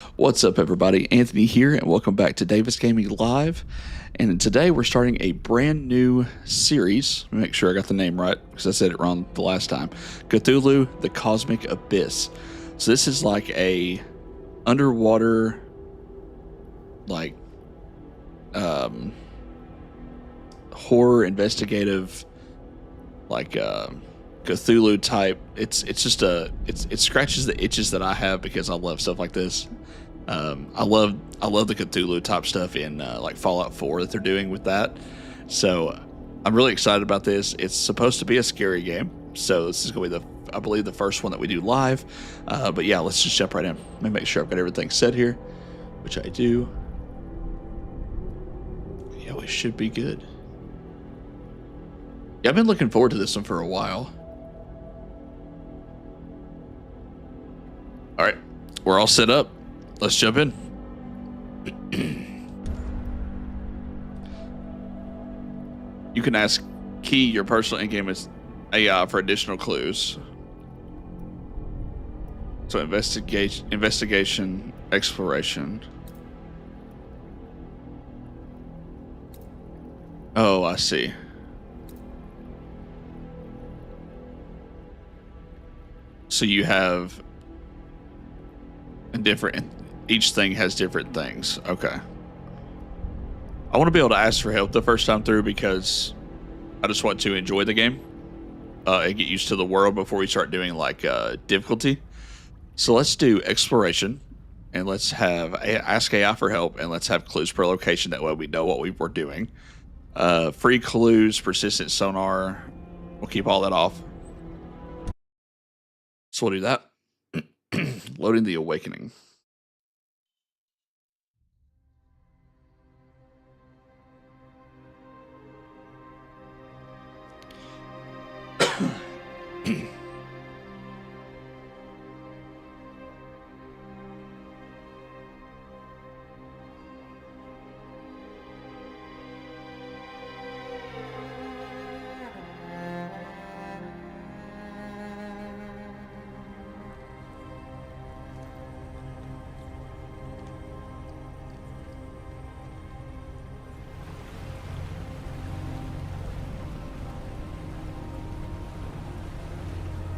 What's up, everybody? Anthony here, and welcome back to Davis Gaming Live. And today we're starting a brand new series. Let me make sure I got the name right because I said it wrong the last time. Cthulhu: The Cosmic Abyss. So this is like a underwater, like horror investigative, like Cthulhu type. It scratches the itches that I have because I love stuff like this. I love the Cthulhu type stuff in like Fallout 4 that they're doing with that. So I'm really excited about this. It's supposed to be a scary game, so this is going to be I believe the first one that we do live. But yeah, let's just jump right in. Let me make sure I've got everything set here, which I do. Yeah, we should be good. Yeah, I've been looking forward to this one for a while. All right, we're all set up. Let's jump in. You can ask Key, your personal in-game AI, for additional clues. So investigation, exploration. Oh, I see. So you have each thing has different things. Okay. I want to be able to ask for help the first time through because I just want to enjoy the game and get used to the world before we start doing like difficulty. So let's do exploration and let's have ask AI for help and let's have clues per location. That way we know what we're doing. Free clues, persistent sonar. We'll keep all that off. So we'll do that. Loading the awakening.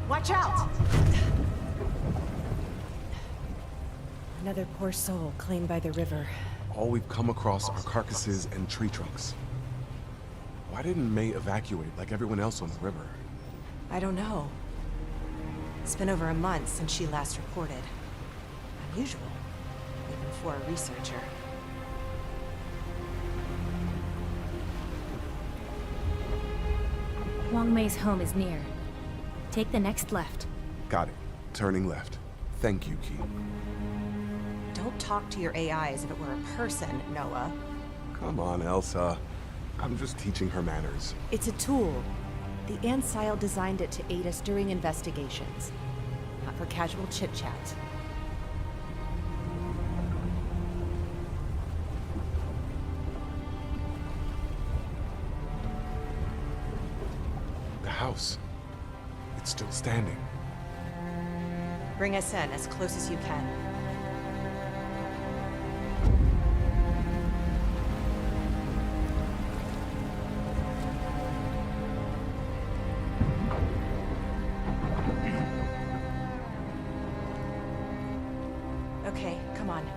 Watch out! Another poor soul claimed by the river. All we've come across are carcasses and tree trunks. Why didn't May evacuate like everyone else on the river? I don't know. It's been over a month since she last reported. Unusual, even for a researcher. Wang Mei's home is near. Take the next left. Got it. Turning left. Thank you, Key. Don't talk to your AI as if it were a person, Noah. Come on, Elsa. I'm just teaching her manners. It's a tool. The Ancile designed it to aid us during investigations, not for casual chit-chat. The house. It's still standing. Bring us in as close as you can. Okay, come on.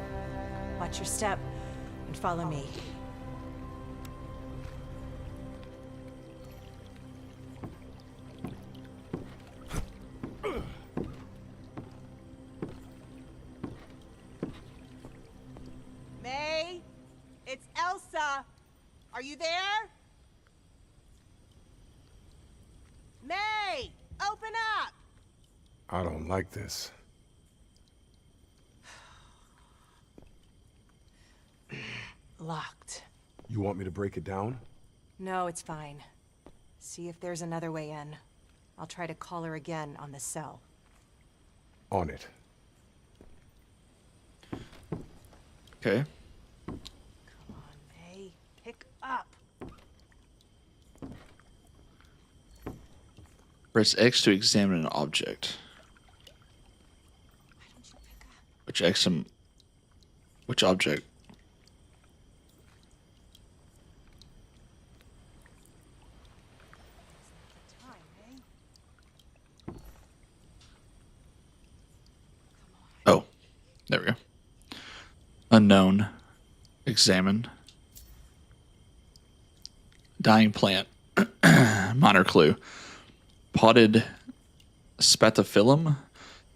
Watch your step and follow me. May? It's Elsa. Are you there? May! Open up! I don't like this. Locked. You want me to break it down? No, it's fine. See if there's another way in. I'll try to call her again on the cell. On it. Okay. Come on, May. Pick up. Press X to examine an object. Why don't you pick up? Which X am Which object? Oh, there we go. Unknown. Examine. Dying plant. Minor clue. Potted spathiphyllum.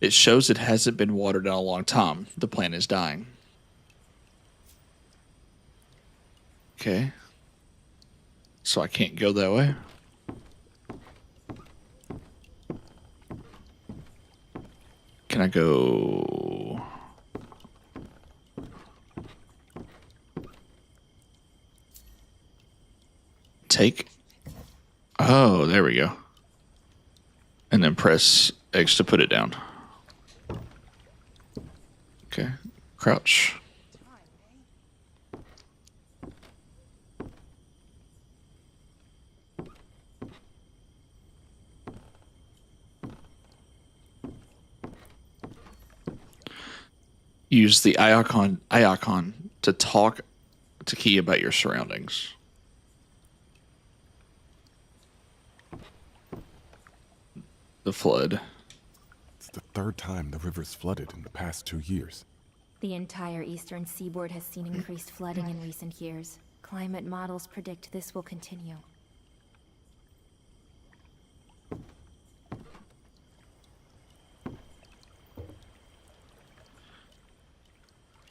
It shows it hasn't been watered in a long time. The plant is dying. Okay. So I can't go that way. Can I go... Take? Oh, there we go. And then press X to put it down. Okay. Crouch. Use the icon to talk to Key about your surroundings. The flood. It's the third time the river's flooded in the past 2 years. The entire eastern seaboard has seen increased flooding in recent years. Climate models predict this will continue.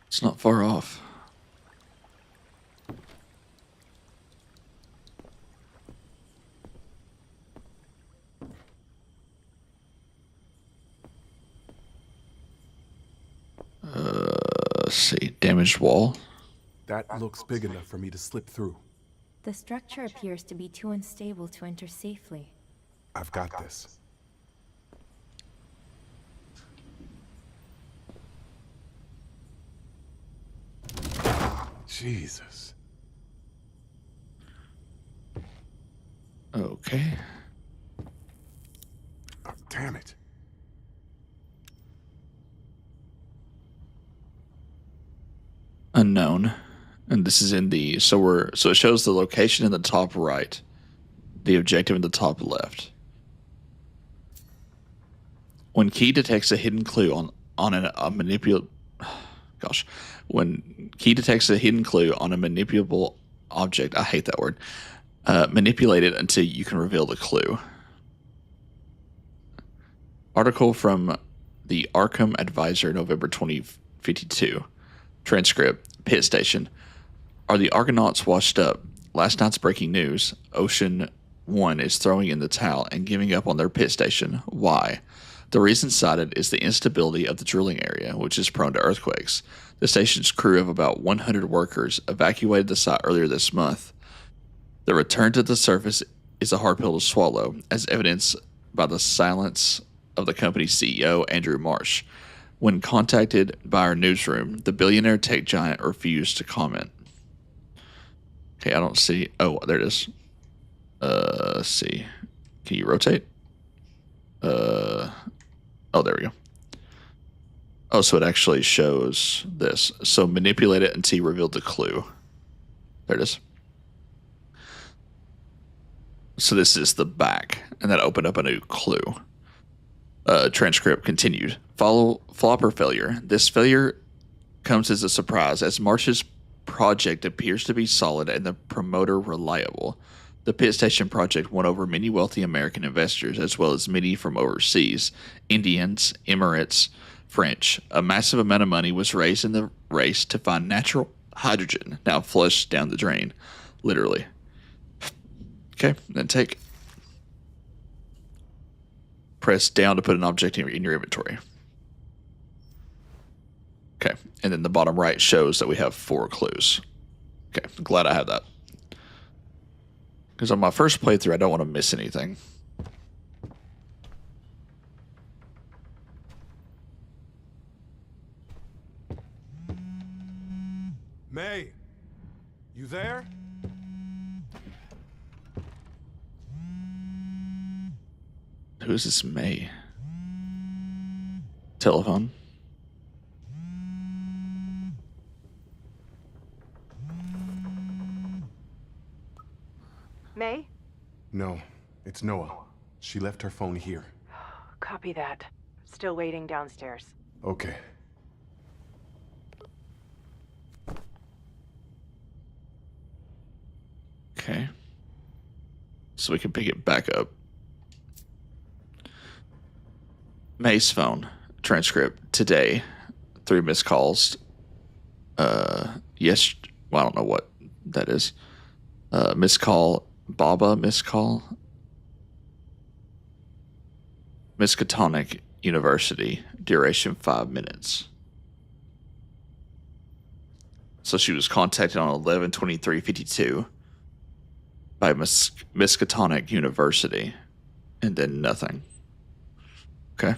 It's not far off. Let's see. Damaged wall. That looks big enough for me to slip through. The structure appears to be too unstable to enter safely. I've got this. Jesus. Okay. Oh, damn it. Unknown. And this is in the so it shows the location in the top right, the objective in the top left. When Key detects a hidden clue on a manipulable when Key detects a hidden clue on a manipulable object, I hate that word. Manipulate it until you can reveal the clue. Article from the Arkham Advisor, November 2052. Transcript. Pit station. Are the Argonauts washed up? Last night's breaking news. Ocean 1 is throwing in the towel and giving up on their pit station. Why? The reason cited is the instability of the drilling area, which is prone to earthquakes. The station's crew of about 100 workers evacuated the site earlier this month. The return to the surface is a hard pill to swallow, as evidenced by the silence of the company's CEO, Andrew Marsh. When contacted by our newsroom, the billionaire tech giant refused to comment. Okay, I don't see... Oh, there it is. Let's see. Can you rotate? Oh, there we go. Oh, so it actually shows this. So manipulate it until you revealed the clue. There it is. So this is the back, and that opened up a new clue. Transcript continued. Follow flopper failure. This failure comes as a surprise, as Marsh's project appears to be solid and the promoter reliable. The pit station project won over many wealthy American investors, as well as many from overseas, Indians, Emirates, French. A massive amount of money was raised in the race to find natural hydrogen, now flushed down the drain, literally. Okay, then take. Press down to put an object in your inventory. Okay, and then the bottom right shows that we have 4 clues. Okay, I'm glad I have that. Because on my first playthrough, I don't want to miss anything. May, you there? Who is this May? Telephone. May? No, it's Noah. She left her phone here. Copy that. Still waiting downstairs. Okay. Okay. So we can pick it back up. May's phone transcript today. 3 missed calls. Yes. Well, I don't know what that is. Missed call. Baba missed call. Miskatonic University. Duration 5 minutes. So she was contacted on 11/23/52 by Miskatonic University, and then nothing. Okay.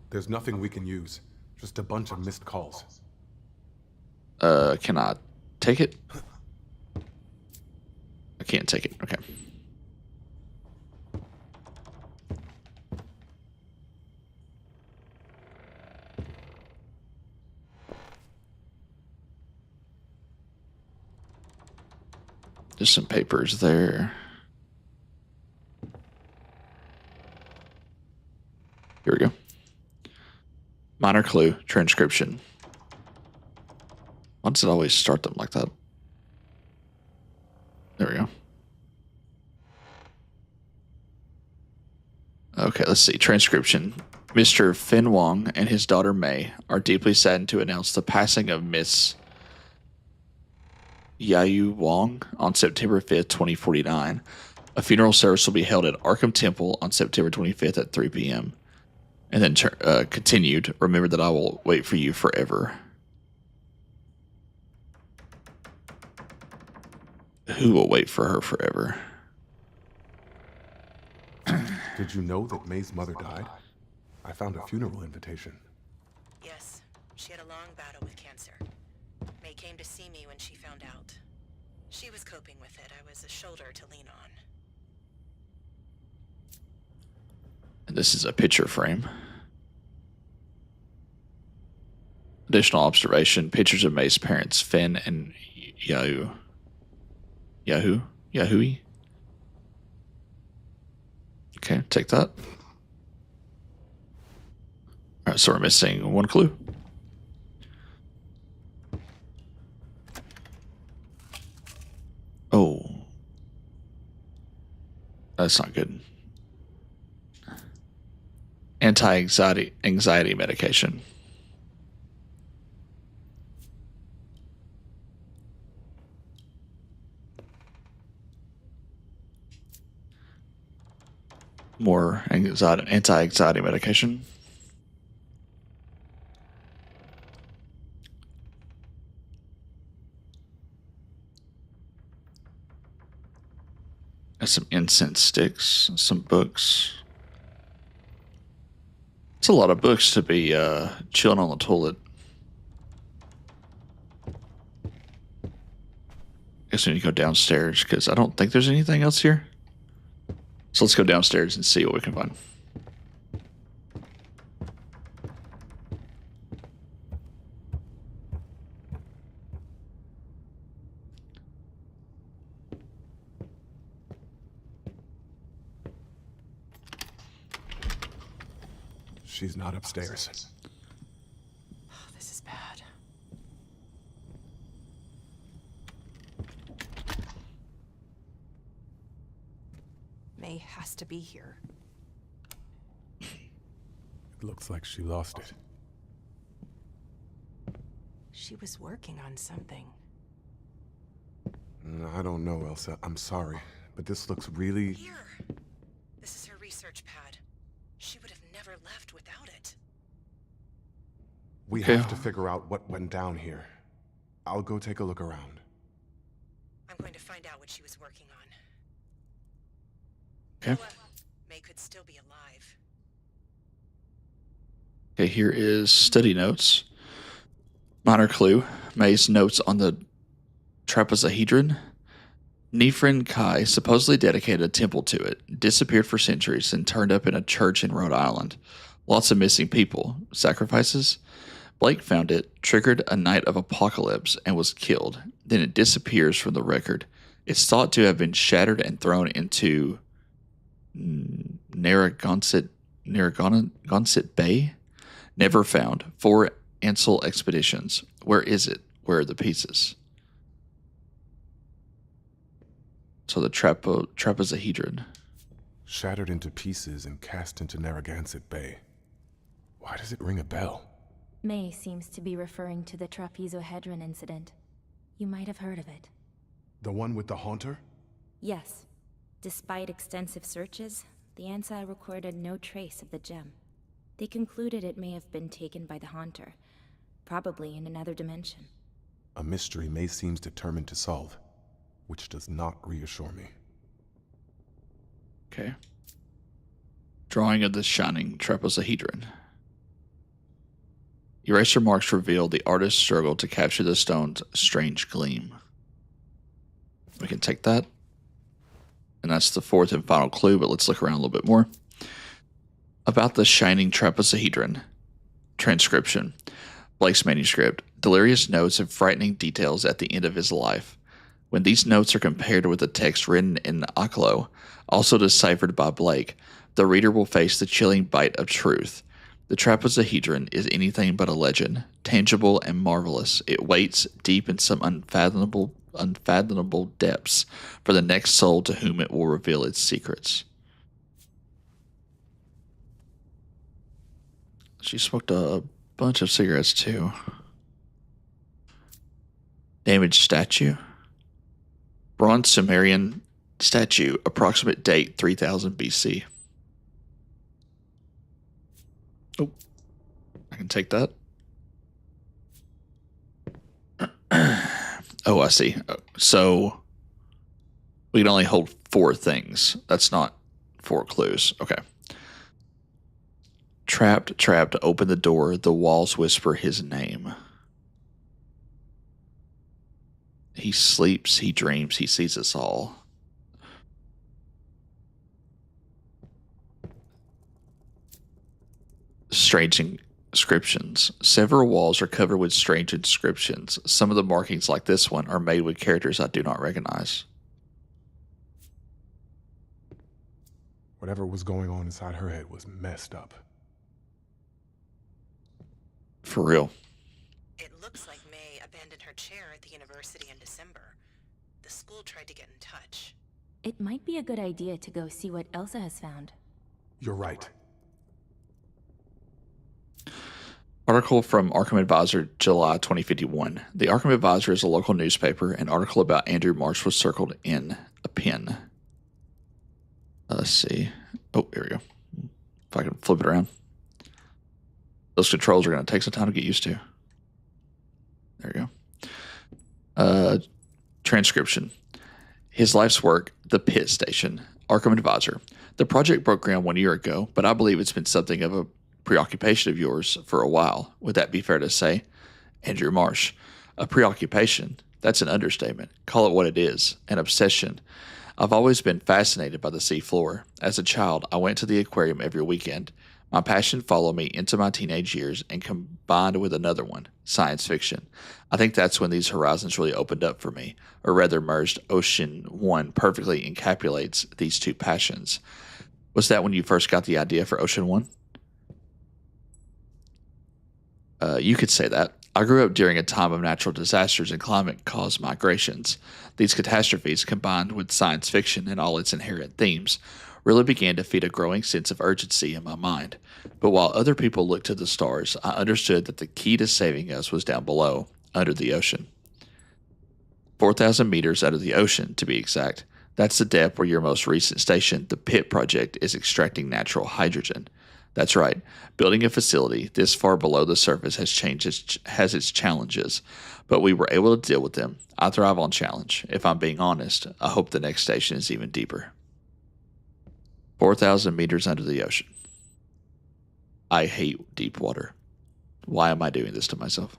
There's nothing we can use. Just a bunch of missed calls. Can I take it? I can't take it. Okay. There's some papers there. Here we go. Minor clue, transcription. Why does it always start them like that? There we go. Okay, let's see. Transcription. Mr. Fin Wong and his daughter May are deeply saddened to announce the passing of Miss Yayu Wong on September 5th, 2049. A funeral service will be held at Arkham Temple on September 25th at 3 p.m. And then continued, remember that I will wait for you forever. Who will wait for her forever? Did you know that May's mother died? I found a funeral invitation. Yes, she had a long battle with cancer. May came to see me when she found out. She was coping with it. I was a shoulder to lean on. And this is a picture frame. Additional observation, pictures of May's parents, Finn and Yahui. Okay, take that. All right, so we're missing one clue. Oh. That's not good. Anxiety medication. More anti-anxiety medication. And some incense sticks, some books. It's a lot of books to be chilling on the toilet. Guess we need to go downstairs because I don't think there's anything else here. So let's go downstairs and see what we can find. She's not upstairs. Oh, this is bad. May has to be here. It looks like she lost it. She was working on something. I don't know, Elsa. I'm sorry, but this looks really... Here! This is her research pad. She would have never left without it. We have to figure out what went down here. I'll go take a look around. I'm going to find out what she was working on. Okay. May could still be alive. Okay, here is study notes. Minor clue. May's notes on the trapezohedron. Nefrin Kai supposedly dedicated a temple to it, disappeared for centuries, and turned up in a church in Rhode Island. Lots of missing people. Sacrifices? Blake found it, triggered a night of apocalypse, and was killed. Then it disappears from the record. It's thought to have been shattered and thrown into Narragansett Bay. Never found. 4 Ansel expeditions. Where is it? Where are the pieces? So the trapezohedron. Shattered into pieces and cast into Narragansett Bay. Why does it ring a bell? May seems to be referring to the trapezohedron incident. You might have heard of it. The one with the haunter? Yes. Despite extensive searches, the ANSI recorded no trace of the gem. They concluded it may have been taken by the haunter, probably in another dimension. A mystery May seems determined to solve, which does not reassure me. Okay. Drawing of the shining trapezohedron. Eraser marks reveal the artist's struggle to capture the stone's strange gleam. We can take that. And that's the 4th and final clue, but let's look around a little bit more. About the shining trapezohedron. Transcription. Blake's manuscript. Delirious notes and frightening details at the end of his life. When these notes are compared with the text written in Aklo, also deciphered by Blake, the reader will face the chilling bite of truth. The trapezohedron is anything but a legend, tangible and marvelous. It waits deep in some unfathomable depths for the next soul to whom it will reveal its secrets. She smoked a bunch of cigarettes too. Damaged statue. Bronze Sumerian statue, approximate date 3000 BC. Oh, I can take that. Oh, I see. So we can only hold 4 things. That's not 4 clues. Okay. Trapped, open the door. The walls whisper his name. He sleeps, he dreams, he sees us all. Strange inscriptions. Several walls are covered with strange inscriptions. Some of the markings, like this one, are made with characters I do not recognize. Whatever was going on inside her head was messed up. For real. It looks like May abandoned her chair at the university in December. The school tried to get in touch. It might be a good idea to go see what Elsa has found. You're right. Article from Arkham Advisor, July 2051. The Arkham Advisor is a local newspaper. An article about Andrew Marsh was circled in a pen. Let's see. Oh, here we go. If I can flip it around. Those controls are going to take some time to get used to. There you go. Transcription. His life's work, The Pit Station, Arkham Advisor. The project broke ground 1 year ago, but I believe it's been something of a preoccupation of yours for a while. Would that be fair to say? Andrew Marsh. A preoccupation? That's an understatement. Call it what it is, an obsession. I've always been fascinated by the sea floor. As a child, I went to the aquarium every weekend. My passion followed me into my teenage years and combined with another one, science fiction. I think that's when these horizons really opened up for me, or rather merged. Ocean One perfectly encapsulates these two passions. Was that when you first got the idea for Ocean One? You could say that. I grew up during a time of natural disasters and climate-caused migrations. These catastrophes, combined with science fiction and all its inherent themes, really began to feed a growing sense of urgency in my mind. But while other people looked to the stars, I understood that the key to saving us was down below, under the ocean. 4,000 meters under the ocean, to be exact. That's the depth where your most recent station, the Pit Project, is extracting natural hydrogen. That's right. Building a facility this far below the surface has its challenges, but we were able to deal with them. I thrive on challenge. If I'm being honest, I hope the next station is even deeper. 4,000 meters under the ocean. I hate deep water. Why am I doing this to myself?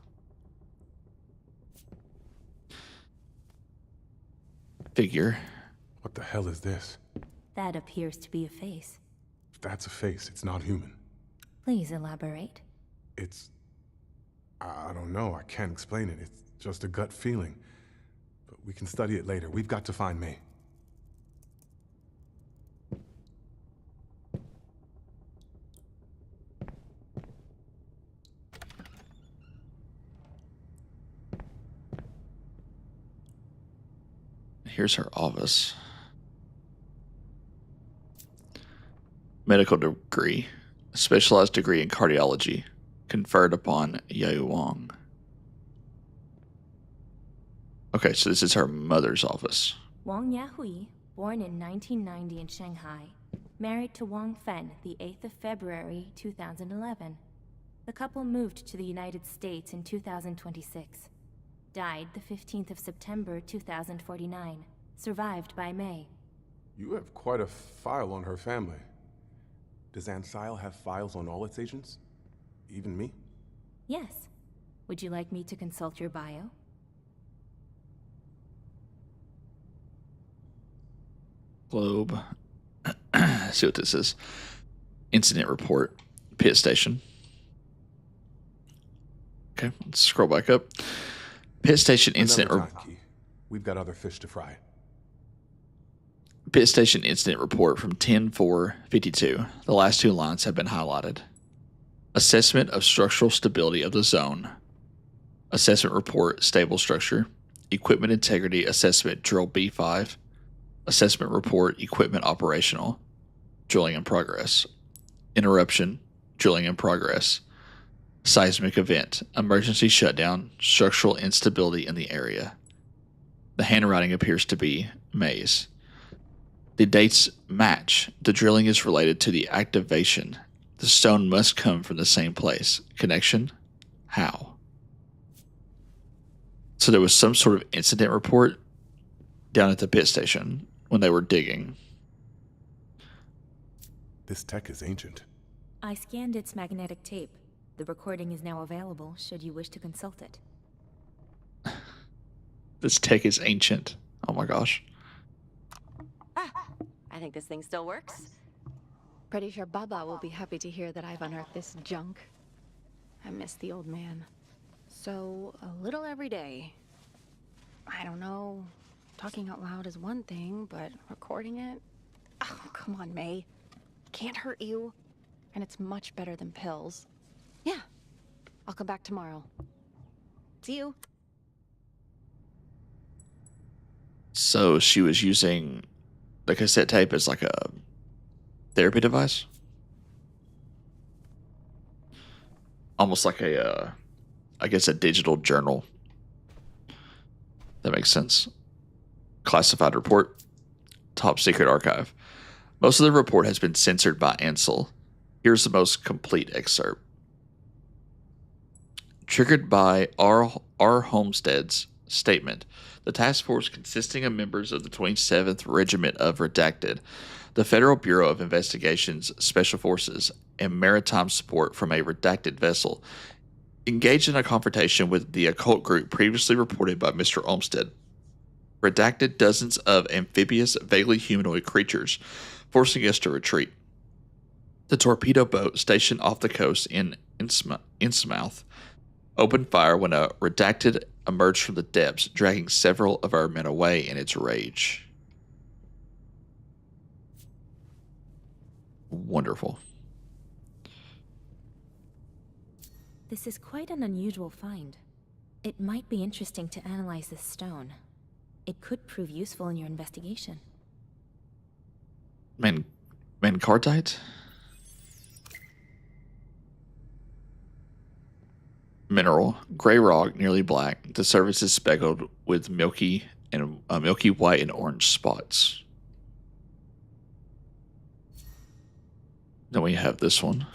Figure. What the hell is this? That appears to be a face. If that's a face, it's not human. Please elaborate. I don't know. I can't explain it. It's just a gut feeling. But We can study it later. We've got to find May. Here's her office. Medical degree. Specialized degree in cardiology. Conferred upon Yao Wang. Okay, so this is her mother's office. Wang Yahui, born in 1990 in Shanghai, married to Wang Fen the 8th of February 2011. The couple moved to the United States in 2026. Died the 15th of September 2049. Survived by May. You have quite a file on her family. Does Ansile have files on all its agents? Even me? Yes. Would you like me to consult your bio? Globe. See what this is. Incident report. Pit station. Okay, let's scroll back up. Pit station incident Another time, Key. We've got other fish to fry. Pit station incident report from 10/4/52. The last two lines have been highlighted. Assessment of structural stability of the zone. Assessment report, stable structure. Equipment integrity assessment, drill B5. Assessment report, equipment operational. Drilling in progress. Interruption, drilling in progress. Seismic event, emergency shutdown, structural instability in the area. The handwriting appears to be May's. The dates match. The drilling is related to the activation. The stone must come from the same place. Connection? How? So there was some sort of incident report down at the pit station when they were digging. This tech is ancient. I scanned its magnetic tape. The recording is now available should you wish to consult it. This tech is ancient. Oh my gosh. I think this thing still works. Pretty sure Baba will be happy to hear that I've unearthed this junk. I miss the old man. So, a little every day. I don't know. Talking out loud is one thing, but recording it? Oh, come on, May. Can't hurt you. And it's much better than pills. Yeah. I'll come back tomorrow. See you. So she was using the cassette tape as like a therapy device? Almost like I guess a digital journal. That makes sense. Classified report. Top secret archive. Most of the report has been censored by Ansel. Here's the most complete excerpt. Triggered by R. Homestead's statement, the task force consisting of members of the 27th Regiment of Redacted, the Federal Bureau of Investigation's Special Forces, and maritime support from a redacted vessel, engaged in a confrontation with the occult group previously reported by Mr. Olmsted. Redacted dozens of amphibious, vaguely humanoid creatures, forcing us to retreat. The torpedo boat stationed off the coast in Innsmouth opened fire when a redacted emerged from the depths, dragging several of our men away in its rage. Wonderful. This is quite an unusual find. It might be interesting to analyze this stone. It could prove useful in your investigation. Mancartite? Mineral, gray rock, nearly black. The surface is speckled with milky white and orange spots. Then we have this one.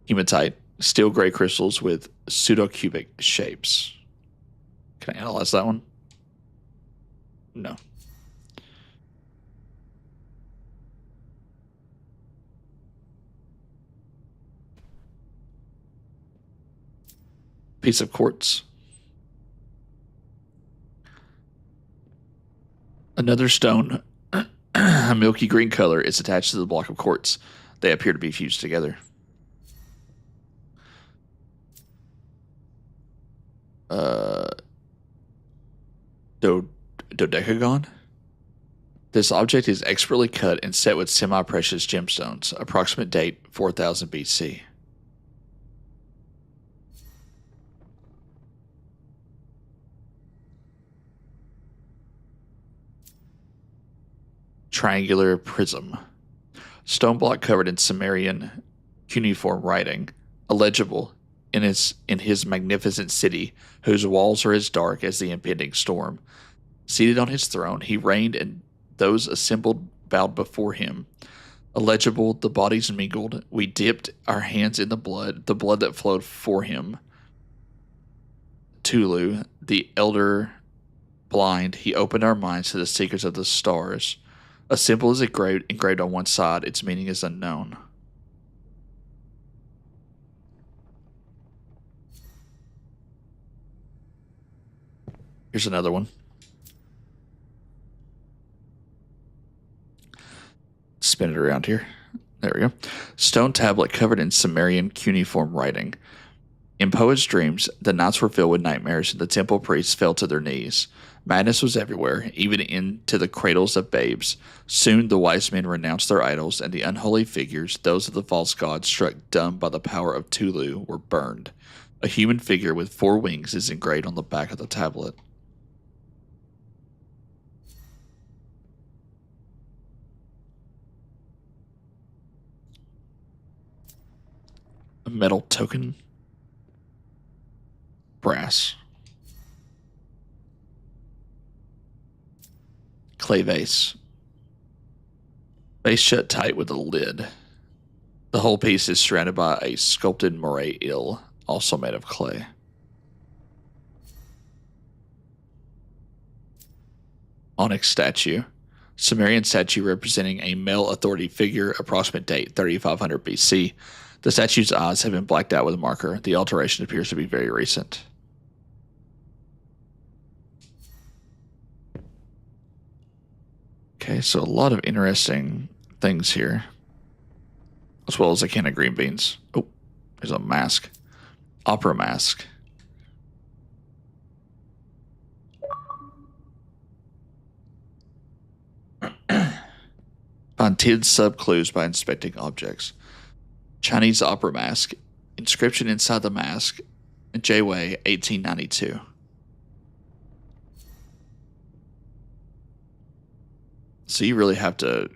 Hematite, steel gray crystals with pseudocubic shapes. Can I analyze that one? No. Piece of quartz. Another stone, a milky green color, is attached to the block of quartz. They appear to be fused together. dodecagon? This object is expertly cut and set with semi-precious gemstones. Approximate date 4000 BC. Triangular prism. Stone block covered in Sumerian cuneiform writing, illegible in his magnificent city, whose walls are as dark as the impending storm. Seated on his throne, he reigned, and those assembled bowed before him. Illegible, the bodies mingled. We dipped our hands in the blood that flowed for him. Cthulhu, the elder blind, he opened our minds to the secrets of the stars. A symbol is engraved on one side. Its meaning is unknown. Here's another one. Spin it around here. There we go. Stone tablet covered in Sumerian cuneiform writing. In poets' dreams, the nights were filled with nightmares, and the temple priests fell to their knees. Madness was everywhere, even into the cradles of babes. Soon the wise men renounced their idols, and the unholy figures, those of the false gods struck dumb by the power of Cthulhu, were burned. A human figure with 4 wings is engraved on the back of the tablet. A metal token. Brass. Clay vase. Vase shut tight with a lid. The whole piece is surrounded by a sculpted moray eel, also made of clay. Onyx statue. Sumerian statue representing a male authority figure, approximate date 3500 BC. The statue's eyes have been blacked out with a marker. The alteration appears to be very recent. Okay, so a lot of interesting things here. As well as a can of green beans. Oh, there's a mask. Opera mask. Find 10 sub-clues by inspecting objects. Chinese opera mask. Inscription inside the mask. J-Way, 1892. So you really have to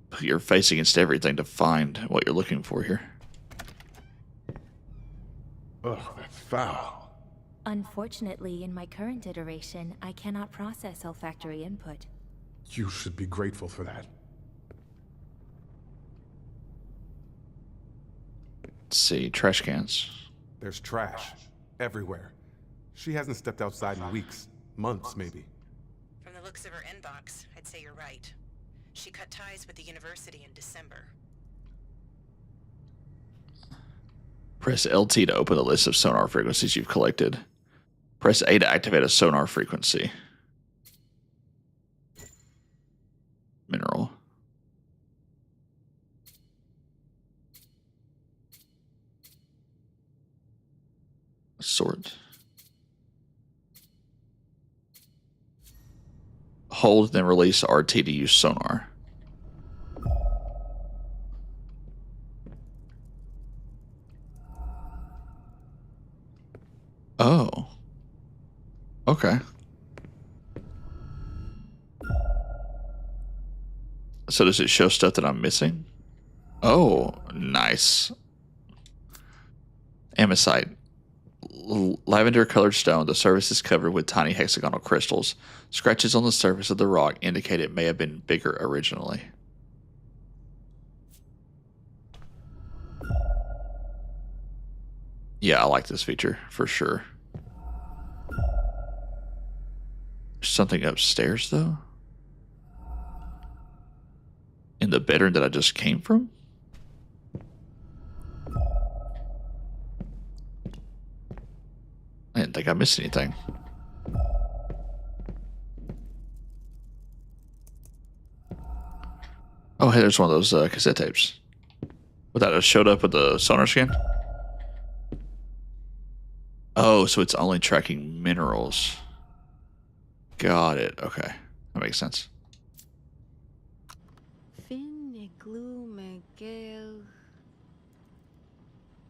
put your face against everything to find what you're looking for here. Ugh, that's foul. Unfortunately, in my current iteration, I cannot process olfactory input. You should be grateful for that. Let's see, trash cans. There's trash everywhere. She hasn't stepped outside in weeks, months maybe. From the looks of her inbox, I'd say you're right. She cut ties with the university in December. Press LT to open the list of sonar frequencies you've collected. Press A to activate a sonar frequency. Mineral. Sort. Hold, then release RT to use sonar. Oh. Okay. So does it show stuff that I'm missing? Oh, nice. Amosite. Lavender colored stone. The surface is covered with tiny hexagonal crystals. Scratches on the surface of the rock indicate it may have been bigger originally. Yeah, I like this feature for sure. There's something upstairs though. In the bedroom that I just came from? I didn't think I missed anything. Oh, hey, there's one of those cassette tapes. Would that have showed up with the sonar scan? Oh, so it's only tracking minerals. Got it. Okay. That makes sense. Finiglu Miguel.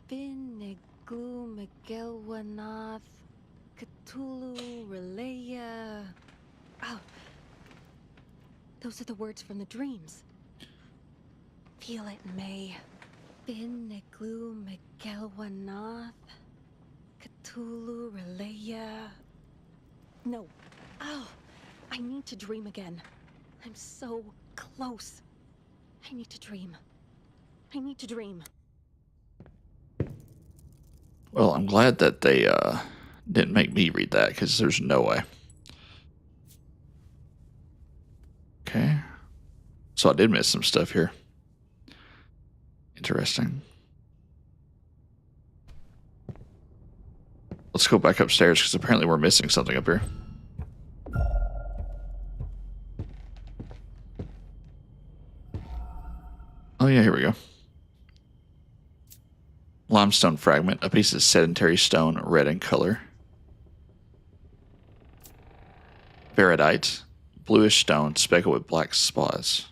Finiglu Miguel Wanath. Cthulhu Relaya. Oh. Those are the words from the dreams. Feel it, May. Finiglu Miguel Wanath. Cthulhu Relaya. No. Oh, I need to dream again. I'm so close. I need to dream. I need to dream. Well, I'm glad that they didn't make me read that, because there's no way. Okay. So I did miss some stuff here. Interesting. Let's go back upstairs, because apparently we're missing something up here. Oh yeah, here we go. Limestone fragment, a piece of sedentary stone, red in color. Veridite, bluish stone, speckled with black spots.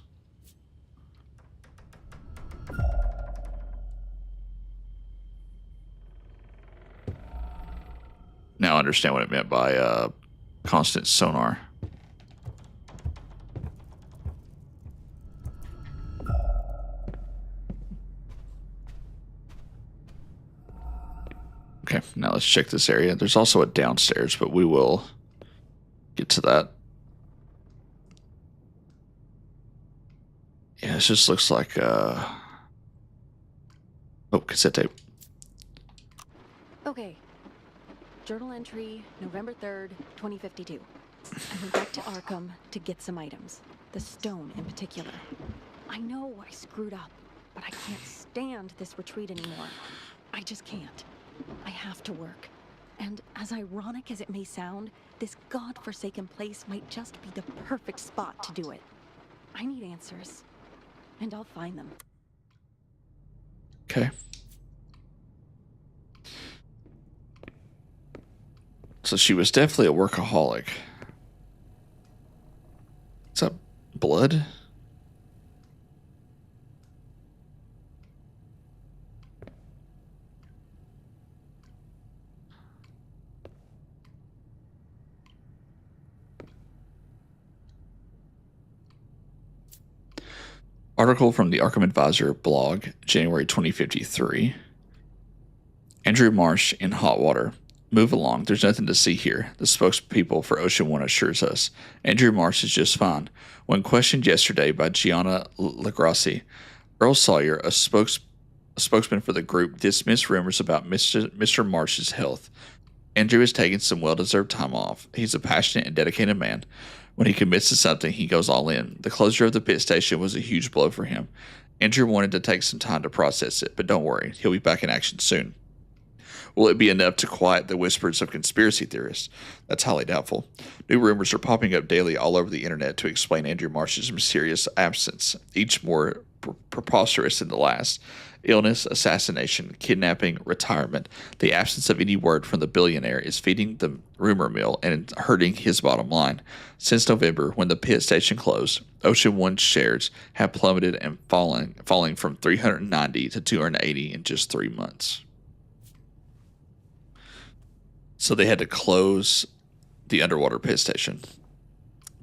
Now I understand what it meant by constant sonar. Okay, now let's check this area. There's also a downstairs, but we will get to that. Yeah, this just looks like oh, cassette tape. Okay. Journal entry, November 3rd, 2052. I went back to Arkham to get some items. The stone in particular. I know I screwed up, but I can't stand this retreat anymore. I just can't. I have to work. And as ironic as it may sound, this godforsaken place might just be the perfect spot to do it. I need answers. And I'll find them. Okay. So she was definitely a workaholic. Is that blood? Article from the Arkham Advisor blog, January 2053. Andrew Marsh in hot water. Move along. There's nothing to see here, the spokespeople for Ocean One assures us. Andrew Marsh is just fine. When questioned yesterday by Gianna Lagrassi, Earl Sawyer, a spokesman for the group, dismissed rumors about Mr. Marsh's health. Andrew has taken some well-deserved time off. He's a passionate and dedicated man. When he commits to something, he goes all in. The closure of the pit station was a huge blow for him. Andrew wanted to take some time to process it, but don't worry, he'll be back in action soon. Will it be enough to quiet the whispers of conspiracy theorists? That's highly doubtful. New rumors are popping up daily all over the internet to explain Andrew Marsh's mysterious absence, each more preposterous than the last. Illness, assassination, kidnapping, retirement. The absence of any word from the billionaire is feeding the rumor mill and hurting his bottom line. Since November, when the pit station closed, Ocean One shares have plummeted and falling from 390 to 280 in just 3 months. So they had to close the underwater pit station.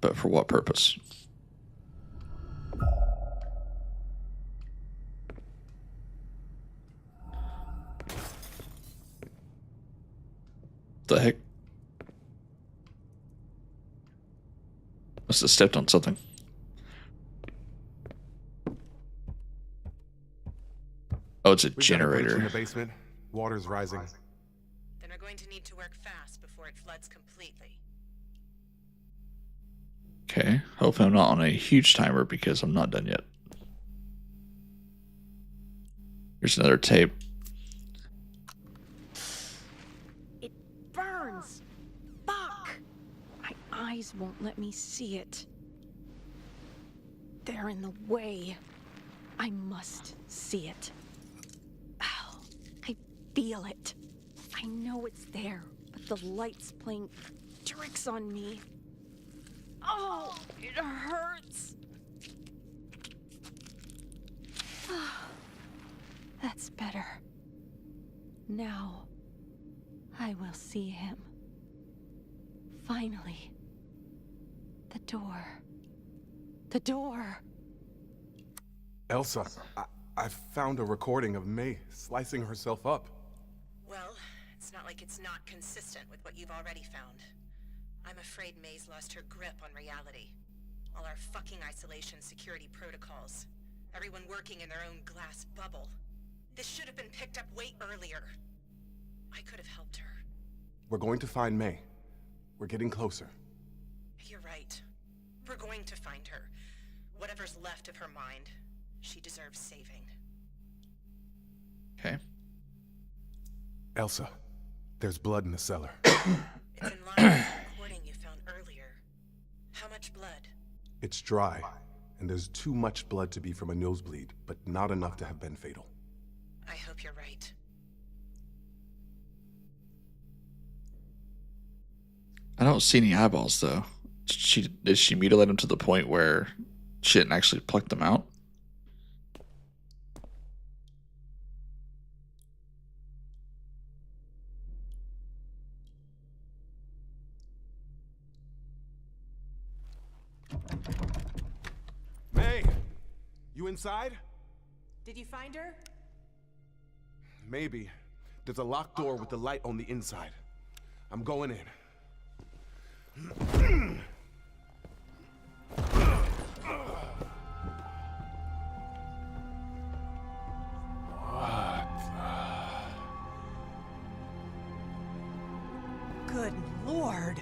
But for what purpose? The heck? Must have stepped on something. Oh, it's a generator. In the basement, water's rising. Then we're going to need to work fast before it floods completely. Okay, hopefully I'm not on a huge timer because I'm not done yet. Here's another tape. It burns! Fuck! My eyes won't let me see it. They're in the way. I must see it. Ow, I feel it. I know it's there, but the light's playing tricks on me. Oh, it hurts. That's better. Now, I will see him. Finally. The door. The door. Elsa, I found a recording of May slicing herself up. Well, it's not like it's not consistent with what you've already found. I'm afraid May's lost her grip on reality. All our fucking isolation security protocols. Everyone working in their own glass bubble. This should have been picked up way earlier. I could have helped her. We're going to find May. We're getting closer. You're right. We're going to find her. Whatever's left of her mind. She deserves saving. Okay. Elsa, there's blood in the cellar. It's in line with the recording you found earlier. How much blood? It's dry, and there's too much blood to be from a nosebleed, but not enough to have been fatal. I hope you're right. I don't see any eyeballs though. Did she mutilate them to the point where she didn't actually pluck them out? May! You inside? Did you find her? Maybe. There's a locked door with the light on the inside. I'm going in. Good Lord.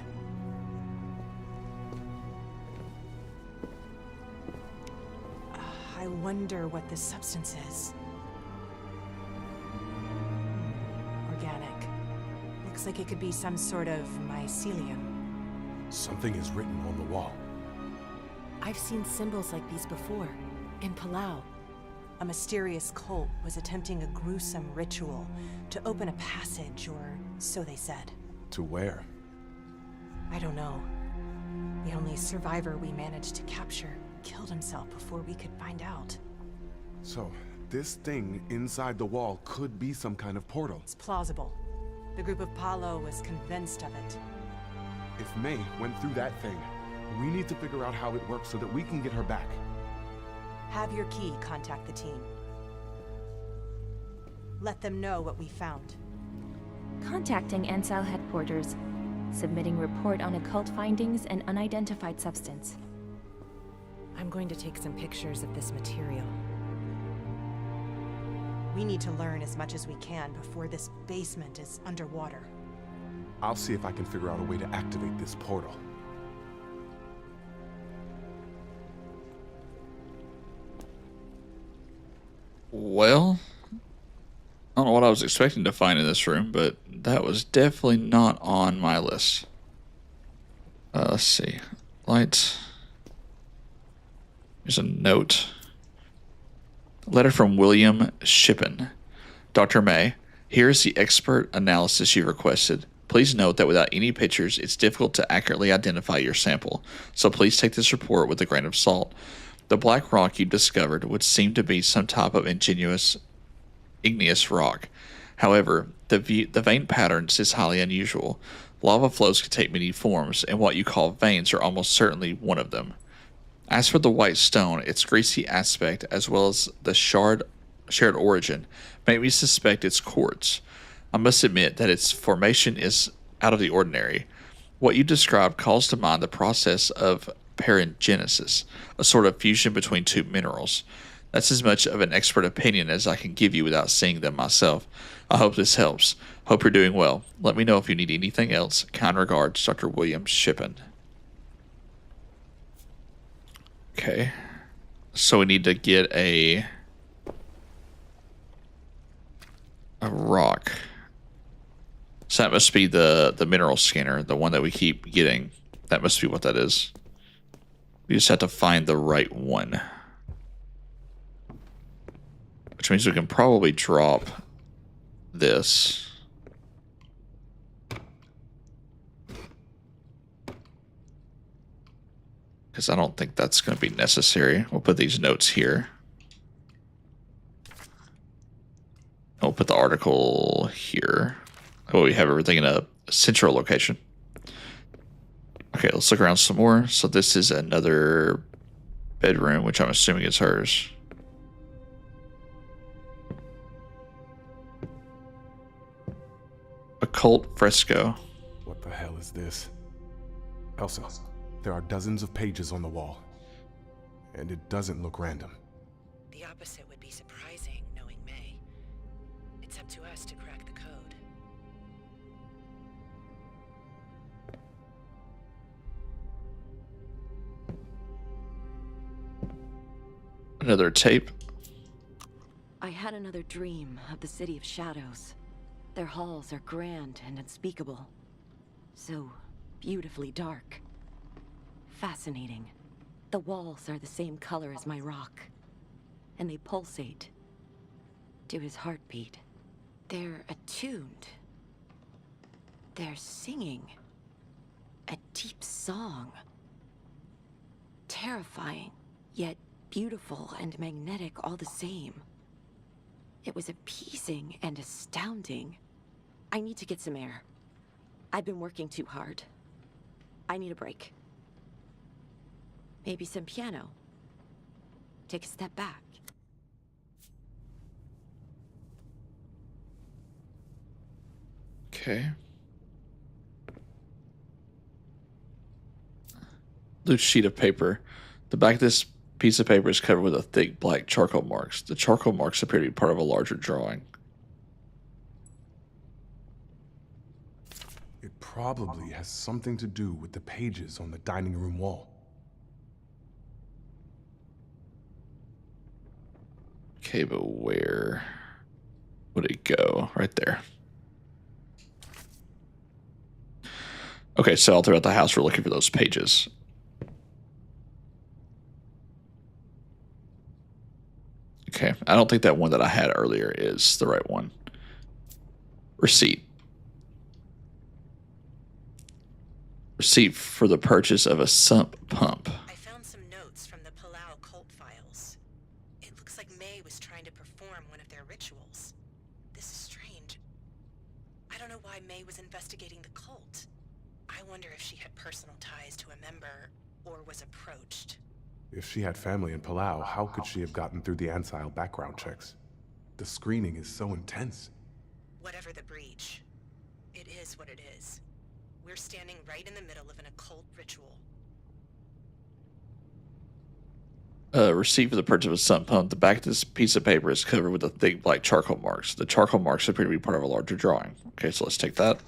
I wonder what this substance is. Organic. Looks like it could be some sort of mycelium. Something is written on the wall. I've seen symbols like these before, in Palau. A mysterious cult was attempting a gruesome ritual to open a passage, or so they said. To where? I don't know. The only survivor we managed to capture killed himself before we could find out. So, this thing inside the wall could be some kind of portal. It's plausible. The group of Palau was convinced of it. If May went through that thing, we need to figure out how it works so that we can get her back. Have your key contact the team. Let them know what we found. Contacting Ansel headquarters. Submitting report on occult findings and unidentified substance. I'm going to take some pictures of this material. We need to learn as much as we can before this basement is underwater. I'll see if I can figure out a way to activate this portal. Well, I don't know what I was expecting to find in this room, but that was definitely not on my list. Let's see. Light. There's a note. Letter from William Shippen. Dr. May, here is the expert analysis you requested. Please note that without any pictures, it's difficult to accurately identify your sample, so please take this report with a grain of salt. The black rock you discovered would seem to be some type of igneous rock. However, the vein patterns is highly unusual. Lava flows can take many forms, and what you call veins are almost certainly one of them. As for the white stone, its greasy aspect, as well as the shared origin, make me suspect it's quartz. I must admit that its formation is out of the ordinary. What you described calls to mind the process of paragenesis, a sort of fusion between two minerals. That's as much of an expert opinion as I can give you without seeing them myself. I hope this helps. Hope you're doing well. Let me know if you need anything else. Kind regards, Dr. William Shippen. Okay. So we need to get a rock. So that must be the mineral scanner, the one that we keep getting. That must be what that is. We just have to find the right one. Which means we can probably drop this. because I don't think that's going to be necessary. We'll put these notes here. We'll put the article here. Oh, we have everything in a central location. Okay, let's look around some more. So this is another bedroom, which I'm assuming is hers. Occult fresco. What the hell is this? Elsa, there are dozens of pages on the wall. And it doesn't look random. The opposite would be surprising, knowing May. It's up to us to crack the code. Another tape. I had another dream of the City of Shadows. Their halls are grand and unspeakable. So beautifully dark. Fascinating. The walls are the same color as my rock. And they pulsate to his heartbeat. They're attuned. They're singing a deep song. Terrifying, yet beautiful and magnetic all the same. It was appeasing and astounding. I need to get some air. I've been working too hard. I need a break. Maybe some piano. Take a step back. Okay. Loose sheet of paper. The back of this piece of paper is covered with a thick black charcoal marks. The charcoal marks appear to be part of a larger drawing. It probably has something to do with the pages on the dining room wall. Okay, but where would it go? Right there. Okay, so all throughout the house, we're looking for those pages. Okay, I don't think that one that I had earlier is the right one. Receipt. Receipt for the purchase of a sump pump. I found some notes from the Palau cult files. It looks like May was trying to perform one of their rituals. This is strange. I don't know why May was investigating the cult. I wonder if she had personal ties to a member or was approached. If she had family in Palau, how could she have gotten through the Ansile background checks? The screening is so intense. Whatever the breach, it is what it is. We're standing right in the middle of an occult ritual. Receipt for the purchase of a sump pump. The back of this piece of paper is covered with a thick black charcoal marks. The charcoal marks appear to be part of a larger drawing. Okay, so let's take that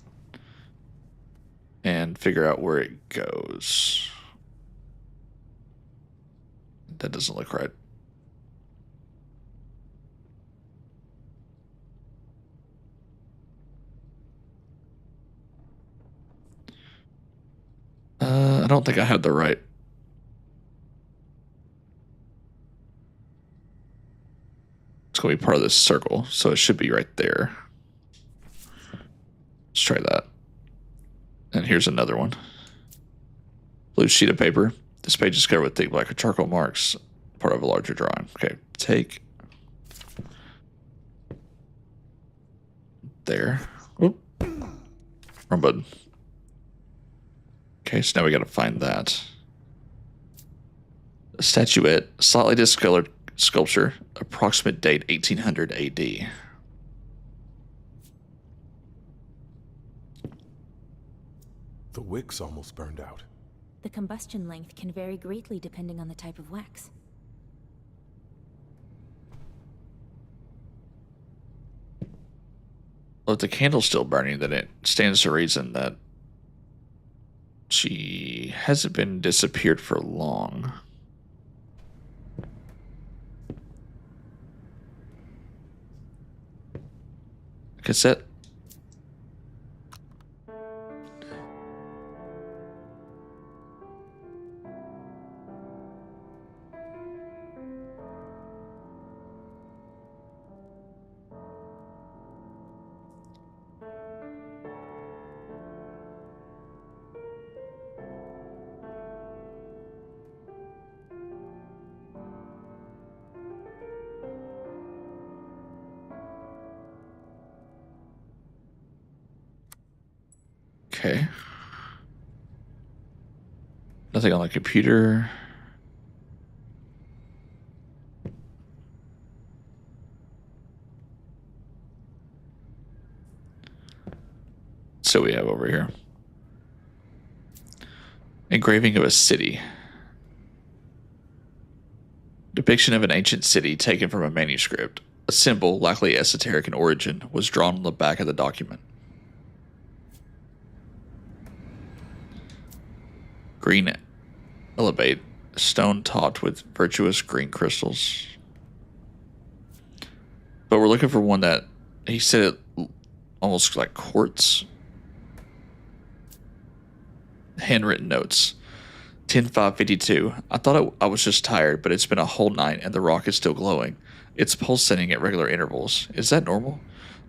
and figure out where it goes. That doesn't look right. I don't think I had the right. It's going to be part of this circle, so it should be right there. Let's try that. And here's another one. Blue sheet of paper. This page is covered with thick black charcoal marks, part of a larger drawing. Okay, take. There. Whoop. Wrong button. Okay, so now we got to find that. A statuette, slightly discolored sculpture, approximate date 1800 AD. The wick's almost burned out. The combustion length can vary greatly depending on the type of wax. Well, if the candle's still burning, then it stands to reason that she hasn't been disappeared for long. Cassette. Okay. Nothing on the computer. So we have over here. Engraving of a city. Depiction of an ancient city taken from a manuscript. A symbol, likely esoteric in origin, was drawn on the back of the document. Green elevate, stone topped with virtuous green crystals. But we're looking for one that, he said it almost like quartz. Handwritten notes. 10-5-52. I thought I was just tired, but it's been a whole night and the rock is still glowing. It's pulsating at regular intervals. Is that normal?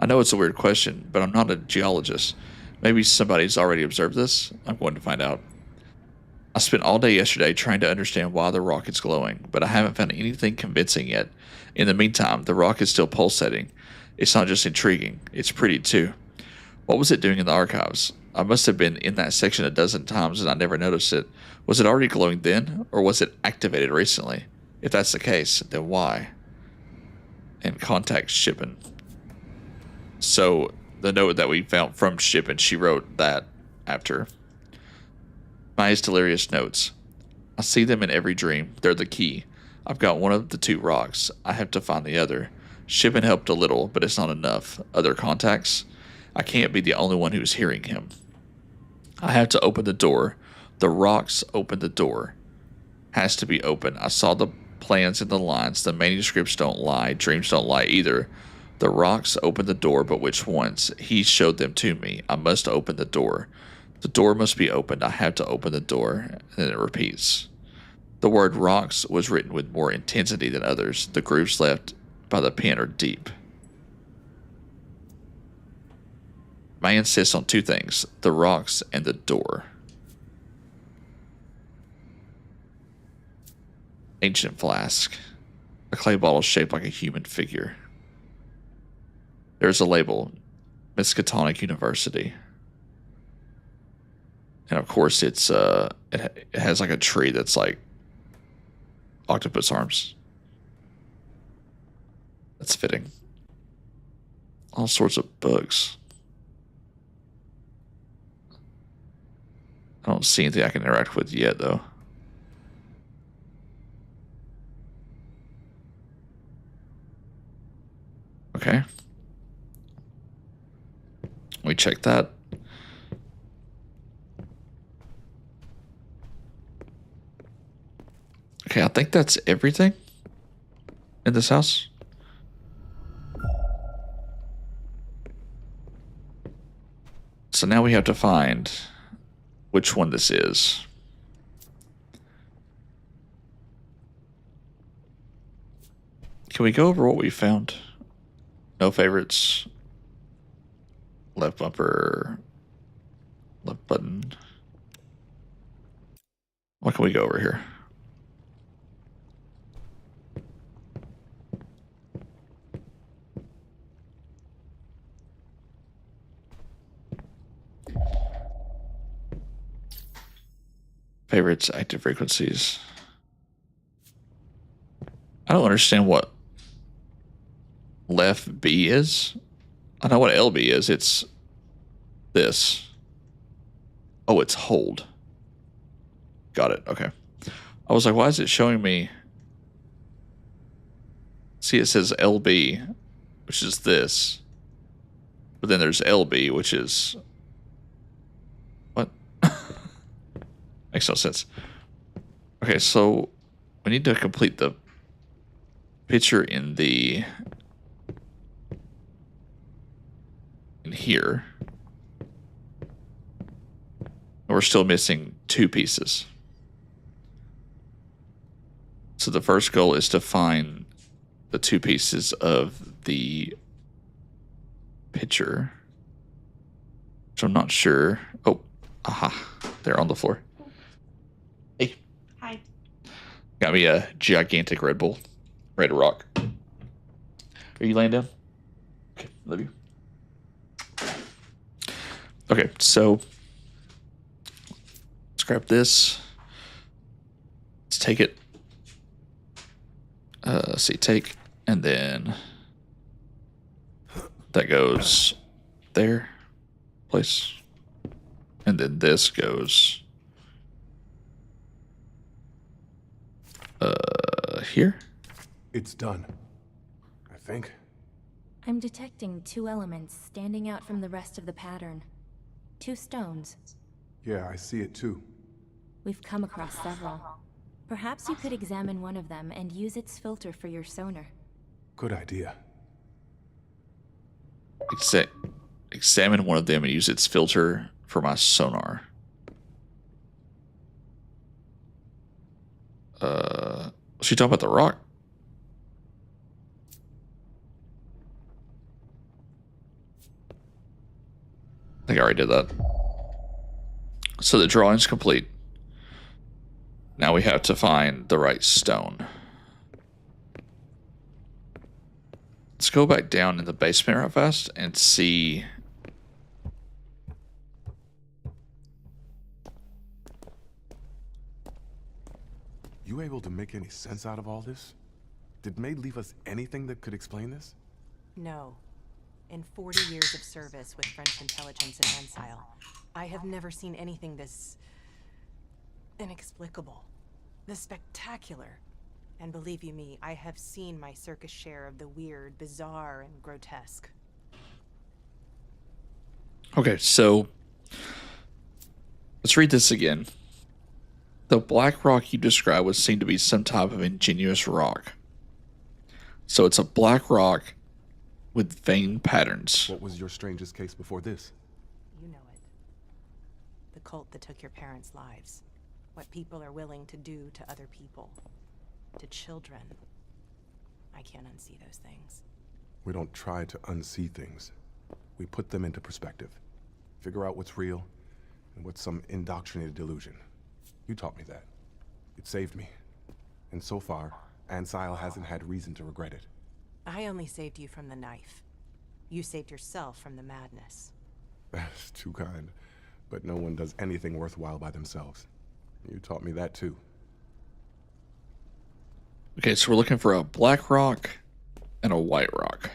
I know it's a weird question, but I'm not a geologist. Maybe somebody's already observed this? I'm going to find out. I spent all day yesterday trying to understand why the rock is glowing, but I haven't found anything convincing yet. In the meantime, the rock is still pulsating. It's not just intriguing, it's pretty too. What was it doing in the archives? I must have been in that section a dozen times and I never noticed it. Was it already glowing then, or was it activated recently? If that's the case, then why? And contact Shippen. So the note that we found from Shippen, she wrote that after. Maya's delirious notes. I see them in every dream. They're the key. I've got one of the two rocks. I have to find the other. Shippen helped a little, but it's not enough. Other contacts? I can't be the only one who's hearing him. I have to open the door. The rocks open the door. Has to be open. I saw the plans and the lines. The manuscripts don't lie. Dreams don't lie either. The rocks open the door, but which ones? He showed them to me. I must open the door. The door must be opened. I have to open the door. And then it repeats. The word rocks was written with more intensity than others. The grooves left by the pen are deep. May insists on two things, the rocks and the door. Ancient flask. A clay bottle shaped like a human figure. There's a label, Miskatonic University. And of course it has like a tree that's like octopus arms. That's fitting. All sorts of bugs. I don't see anything I can interact with yet, though. Okay. We check that. Okay, I think that's everything in this house. So now we have to find which one this is. Can we go over what we found? No favorites. Left bumper. Left button. What can we go over here? Favorites, active frequencies. I don't understand what left B is. I know what LB is. It's this. Oh, it's hold. Got it. Okay. I was like, why is it showing me? See, it says LB, which is this. But then there's LB, which is... What? Makes no sense. Okay, so we need to complete the picture in here. We're still missing two pieces. So the first goal is to find the two pieces of the picture, which I'm not sure. Oh, aha, they're on the floor. Hey. Hi. Got me a gigantic Red Bull. Ready to rock. Are you laying down? Okay, love you. Okay, so grab this. Let's take it. Let's see, take, and then that goes there, place, and then this goes here. It's done. I think. I'm detecting 2 elements standing out from the rest of the pattern. 2 stones. Yeah, I see it too. We've come across several. Perhaps you could examine one of them and use its filter for your sonar. Good idea. Examine one of them and use its filter for my sonar. Was she talking about the rock? I think I already did that. So the drawing's complete. Now we have to find the right stone. Let's go back down in the basement real fast and see. You able to make any sense out of all this? Did Maid leave us anything that could explain this? No. In 40 years of service with French intelligence and Ansile, I have never seen anything this inexplicable, this spectacular. And believe you me, I have seen my circus share of the weird, bizarre, and grotesque. Okay, so let's read this again. The black rock you described would seem to be some type of ingenious rock. So it's a black rock with vein patterns. What was your strangest case before this? You know it. The cult that took your parents' lives. What people are willing to do to other people. To children. I can't unsee those things. We don't try to unsee things. We put them into perspective. Figure out what's real and what's some indoctrinated delusion. You taught me that. It saved me. And so far, Ansile hasn't had reason to regret it. I only saved you from the knife. You saved yourself from the madness. That's too kind. But no one does anything worthwhile by themselves. You taught me that too. Okay, so we're looking for a black rock and a white rock.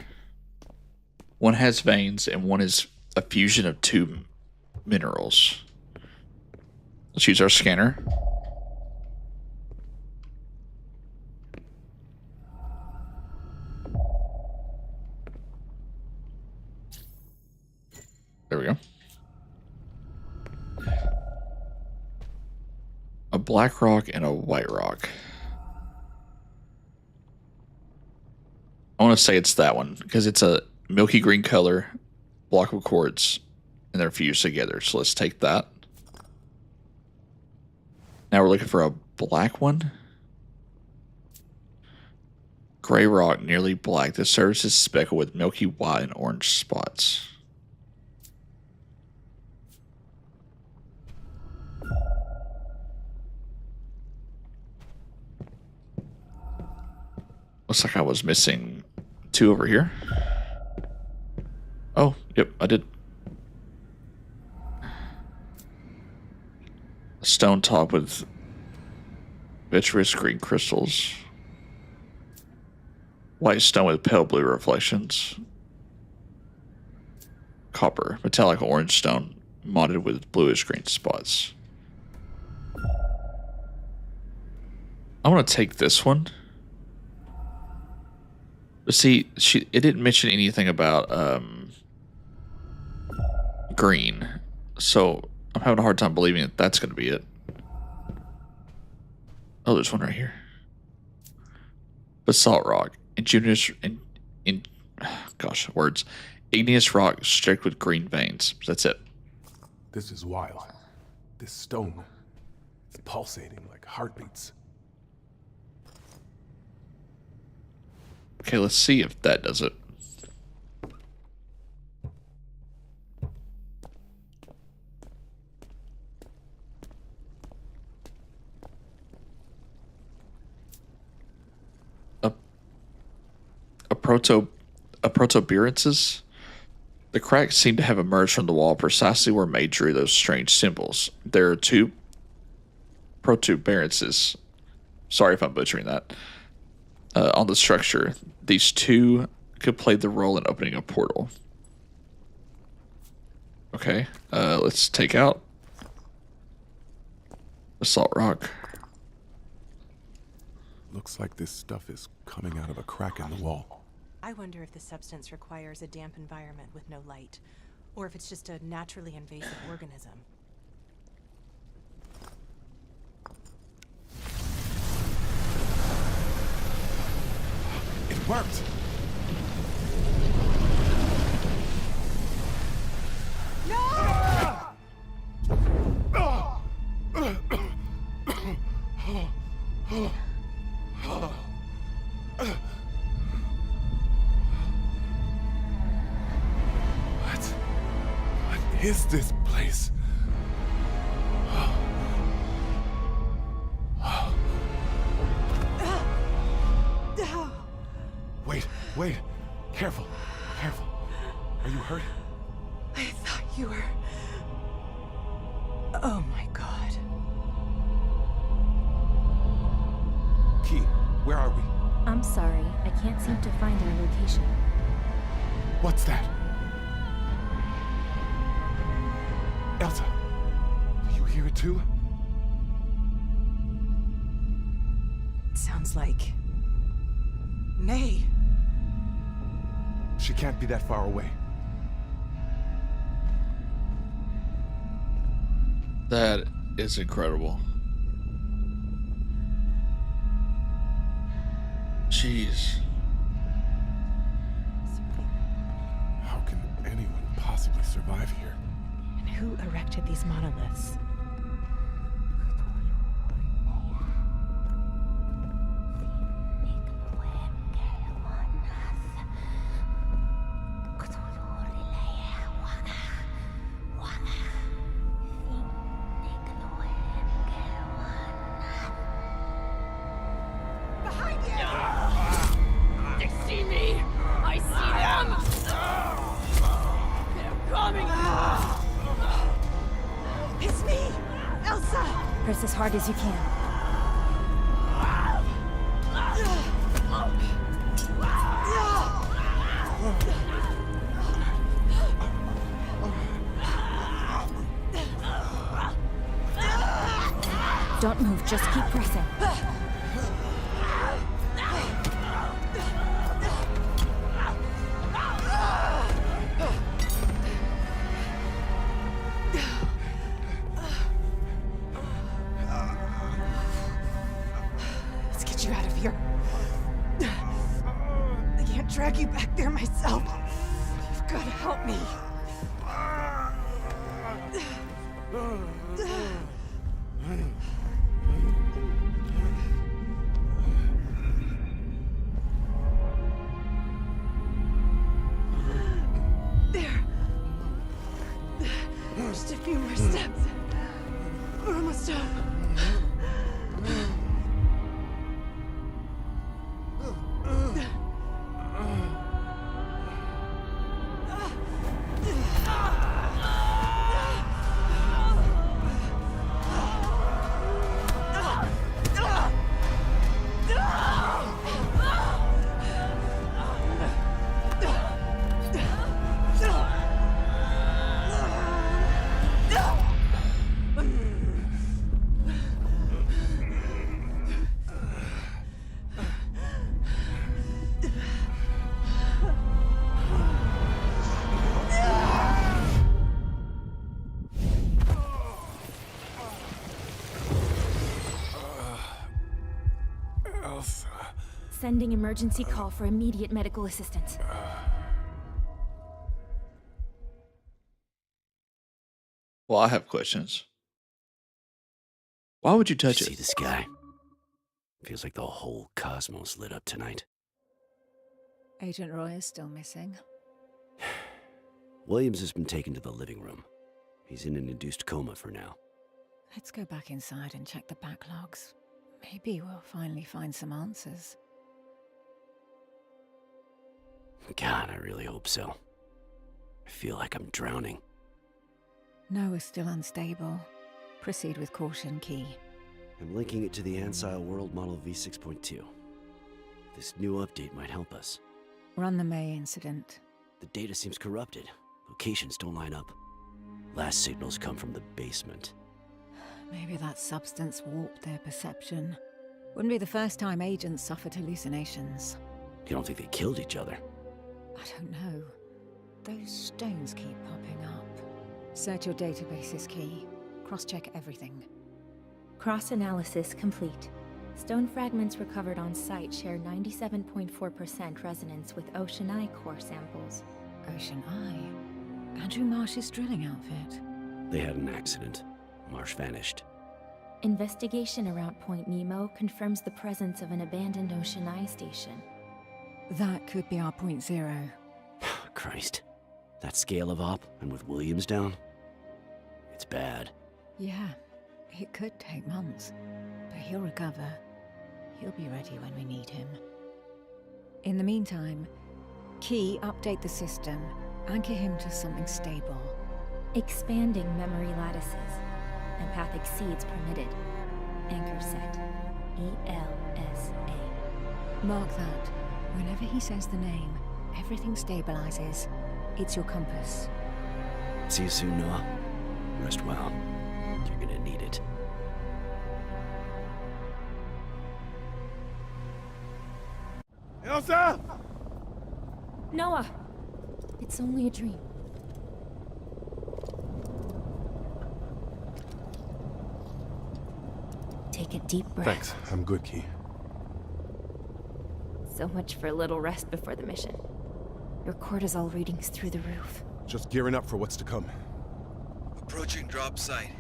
One has veins and one is a fusion of 2 minerals. Let's use our scanner. There we go. A black rock and a white rock. I want to say it's that one because it's a milky green color, block of quartz, and they're fused together. So let's take that. Now we're looking for a black one. Gray rock, nearly black. The surface is speckled with milky white and orange spots. Looks like I was missing 2 over here. Oh, yep, I did. A stone top with vitreous green crystals. White stone with pale blue reflections. Copper, metallic orange stone, modded with bluish green spots. I want to take this one. But see, it didn't mention anything about green. So I'm having a hard time believing that that's going to be it. Oh, there's one right here. Basalt rock. Igneous rock streaked with green veins. That's it. This is wild. This stone. It's pulsating like heartbeats. Okay, let's see if that does it. A protuberances. The cracks seem to have emerged from the wall precisely where May drew those strange symbols. There are two protuberances. Sorry if I'm butchering that. On the structure, these two could play the role in opening a portal. Okay, let's take out Assault Rock. Looks like this stuff is coming out of a crack in the wall. I wonder if the substance requires a damp environment with no light, or if it's just a naturally invasive organism. It worked! What is this place? Wait. Careful. Are you hurt? I thought you were... Oh my god. Key, where are we? I'm sorry, I can't seem to find our location. What's that? Elsa, do you hear it too? It sounds like... May. She can't be that far away. That is incredible. Jeez. How can anyone possibly survive here? And who erected these monoliths? Press as hard as you can. Don't move, just keep pressing. Let's get you out of here. I can't drag you back there myself. You've got to help me. There. Just a few more steps. We're almost done. Elsa. Sending emergency call for immediate medical assistance. Well, I have questions. Why would you touch See it? the sky? Feels like the whole cosmos lit up tonight. Agent Roy is still missing. Williams has been taken to the living room. He's in an induced coma for now. Let's go back inside and check the backlogs. Maybe we'll finally find some answers. God, I really hope so. I feel like I'm drowning. Noah's still unstable. Proceed with caution, Key. I'm linking it to the Ansile World Model V6.2. This new update might help us. Run the May incident. The data seems corrupted. Locations don't line up. Last signals come from the basement. Maybe that substance warped their perception. Wouldn't be the first time agents suffered hallucinations. You don't think they killed each other? I don't know. Those stones keep popping up. Search your databases, Key. Cross-check everything. Cross-analysis complete. Stone fragments recovered on site share 97.4% resonance with Ocean Eye core samples. Ocean Eye? Andrew Marsh's drilling outfit. They had an accident. Marsh vanished. Investigation around Point Nemo confirms the presence of an abandoned Ocean Eye station. That could be our Point Zero. Christ. That scale of op, and with Williams down? It's bad. Yeah, it could take months, but he'll recover. He'll be ready when we need him. In the meantime, Key, update the system. Anchor him to something stable. Expanding memory lattices. Empathic seeds permitted. Anchor set. ELSA. Mark that. Whenever he says the name, everything stabilizes. It's your compass. See you soon, Noah. Rest well. You're gonna need it. Elsa! Noah! It's only a dream. Take a deep breath. Thanks. I'm good, Key. So much for a little rest before the mission. Your cortisol readings through the roof. Just gearing up for what's to come. Approaching drop site.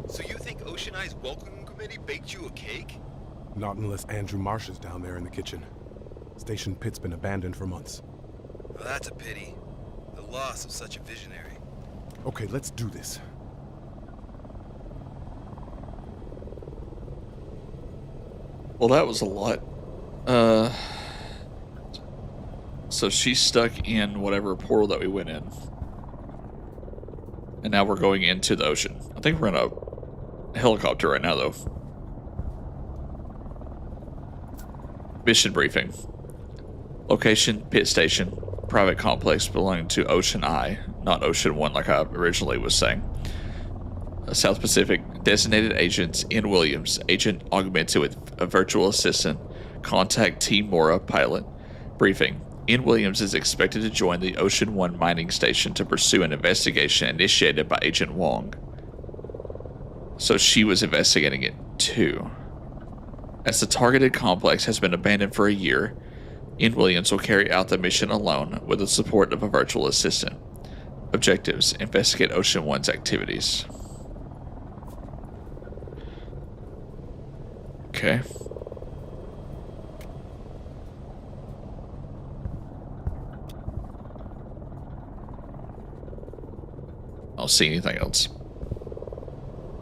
So you think Ocean Eye's welcoming committee baked you a cake? Not unless Andrew Marsh is down there in the kitchen. Station Pit's been abandoned for months. Well, that's a pity. The loss of such a visionary. Okay, let's do this. Well, that was a lot. So she's stuck in whatever portal that we went in. And now we're going into the ocean. I think we're in a helicopter right now, though. Mission briefing. Location, Pit Station. Private complex belonging to Ocean Eye, not Ocean 1 like I originally was saying. South Pacific. Designated agents in Williams. Agent augmented with a virtual assistant. Contact T. Mora, pilot. Briefing. In Williams is expected to join the Ocean 1 mining station to pursue an investigation initiated by Agent Wong. So she was investigating it too. As the targeted complex has been abandoned for a year, In Williams will carry out the mission alone with the support of a virtual assistant. Objectives: investigate Ocean 1's activities. Okay. I don't see anything else.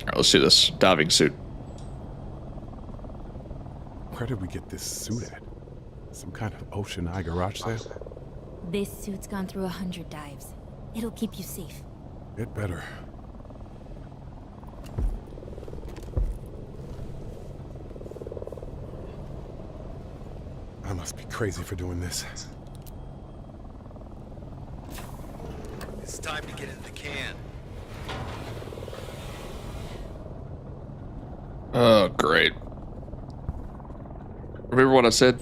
Alright, let's do this. Diving suit. Where did we get this suit at? Some kind of Ocean Eye garage sale? This suit's gone through 100 dives. It'll keep you safe. It better. I must be crazy for doing this. It's time to get in the can. Oh, great. Remember what I said?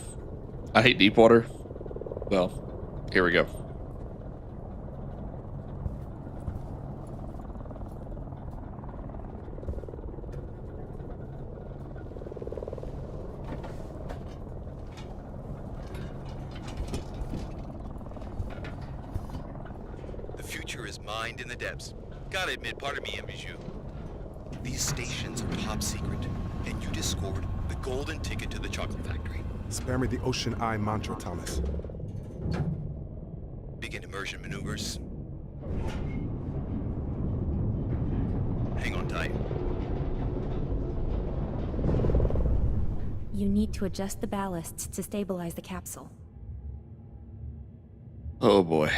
I hate deep water. Well, here we go. The future is mined in the depths. Gotta admit, part of me envies you. These stations are top secret, and you just scored the golden ticket to the chocolate factory. Spare me the Ocean Eye mantra, Thomas. Begin immersion maneuvers. Hang on tight. You need to adjust the ballasts to stabilize the capsule. Oh boy.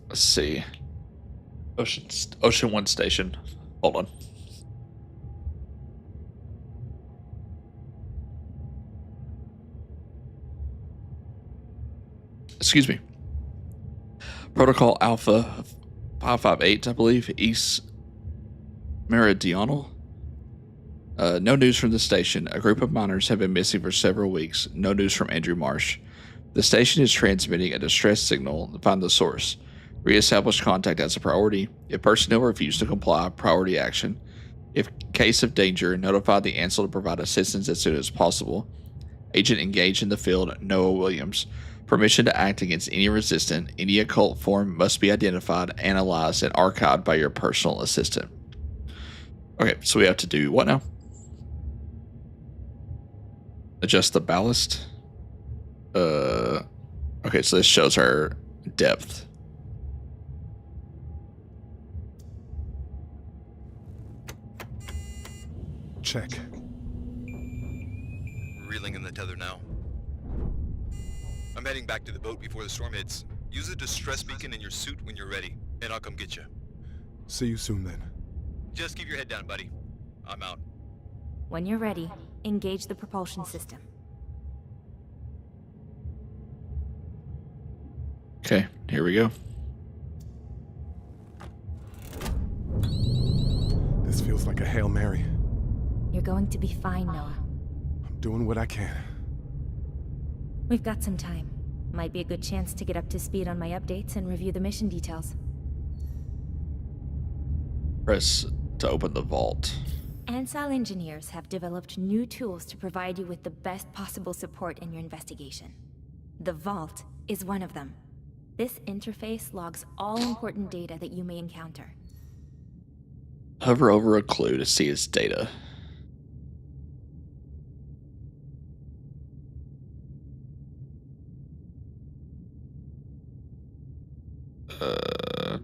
Let's see. Ocean 1 station. Hold on. Excuse me. Protocol Alpha 558, I believe, East Meridional. No news from the station. A group of miners have been missing for several weeks. No news from Andrew Marsh. The station is transmitting a distress signal to find the source. Reestablish contact as a priority. If personnel refuse to comply, priority action. If case of danger, notify the Ansel to provide assistance as soon as possible. Agent engaged in the field, Noah Williams. Permission to act against any resistant. Any occult form must be identified, analyzed, and archived by your personal assistant. Okay, so we have to do what now? Adjust the ballast. Okay, so this shows our depth. Check. Reeling in the tether now. I'm heading back to the boat before the storm hits. Use a distress beacon in your suit when you're ready, and I'll come get you. See you soon then. Just keep your head down, buddy. I'm out. When you're ready, engage the propulsion system. Okay, here we go. This feels like a Hail Mary. You're going to be fine, Noah. I'm doing what I can. We've got some time. Might be a good chance to get up to speed on my updates and review the mission details. Press to open the vault. Ansal engineers have developed new tools to provide you with the best possible support in your investigation. The vault is one of them. This interface logs all important data that you may encounter. Hover over a clue to see its data.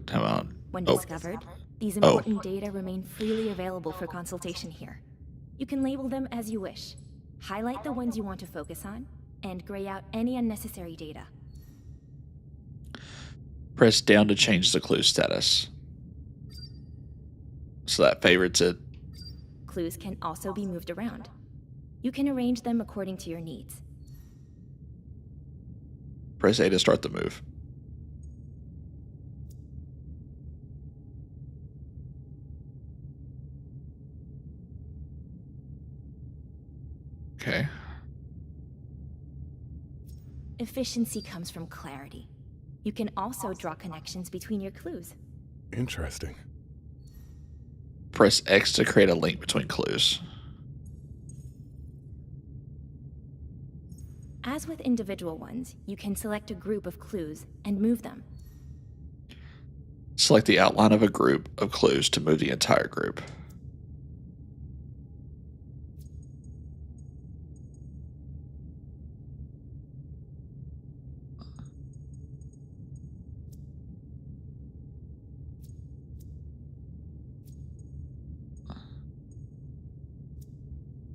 How about? When discovered, these important data remain freely available for consultation here. You can label them as you wish. Highlight the ones you want to focus on, and gray out any unnecessary data. Press down to change the clue status. So that favorites it. Clues can also be moved around. You can arrange them according to your needs. Press A to start the move. Okay. Efficiency comes from clarity. You can also draw connections between your clues. Interesting. Press X to create a link between clues. As with individual ones, you can select a group of clues and move them. Select the outline of a group of clues to move the entire group.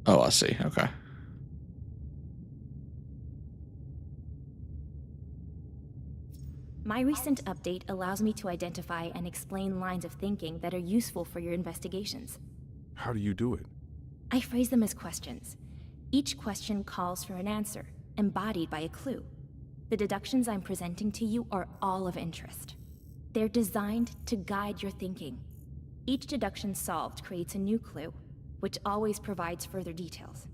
Oh, I see. Okay. My recent update allows me to identify and explain lines of thinking that are useful for your investigations. How do you do it? I phrase them as questions. Each question calls for an answer, embodied by a clue. The deductions I'm presenting to you are all of interest. They're designed to guide your thinking. Each deduction solved creates a new clue, which always provides further details.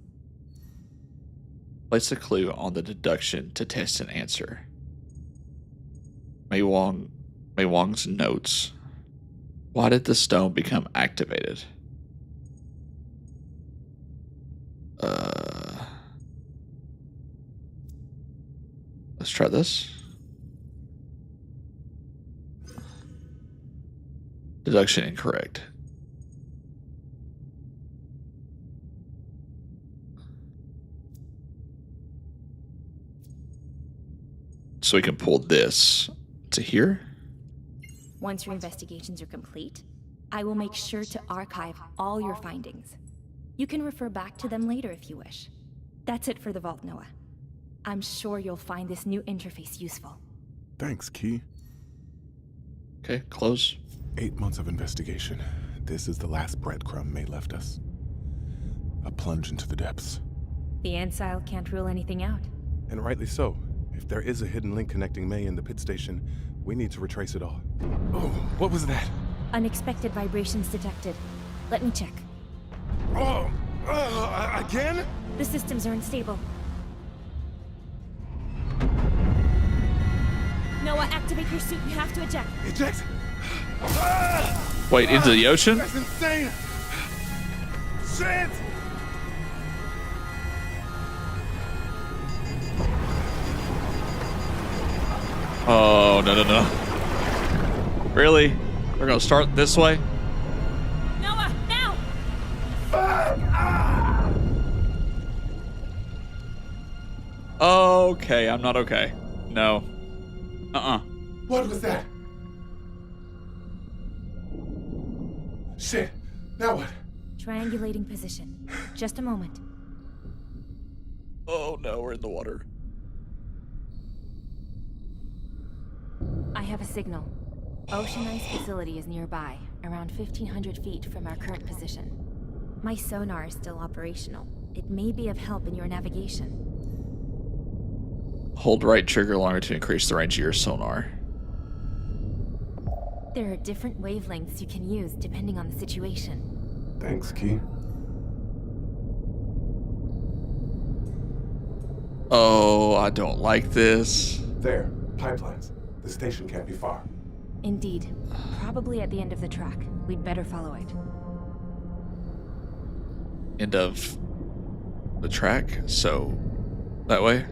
Place a clue on the deduction to test an answer. Mei Wang's notes. Why did the stone become activated? Let's try this. Deduction incorrect. So we can pull this to here. Once your investigations are complete, I will make sure to archive all your findings. You can refer back to them later if you wish. That's it for the vault, Noah. I'm sure you'll find this new interface useful. Thanks, Key. Okay, close. 8 months of investigation. This is the last breadcrumb May left us. A plunge into the depths. The Ancile can't rule anything out. And rightly so. If there is a hidden link connecting May and the pit station, we need to retrace it all. Oh, what was that? Unexpected vibrations detected. Let me check. Oh, again? The systems are unstable. Noah, activate your suit. You have to eject. Eject? Wait, into the ocean? That's insane! Shit! Oh, no. Really? We're gonna start this way? Noah, now! Okay, I'm not okay. No. What was that? Shit. Now what? Triangulating position. Just a moment. Oh no, we're in the water. I have a signal. Ocean Ice facility is nearby, around 1,500 feet from our current position. My sonar is still operational. It may be of help in your navigation. Hold right trigger longer to increase the range of your sonar. There are different wavelengths you can use depending on the situation. Thanks, Key. Oh, I don't like this. There. Pipelines. The station can't be far. Indeed. Probably at the end of the track. We'd better follow it. End of the track, so that way.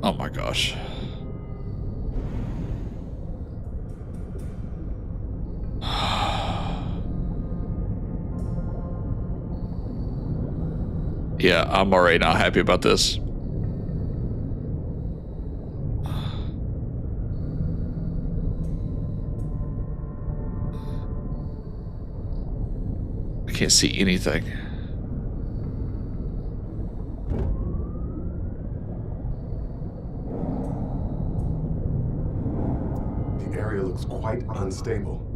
Oh my gosh. Yeah, I'm already not happy about this. I can't see anything. The area looks quite unstable.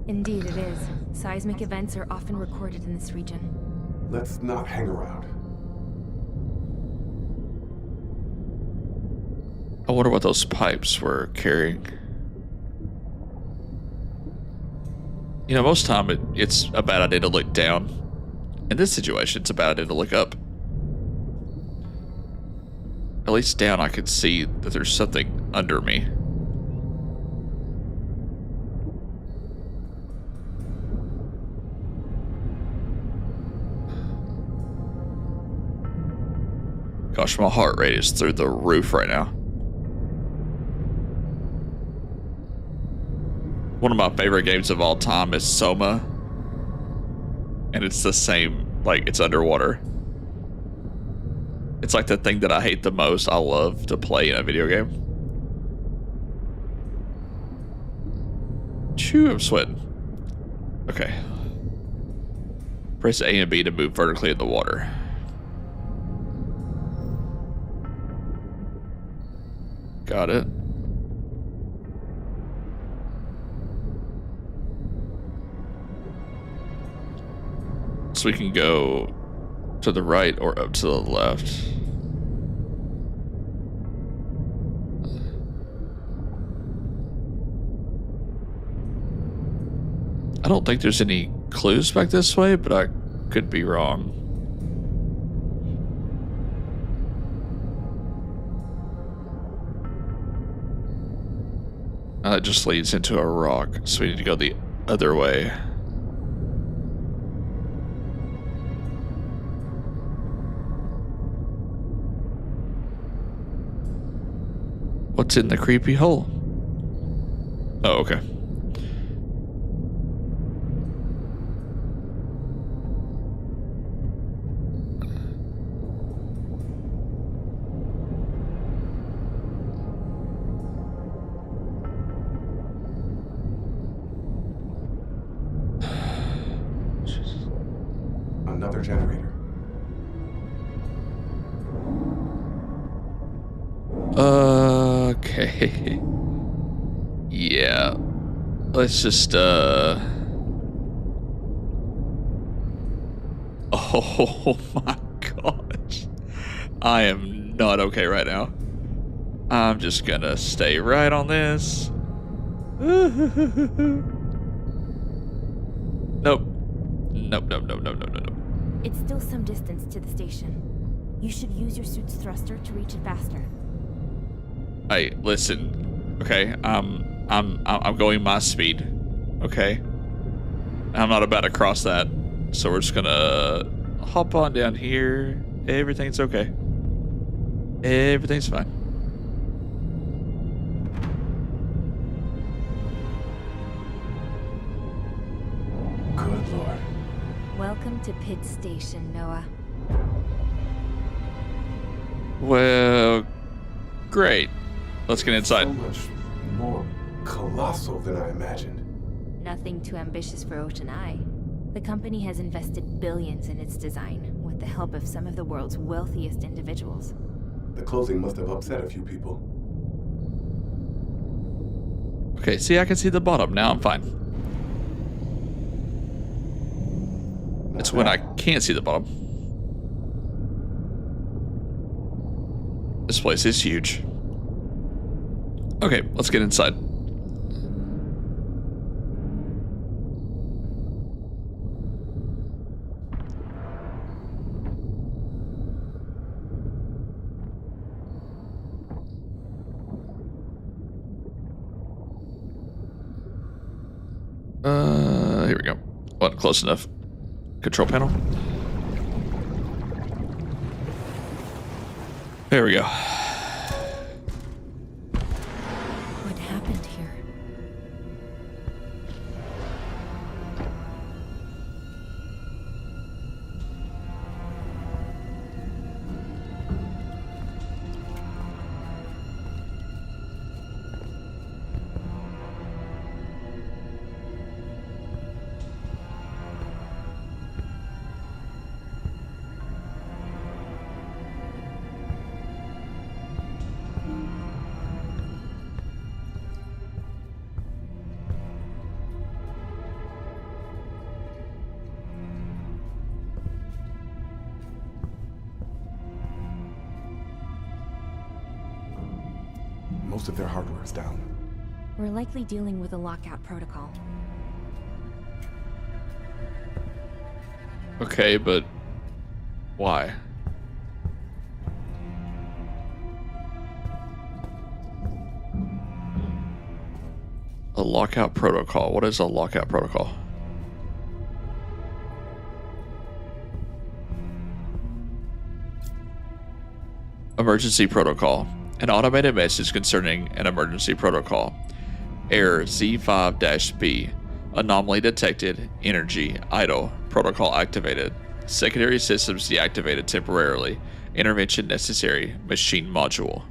Indeed it is. Seismic events are often recorded in this region. Let's not hang around. I wonder what those pipes were carrying. You know, most time it's a bad idea to look down. In this situation, it's a bad idea to look up. At least down I could see that there's something under me. Gosh, my heart rate is through the roof right now. One of my favorite games of all time is Soma. And it's the same, like, it's underwater. It's like the thing that I hate the most, I love to play in a video game. Chew, I'm sweating. Okay. Press A and B to move vertically in the water. Got it. So we can go to the right or up to the left. I don't think there's any clues back this way, but I could be wrong. That just leads into a rock, so we need to go the other way. What's in the creepy hole? Oh, okay. another generator. Okay. Yeah. Let's just, Oh my gosh. I am not okay right now. I'm just gonna stay right on this. Nope. Nope, nope, nope, nope, nope, nope. It's still some distance to the station. You should use your suit's thruster to reach it faster. Hey, listen. Okay, I'm going my speed. Okay? I'm not about to cross that. So we're just gonna hop on down here. Everything's okay. Everything's fine. Good Lord. Welcome to Pit Station, Noah. Well, great. Let's get inside. So much more colossal than I imagined. Nothing too ambitious for Ocean Eye. The company has invested billions in its design, with the help of some of the world's wealthiest individuals. The closing must have upset a few people. Okay, see, I can see the bottom. Now I'm fine. It's when I can't see the bottom. This place is huge. Okay, let's get inside. Here we go. Wasn't close enough. Control panel. There we go. What happened here? Most of their hardware is down. We're likely dealing with a lockout protocol. Okay, but why? A lockout protocol. What is a lockout protocol? Emergency protocol. An automated message concerning an emergency protocol. Error Z5-B. Anomaly detected. Energy idle. Protocol activated. Secondary systems deactivated temporarily. Intervention necessary. Machine module.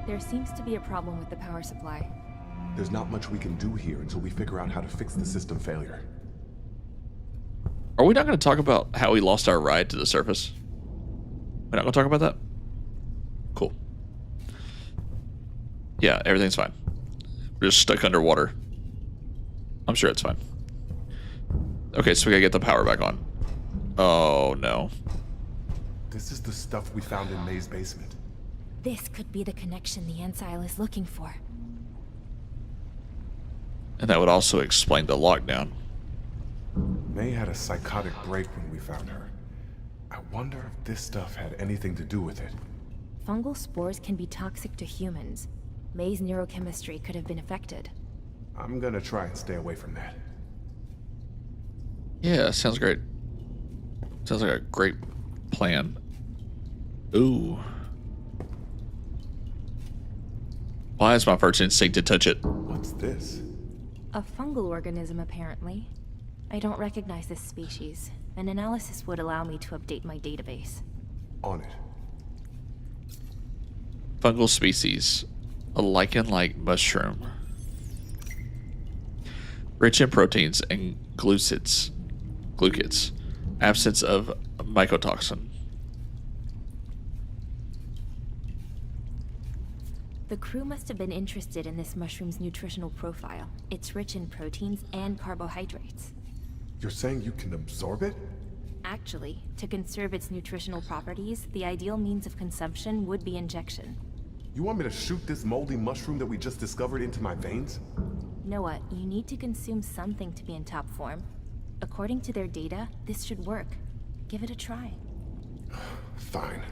There seems to be a problem with the power supply. There's not much we can do here until we figure out how to fix the system failure. Are we not going to talk about how we lost our ride to the surface? We're not going to talk about that? Cool. Yeah, everything's fine. We're just stuck underwater. I'm sure it's fine. Okay, so we gotta get the power back on. Oh, no. This is the stuff we found in May's basement. This could be the connection the Ensile is looking for. And that would also explain the lockdown. May had a psychotic break when we found her. I wonder if this stuff had anything to do with it. Fungal spores can be toxic to humans. May's neurochemistry could have been affected. I'm gonna try and stay away from that. Yeah, sounds great. Sounds like a great plan. Ooh. Why is my first instinct to touch it? What's this? A fungal organism, apparently. I don't recognize this species. An analysis would allow me to update my database. On it. Fungal species. A lichen-like mushroom. Rich in proteins and glucids. Absence of mycotoxin. The crew must have been interested in this mushroom's nutritional profile. It's rich in proteins and carbohydrates. You're saying you can absorb it? Actually, to conserve its nutritional properties, the ideal means of consumption would be injection. You want me to shoot this moldy mushroom that we just discovered into my veins? Noah, you need to consume something to be in top form. According to their data, this should work. Give it a try. Fine.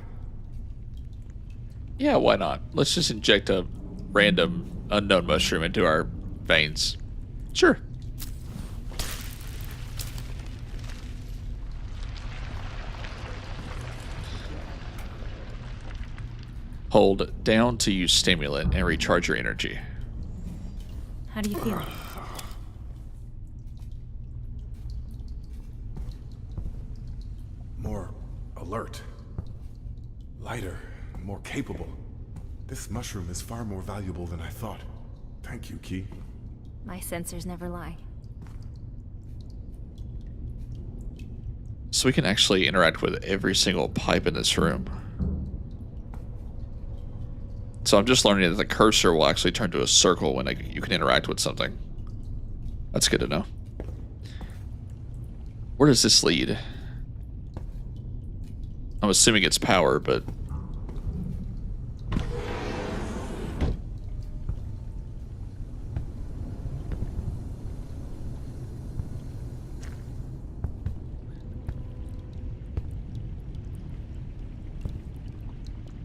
Yeah, why not? Let's just inject a random unknown mushroom into our veins. Sure. Hold down to use stimulant and recharge your energy. How do you feel? More alert. Lighter. More capable. This mushroom is far more valuable than I thought. Thank you, Key. My sensors never lie. So we can actually interact with every single pipe in this room. So I'm just learning that the cursor will actually turn to a circle when you can interact with something. That's good to know. Where does this lead? I'm assuming it's power, but...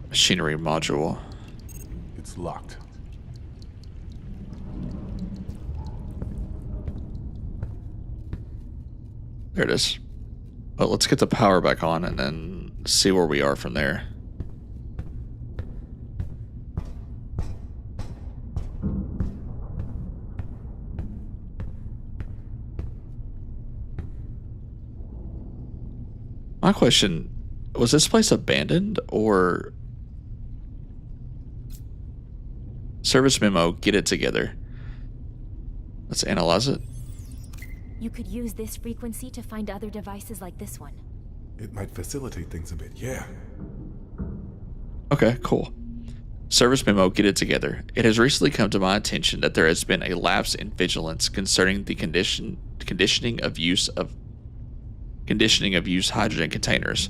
Machinery module. It's locked. There it is. Well, let's get the power back on and then see where we are from there. My question, was this place abandoned or... Service memo, get it together. Let's analyze it. You could use this frequency to find other devices like this one. It might facilitate things a bit, yeah. Okay, cool. Service memo, get it together. It has recently come to my attention that there has been a lapse in vigilance concerning the conditioning of use hydrogen containers.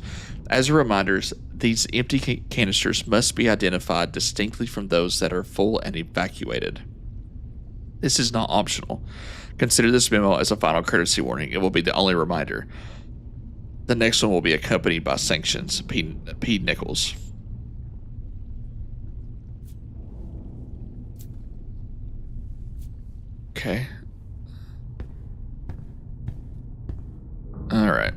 As a reminder, these empty canisters must be identified distinctly from those that are full and evacuated. This is not optional. Consider this memo as a final courtesy warning. It will be the only reminder. The next one will be accompanied by sanctions. P. Nichols. Okay. All right.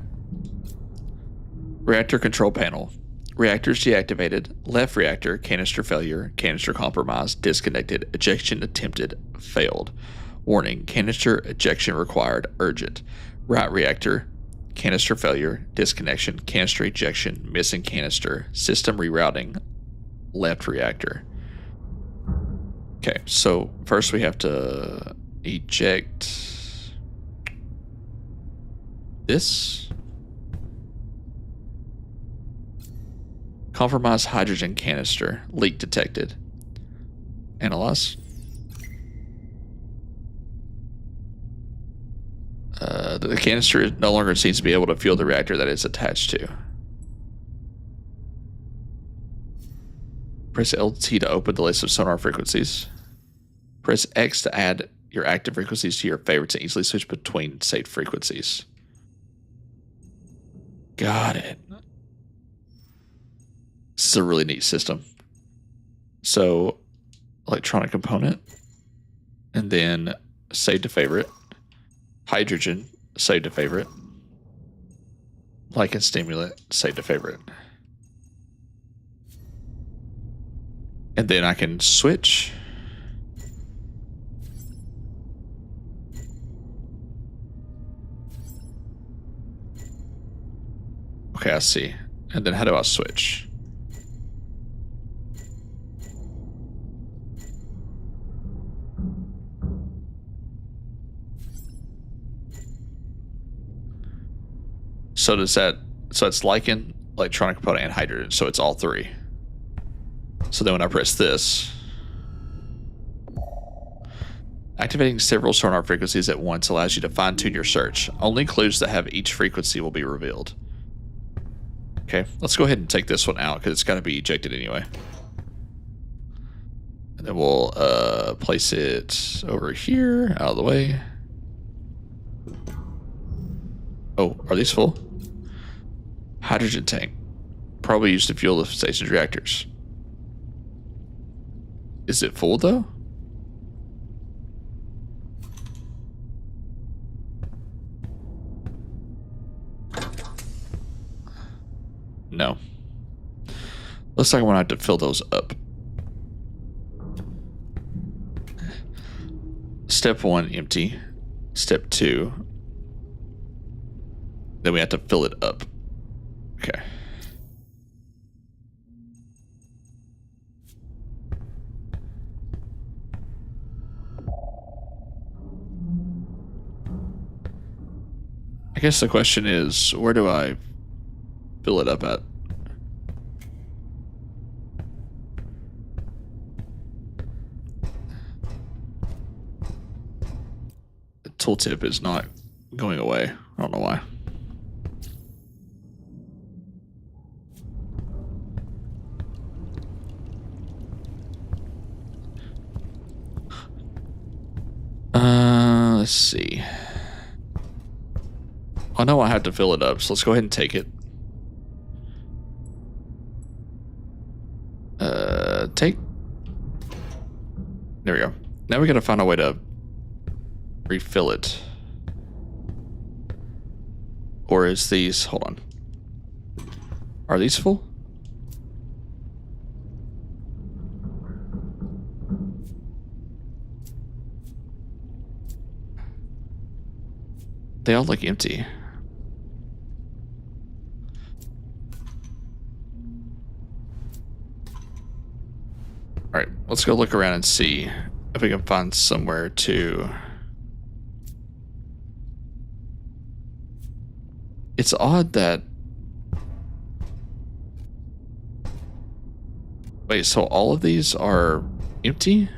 Reactor control panel. Reactors deactivated. Left reactor, canister failure, canister compromised, disconnected, ejection attempted, failed. Warning, canister ejection required, urgent. Right reactor, canister failure, disconnection, canister ejection, missing canister, system rerouting, left reactor. Okay, so first we have to eject this. Compromised hydrogen canister. Leak detected. Analyze. The canister no longer seems to be able to fuel the reactor that it's attached to. Press LT to open the list of sonar frequencies. Press X to add your active frequencies to your favorites and easily switch between saved frequencies. Got it. This is a really neat system. So, electronic component, and then save to favorite. Hydrogen, save to favorite. Like and stimulant, save to favorite. And then I can switch. Okay, I see. And then how do I switch? So does that? So it's lichen, electronic component, and hydrogen. So it's all three. So then when I press this, activating several sonar frequencies at once allows you to fine-tune your search. Only clues that have each frequency will be revealed. Okay, let's go ahead and take this one out because it's got to be ejected anyway. And then we'll place it over here, out of the way. Oh, are these full? Hydrogen tank. Probably used to fuel the station's reactors. Is it full though? No. Looks like I'm gonna have to fill those up. Step 1, empty. Step 2. Then we have to fill it up. Okay. I guess the question is, where do I fill it up at? The tooltip is not going away. I don't know why. Let's see. I know I have to fill it up, so let's go ahead and take it. Take. There we go. Now we gotta find a way to refill it. Or is these, hold on. Are these full? They all look empty. All right, let's go look around and see if we can find somewhere to... It's odd that... Wait, so all of these are empty?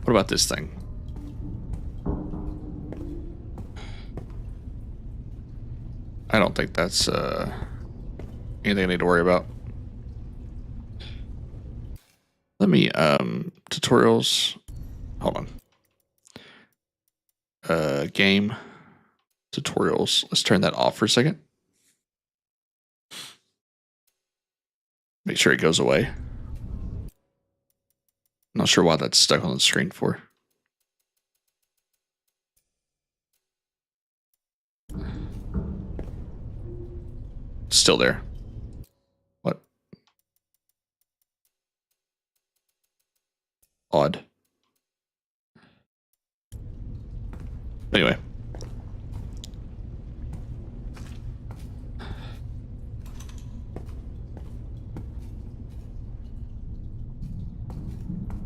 What about this thing? I don't think that's anything I need to worry about. Let me tutorials. Hold on. Game tutorials. Let's turn that off for a second. Make sure it goes away. Not sure why that's stuck on the screen for. Still there. What? Odd. Anyway.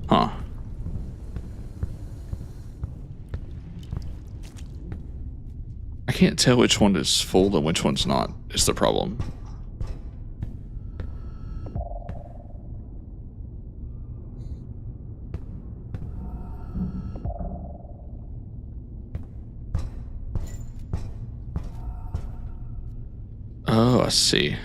Huh. I can't tell which one is full and which one's not, is the problem. Oh, I see.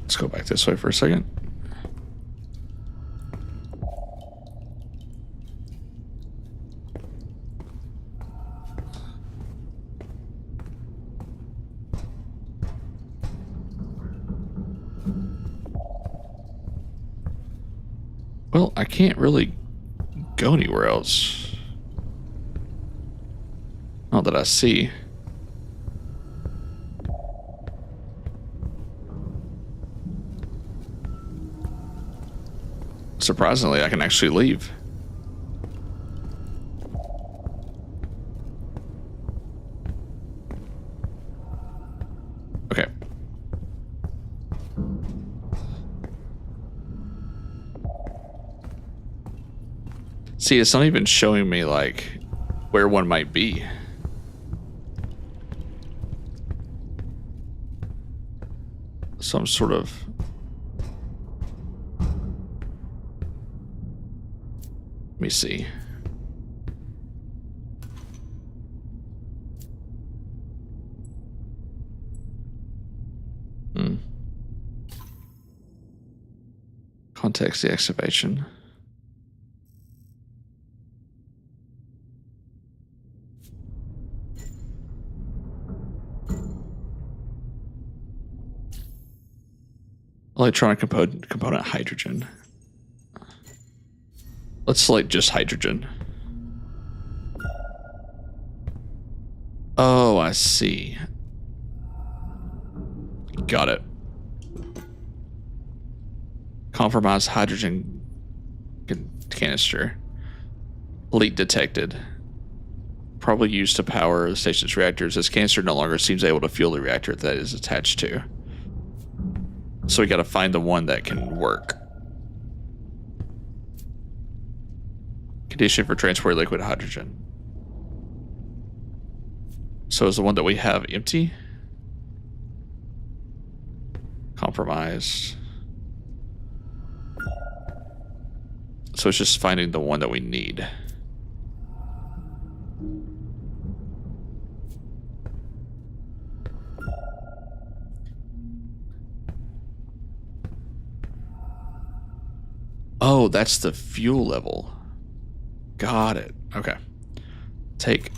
Let's go back this way for a second. Well, I can't really go anywhere else. Not that I see. Surprisingly, I can actually leave. Okay. See, it's not even showing me, like, where one might be. Some sort of... Let me see. Context the excavation. Electronic component hydrogen. Let's select just hydrogen. Oh, I see. Got it. Compromised hydrogen canister. Leak detected. Probably used to power the station's reactors. This canister no longer seems able to fuel the reactor that it is attached to. So we gotta find the one that can work. Condition for transport liquid hydrogen. So is the one that we have empty? Compromised. So it's just finding the one that we need. Oh, that's the fuel level. Got it. Okay. Take.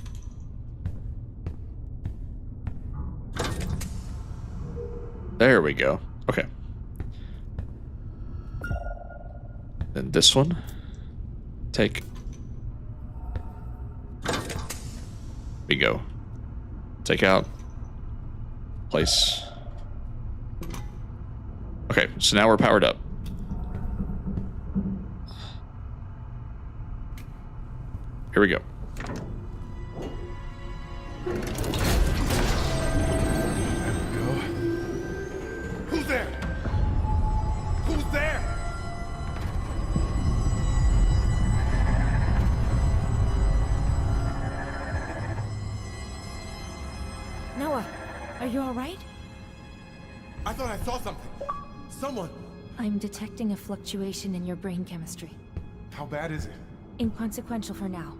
There we go. Okay. Then this one. Take. We go. Take out. Place. Okay, so now we're powered up. Here we go. Who's there? Who's there? Noah, are you all right? I thought I saw something. Someone. I'm detecting a fluctuation in your brain chemistry. How bad is it? Inconsequential for now.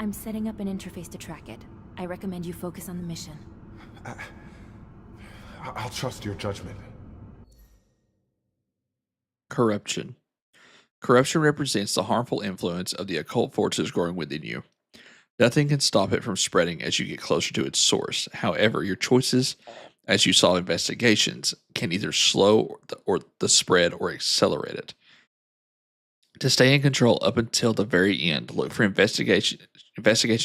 I'm setting up an interface to track it. I recommend you focus on the mission. I'll trust your judgment. Corruption. Corruption represents the harmful influence of the occult forces growing within you. Nothing can stop it from spreading as you get closer to its source. However, your choices as you solve investigations can either slow the spread or accelerate it. To stay in control up until the very end, look for investigation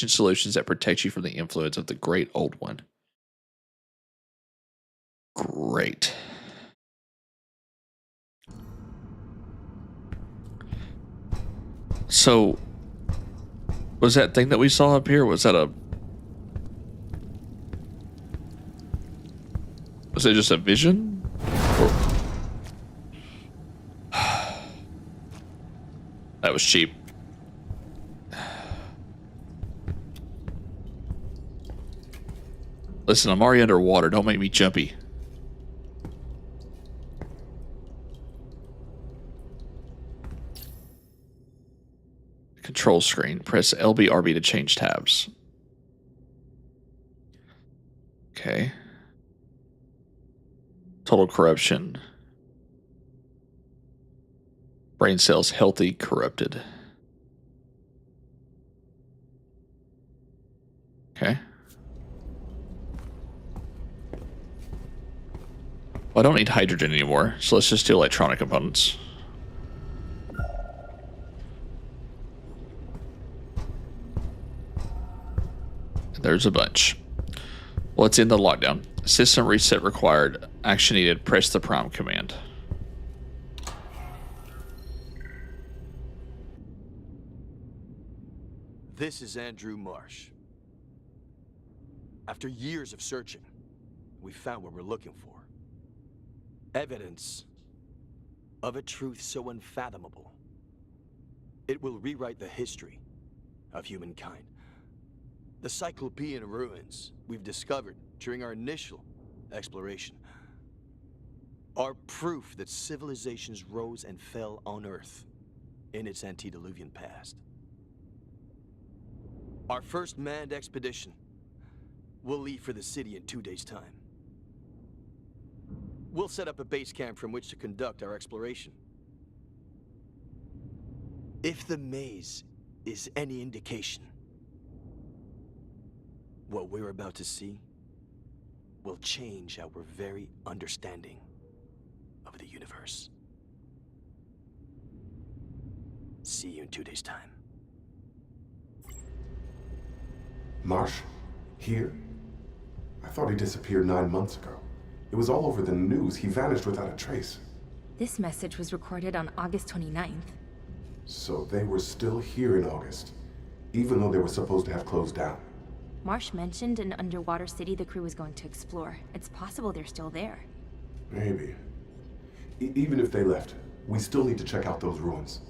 solutions that protect you from the influence of the Great Old One. Great. So, was that thing that we saw up here, was it just a vision? That was cheap. Listen, I'm already underwater. Don't make me jumpy. Control screen. Press LB/RB to change tabs. Okay. Total corruption. Brain cells healthy, corrupted. Okay. Well, I don't need hydrogen anymore, so let's just do electronic components. There's a bunch. What's in the lockdown? System reset required. Action needed. Press the prompt command. This is Andrew Marsh. After years of searching, we found what we're looking for. Evidence of a truth so unfathomable, it will rewrite the history of humankind. The Cyclopean ruins we've discovered during our initial exploration are proof that civilizations rose and fell on Earth in its antediluvian past. Our first manned expedition will leave for the city in 2 days' time. We'll set up a base camp from which to conduct our exploration. If the maze is any indication, what we're about to see will change our very understanding of the universe. See you in 2 days' time. Marsh? Here? I thought he disappeared 9 months ago. It was all over the news. He vanished without a trace. This message was recorded on August 29th. So they were still here in August, even though they were supposed to have closed down. Marsh mentioned an underwater city the crew was going to explore. It's possible they're still there. Maybe. Even if they left, we still need to check out those ruins.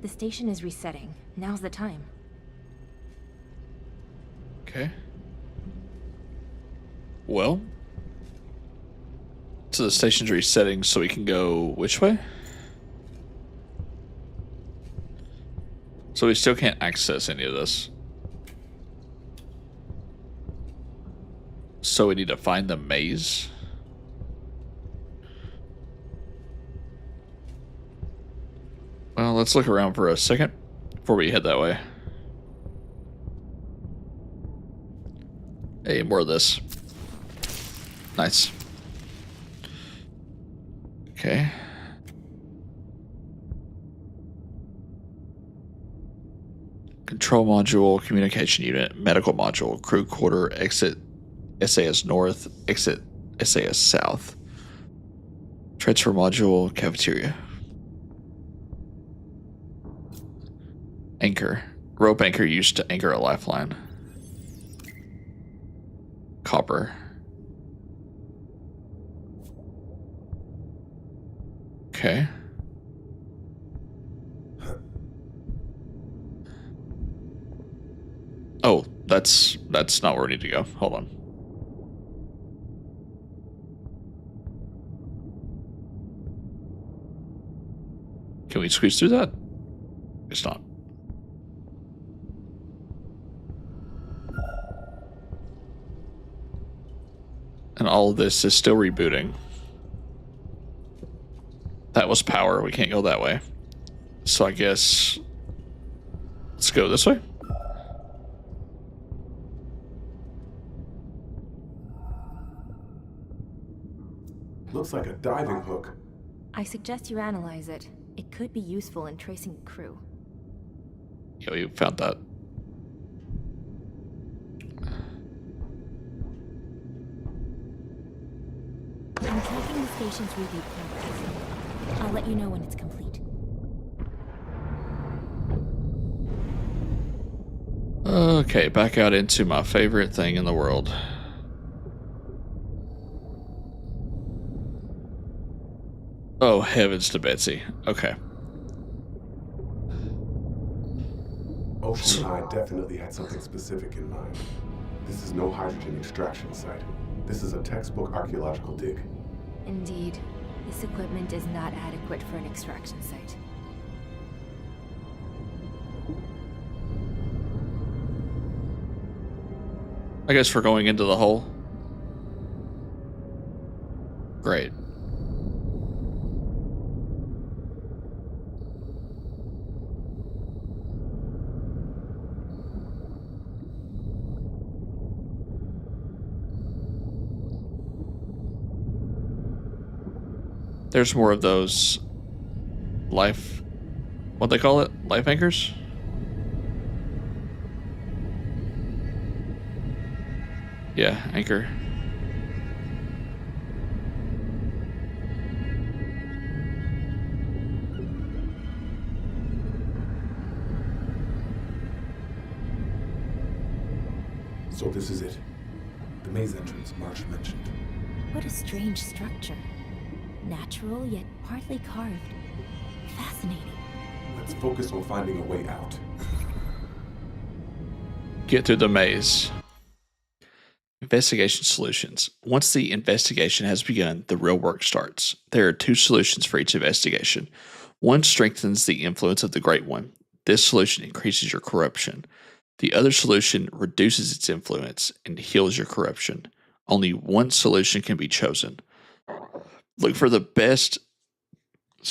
The station is resetting. Now's the time. Okay. Well. So the station's resetting, so we can go which way? So we still can't access any of this. So we need to find the maze. Well, let's look around for a second before we head that way. Hey, more of this. Nice. Okay. Control module, communication unit, medical module, crew quarter, exit SAS North, exit SAS South. Transfer module, cafeteria. Anchor. Rope anchor used to anchor a lifeline. Copper. Okay. Oh, that's not where we need to go. Hold on. Can we squeeze through that? It's not. And all of this is still rebooting. That was power. We can't go that way. So I guess let's go this way. Looks like a diving hook. I suggest you analyze it. It could be useful in tracing the crew. Yeah, we found that. I'm tracking the station's reboot progress. I'll let you know when it's complete. Okay, back out into my favorite thing in the world. Oh, heavens to Betsy. Okay. Ocean Eye definitely had something specific in mind. This is no hydrogen extraction site. This is a textbook archaeological dig. Indeed. This equipment is not adequate for an extraction site. I guess we're going into the hole. Great. There's more of those life, what they call it? Life anchors? Yeah, anchor. So this is it. The maze entrance Marsh mentioned. What a strange structure. Natural, yet partly carved. Fascinating. Let's focus on finding a way out. Get through the maze. Investigation solutions. Once the investigation has begun, the real work starts. There are 2 solutions for each investigation. One strengthens the influence of the Great One. This solution increases your corruption. The other solution reduces its influence and heals your corruption. Only one solution can be chosen. Look for the best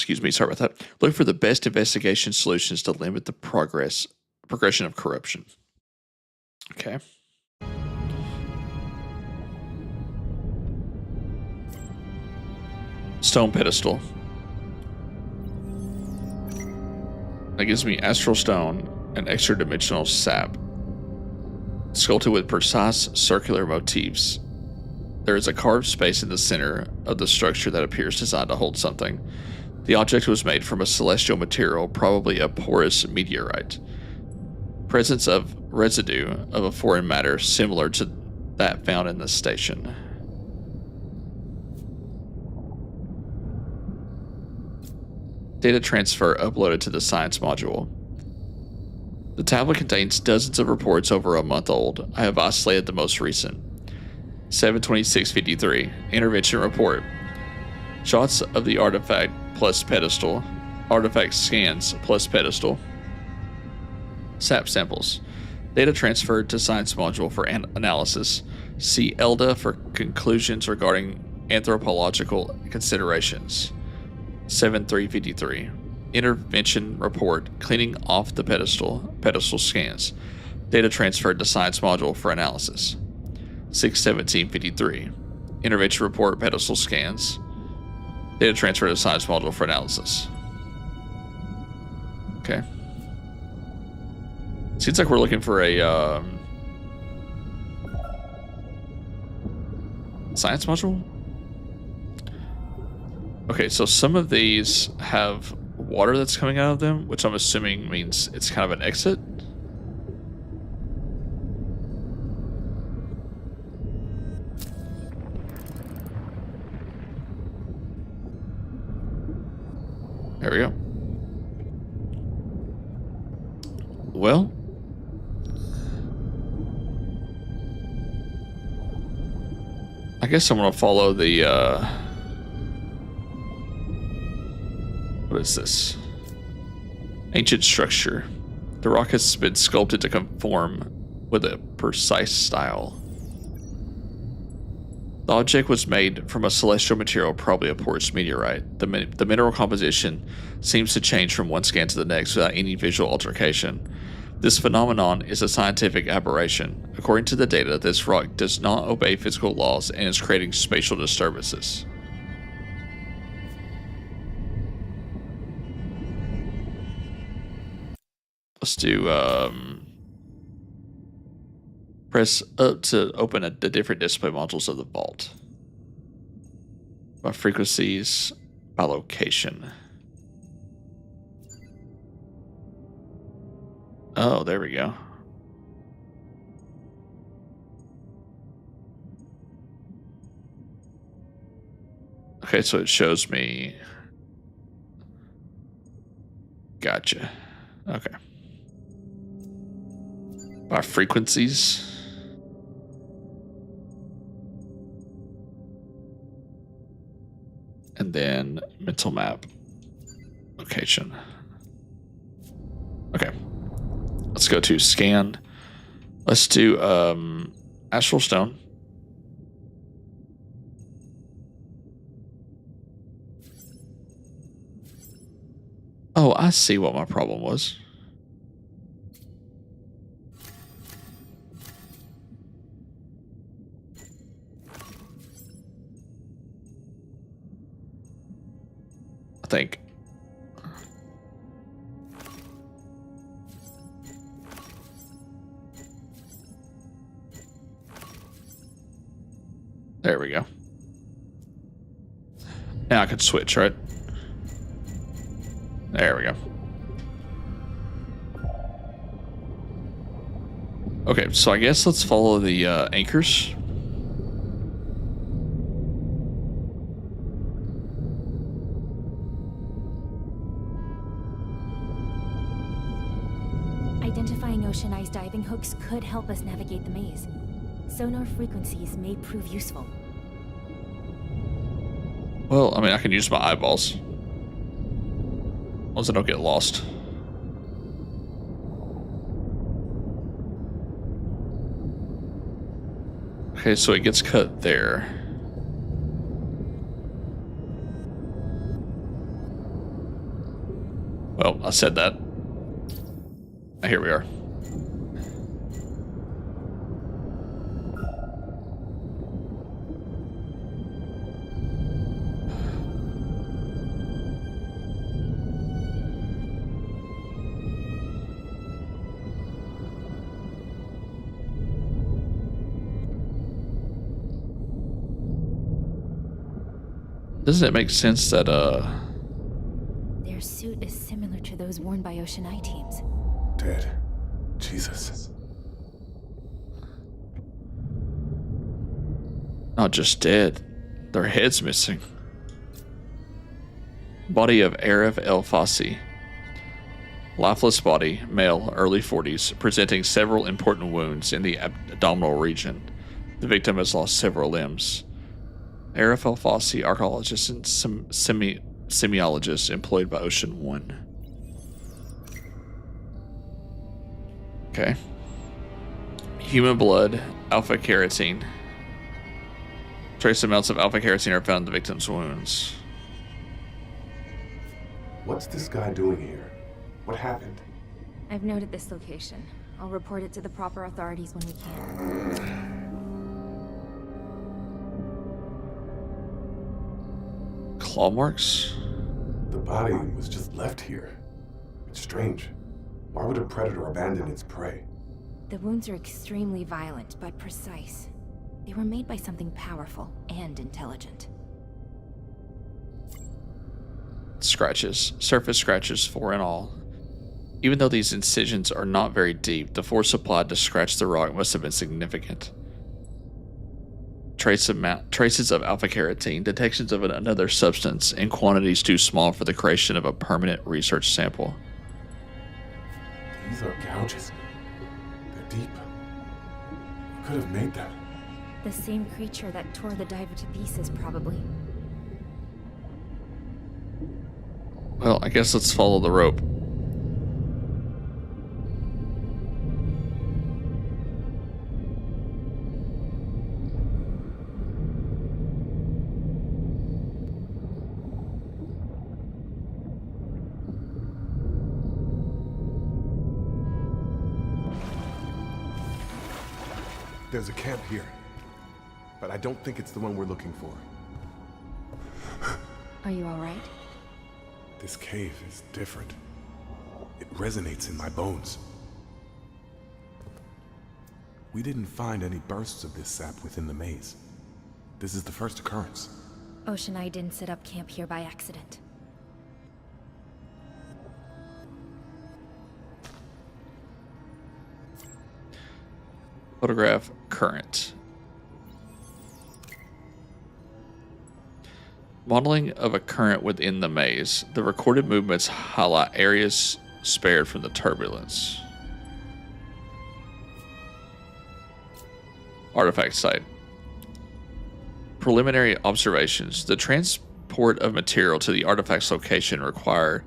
Look for the best investigation solutions to limit the progression of corruption. Okay. Stone pedestal. That gives me astral stone and extra dimensional sap. Sculpted with precise circular motifs. There is a carved space in the center of the structure that appears designed to hold something. The object was made from a celestial material, probably a porous meteorite. Presence of residue of a foreign matter similar to that found in the station. Data transfer uploaded to the science module. The tablet contains dozens of reports over a month old. I have isolated the most recent. 72653, intervention report. Shots of the artifact plus pedestal. Artifact scans plus pedestal. SAP samples. Data transferred to science module for analysis. See ELDA for conclusions regarding anthropological considerations. 7353. Intervention report. Cleaning off the pedestal. Pedestal scans. Data transferred to science module for analysis. 61753. Intervention report. Pedestal scans. Data transferred to science module for analysis. Okay. Seems like we're looking for a science module. Okay, so some of these have water that's coming out of them, which I'm assuming means it's kind of an exit. There we go. Well, I guess I'm gonna follow the what is this? Ancient structure. The rock has been sculpted to conform with a precise style. The object was made from a celestial material, probably a porous meteorite. The mineral composition seems to change from one scan to the next without any visual altercation. This phenomenon is a scientific aberration. According to the data, this rock does not obey physical laws and is creating spatial disturbances. Let's do press up to open the different display modules of the vault. By frequencies, by location. Oh, there we go. Okay, so it shows me. Gotcha. Okay. By frequencies. And then mental map. Location. Okay. Let's go to scan. Let's do astral stone. Oh, I see what my problem was. I think. There we go. Now I can switch, right? There we go. Okay, so I guess let's follow the anchors. Identifying ocean ice diving hooks could help us navigate the maze. Sonar frequencies may prove useful. Well, I mean, I can use my eyeballs. As long as I don't get lost. Okay, so it gets cut there. Well, I said that. Here we are. Doesn't it make sense that Their suit is similar to those worn by Ocean Eye teams. Dead. Jesus. not just dead, their head's missing. Body of Arif El Fassi. Lifeless body, male, early 40s, presenting several important wounds in the abdominal region. The victim has lost several limbs. Arif El Fassi, archaeologist and semiologist employed by Ocean One. Okay. Human blood, alpha carotene. Trace amounts of alpha carotene are found in the victim's wounds. What's this guy doing here? What happened? I've noted this location. I'll report it to the proper authorities when we can. Claw marks? The body was just left here. It's strange. Why would a predator abandon its prey? The wounds are extremely violent, but precise. They were made by something powerful and intelligent. Scratches. Surface scratches, 4 in all. Even though these incisions are not very deep, the force applied to scratch the rock must have been significant. Traces of alpha carotene, detections of another substance in quantities too small for the creation of a permanent research sample. These are gouges. They're deep. What could have made that? The same creature that tore the diver to pieces, probably. Well, I guess let's follow the rope. There's a camp here, but I don't think it's the one we're looking for. Are you alright? This cave is different. It resonates in my bones. We didn't find any bursts of this sap within the maze. This is the first occurrence. Ocean Eye didn't set up camp here by accident. Photograph current. Modeling of a current within the maze. The recorded movements highlight areas spared from the turbulence. Artifact site. Preliminary observations. The transport of material to the artifact's location required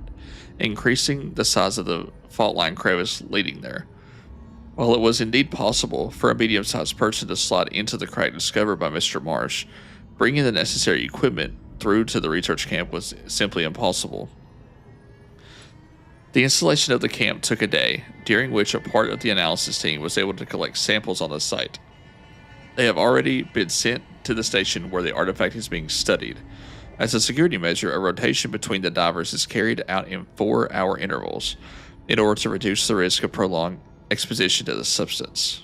increasing the size of the fault line crevice leading there. While it was indeed possible for a medium-sized person to slide into the crack discovered by Mr. Marsh, bringing the necessary equipment through to the research camp was simply impossible. The installation of the camp took a day, during which a part of the analysis team was able to collect samples on the site. They have already been sent to the station where the artifact is being studied. As a security measure, a rotation between the divers is carried out in 4-hour intervals in order to reduce the risk of prolonged exposition to the substance.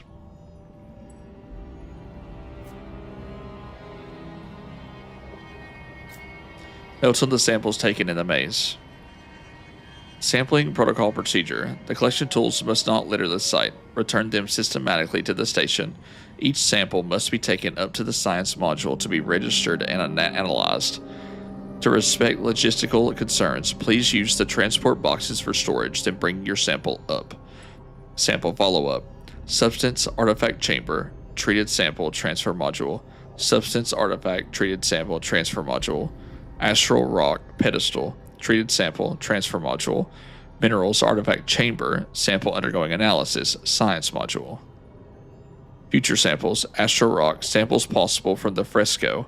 Notes on the samples taken in the maze. Sampling protocol procedure. The collection tools must not litter the site. Return them systematically to the station. Each sample must be taken up to the science module to be registered and analyzed. To respect logistical concerns, please use the transport boxes for storage, then bring your sample up. Sample follow-up. Substance artifact chamber. Treated sample transfer module. Substance artifact treated sample transfer module. Astral rock pedestal. Treated sample transfer module. Minerals artifact chamber. Sample undergoing analysis. Science module. Future samples. Astral rock. Samples possible from the fresco,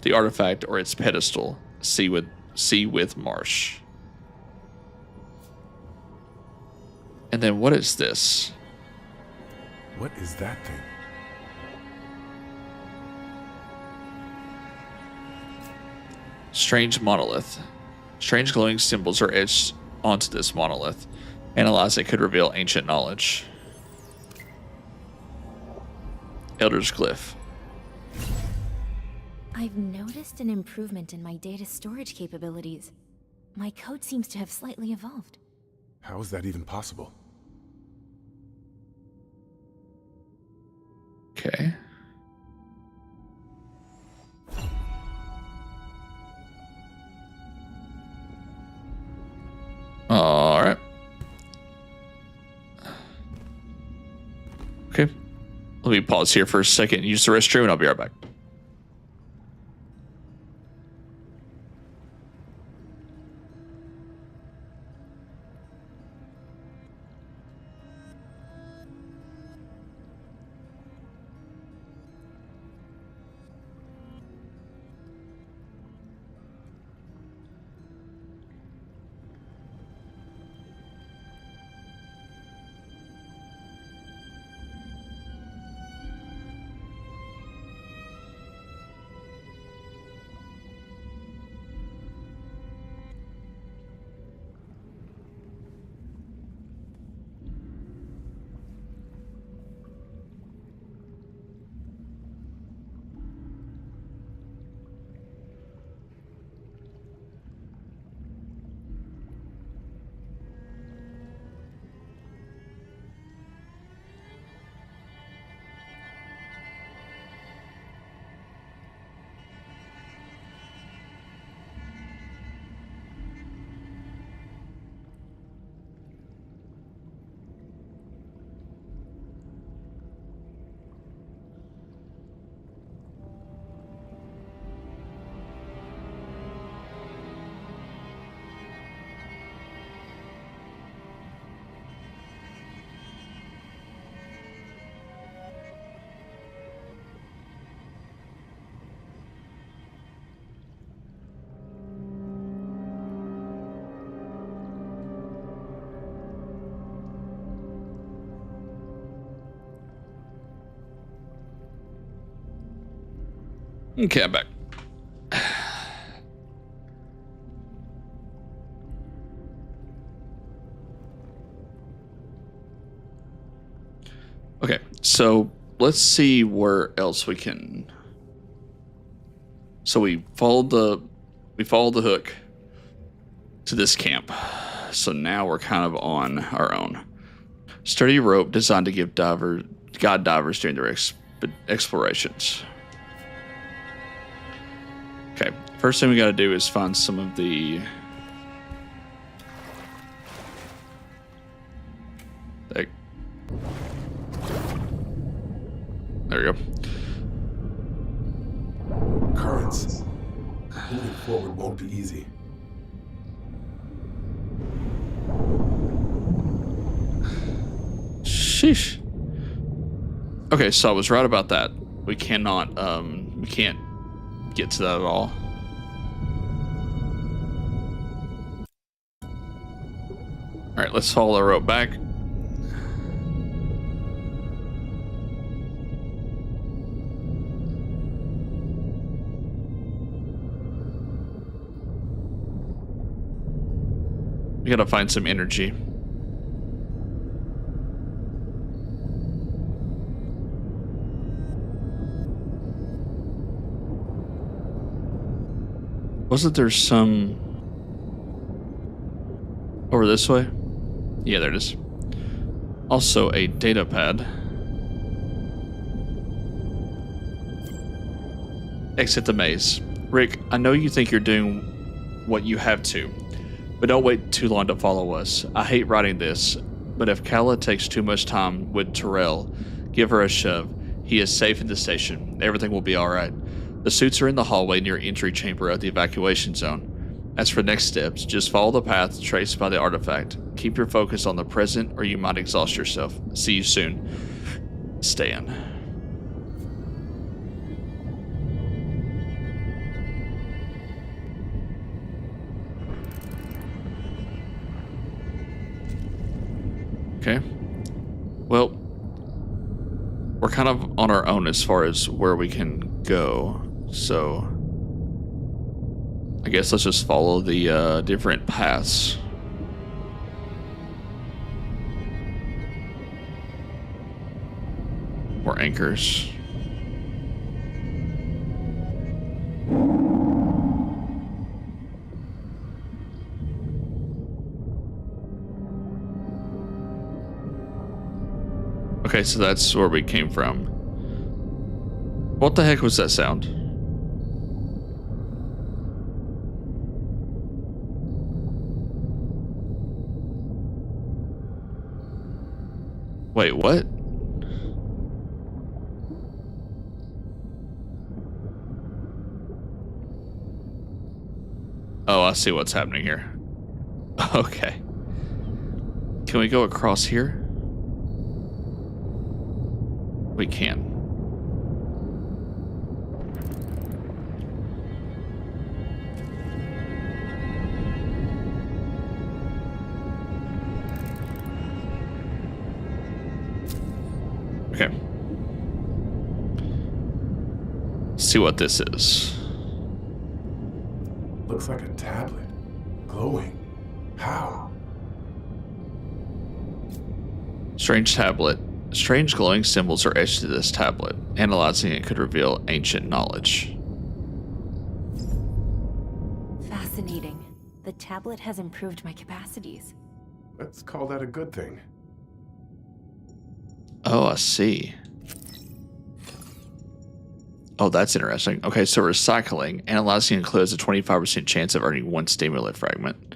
the artifact, or its pedestal. See with marsh. And then what is this? What is that thing? Strange monolith. Strange glowing symbols are etched onto this monolith. Analyze it could reveal ancient knowledge. Elder's Glyph. I've noticed an improvement in my data storage capabilities. My code seems to have slightly evolved. How is that even possible? Okay. All right. Okay. Let me pause here for a second and use the restroom, and I'll be right back. Okay, I'm back. Okay, so let's see where else we can. So we followed the hook to this camp. So now we're kind of on our own. Sturdy rope designed to give guide divers during their explorations. Okay, first thing we got to do is find some of the. There we go. Currents. Moving forward won't be easy. Sheesh. Okay, so I was right about that. We cannot, we can't get to that at all. All right, let's follow the rope back. We gotta find some energy. Wasn't there some... Over this way? Yeah, there it is. Also a data pad. Exit the maze. Rick, I know you think you're doing what you have to, but don't wait too long to follow us. I hate writing this, but if Kala takes too much time with Terrell, give her a shove. He is safe in the station. Everything will be alright. The suits are in the hallway near entry chamber at the evacuation zone. As for next steps, just follow the path traced by the artifact. Keep your focus on the present or you might exhaust yourself. See you soon. Stan. Okay. Well, we're kind of on our own as far as where we can go, so I guess let's just follow the different paths. Or anchors. Okay, so that's where we came from. What the heck was that sound? Wait, what? Oh, I see what's happening here. Okay. Can we go across here? We can. Okay. See what this is. Looks like a tablet. Glowing. How? Strange tablet. Strange glowing symbols are etched to this tablet. Analyzing it could reveal ancient knowledge. Fascinating. The tablet has improved my capacities. Let's call that a good thing. Oh, I see. Oh, that's interesting. Okay, so recycling. Analyzing includes a 25% chance of earning one stimulant fragment.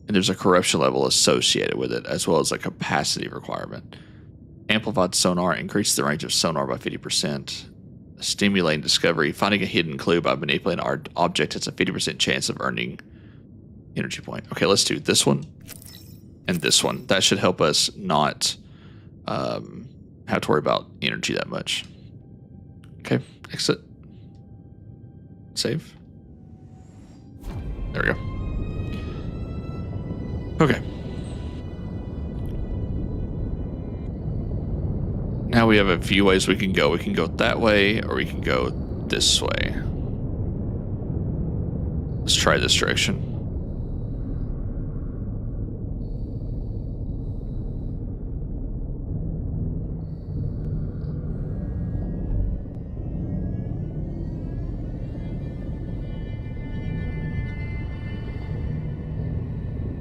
And there's a corruption level associated with it, as well as a capacity requirement. Amplified sonar increases the range of sonar by 50%. Stimulating discovery. Finding a hidden clue by manipulating our object has a 50% chance of earning energy point. Okay, let's do this one and this one. That should help us not have to worry about energy that much. Okay, exit. Save. There we go. Okay. Now we have a few ways we can go. We can go that way, or we can go this way. Let's try this direction.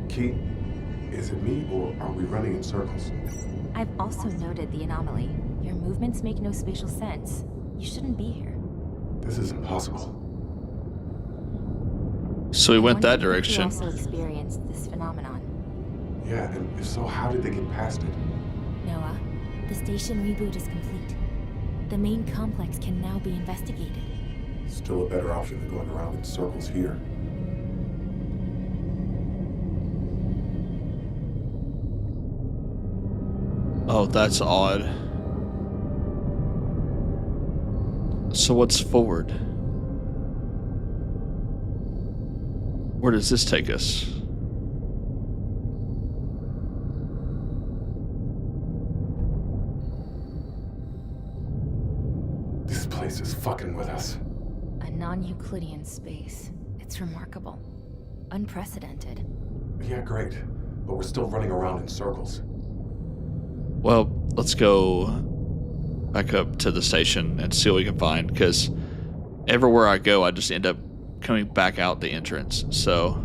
Key, is it me or are we running in circles? I've also noted the anomaly. Your movements make no spatial sense. You shouldn't be here. This is impossible. So we went that You direction. also experienced this phenomenon. Yeah, and if so, how did they get past it? Noah, the station reboot is complete. The main complex can now be investigated. Still a better option than going around in circles here. Oh, that's odd. So what's forward? Where does this take us? This place is fucking with us. A non-Euclidean space. It's remarkable. Unprecedented. Yeah, great. But we're still running around in circles. Well, let's go back up to the station and see what we can find, because everywhere I go, I just end up coming back out the entrance. So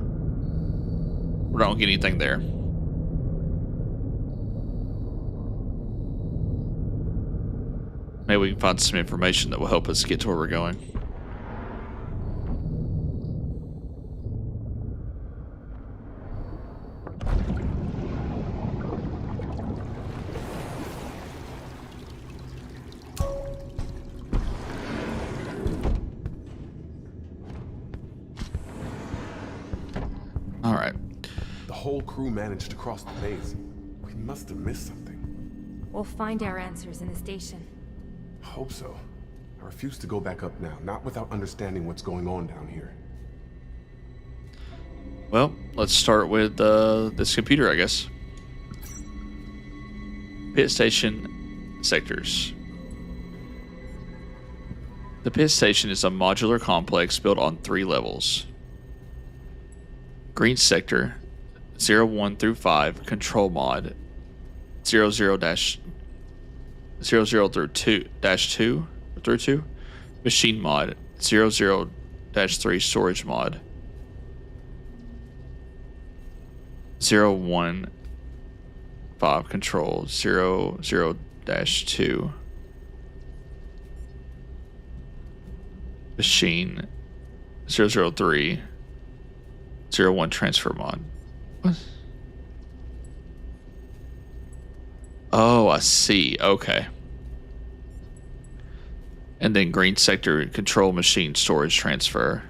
We don't get anything there. Maybe we can find some information that will help us get to where we're going. All right. The whole crew managed to cross the maze. We must have missed something. We'll find our answers in the station. Hope so. I refuse to go back up now, not without understanding what's going on down here. Well, let's start with this computer, I guess. Pit station sectors. The pit station is a modular complex built on 3 levels. Green sector, 01 through 5, control mod, 00 through 2, machine mod, 00-3, storage mod, 015, control, 00-2, machine, 003, 01 transfer mod. What? Oh, I see. Okay. And then green sector, control machine, storage transfer.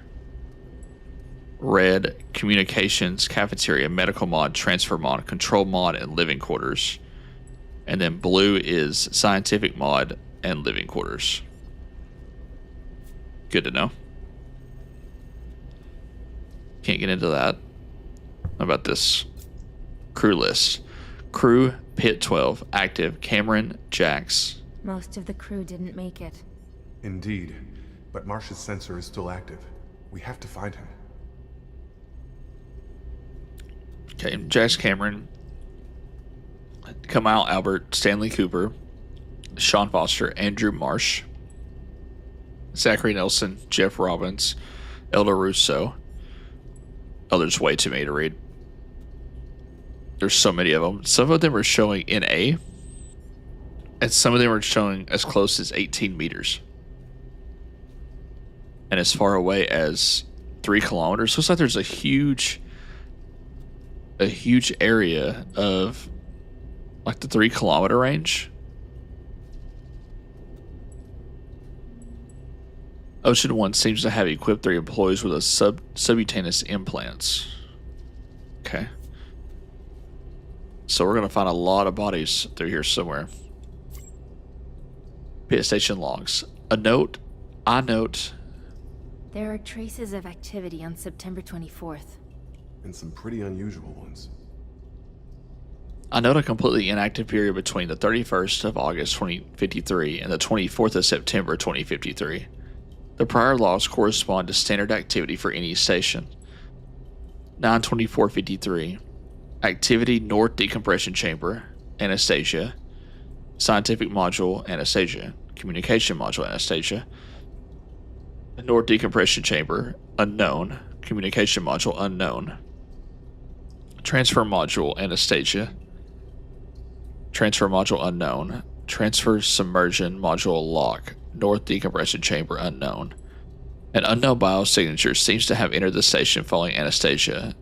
Red, communications, cafeteria, medical mod, transfer mod, control mod, and living quarters. And then blue is scientific mod and living quarters. Good to know. Can't get into that. How about this crew list? Crew, Pit 12, active, Cameron, Jax. Most of the crew didn't make it. Indeed, but Marsh's sensor is still active. We have to find him. Okay, Jax Cameron, Kamal Albert, Stanley Cooper, Sean Foster, Andrew Marsh, Zachary Nelson, Jeff Robbins, Elder Russo. Oh, there's way too many to read. There's so many of them. Some of them are showing in A, and some of them are showing as close as 18 meters. And as far away as 3 kilometers. Looks like there's a huge area of like the 3 kilometer range. Ocean One seems to have equipped their employees with a subcutaneous implants. Okay. So we're going to find a lot of bodies through here somewhere. Pit station logs. I note. There are traces of activity on September 24th. And some pretty unusual ones. I note a completely inactive period between the 31st of August 2053 and the 24th of September 2053. The prior logs correspond to standard activity for any station. 9/24/53. Activity North Decompression Chamber, Anastasia. Scientific Module, Anastasia. Communication Module, Anastasia. North Decompression Chamber, unknown. Communication Module, unknown. Transfer Module, Anastasia. Transfer Module, unknown. Transfer Submersion Module, lock. North Decompression Chamber, unknown. An unknown biosignature seems to have entered the station following Anastasia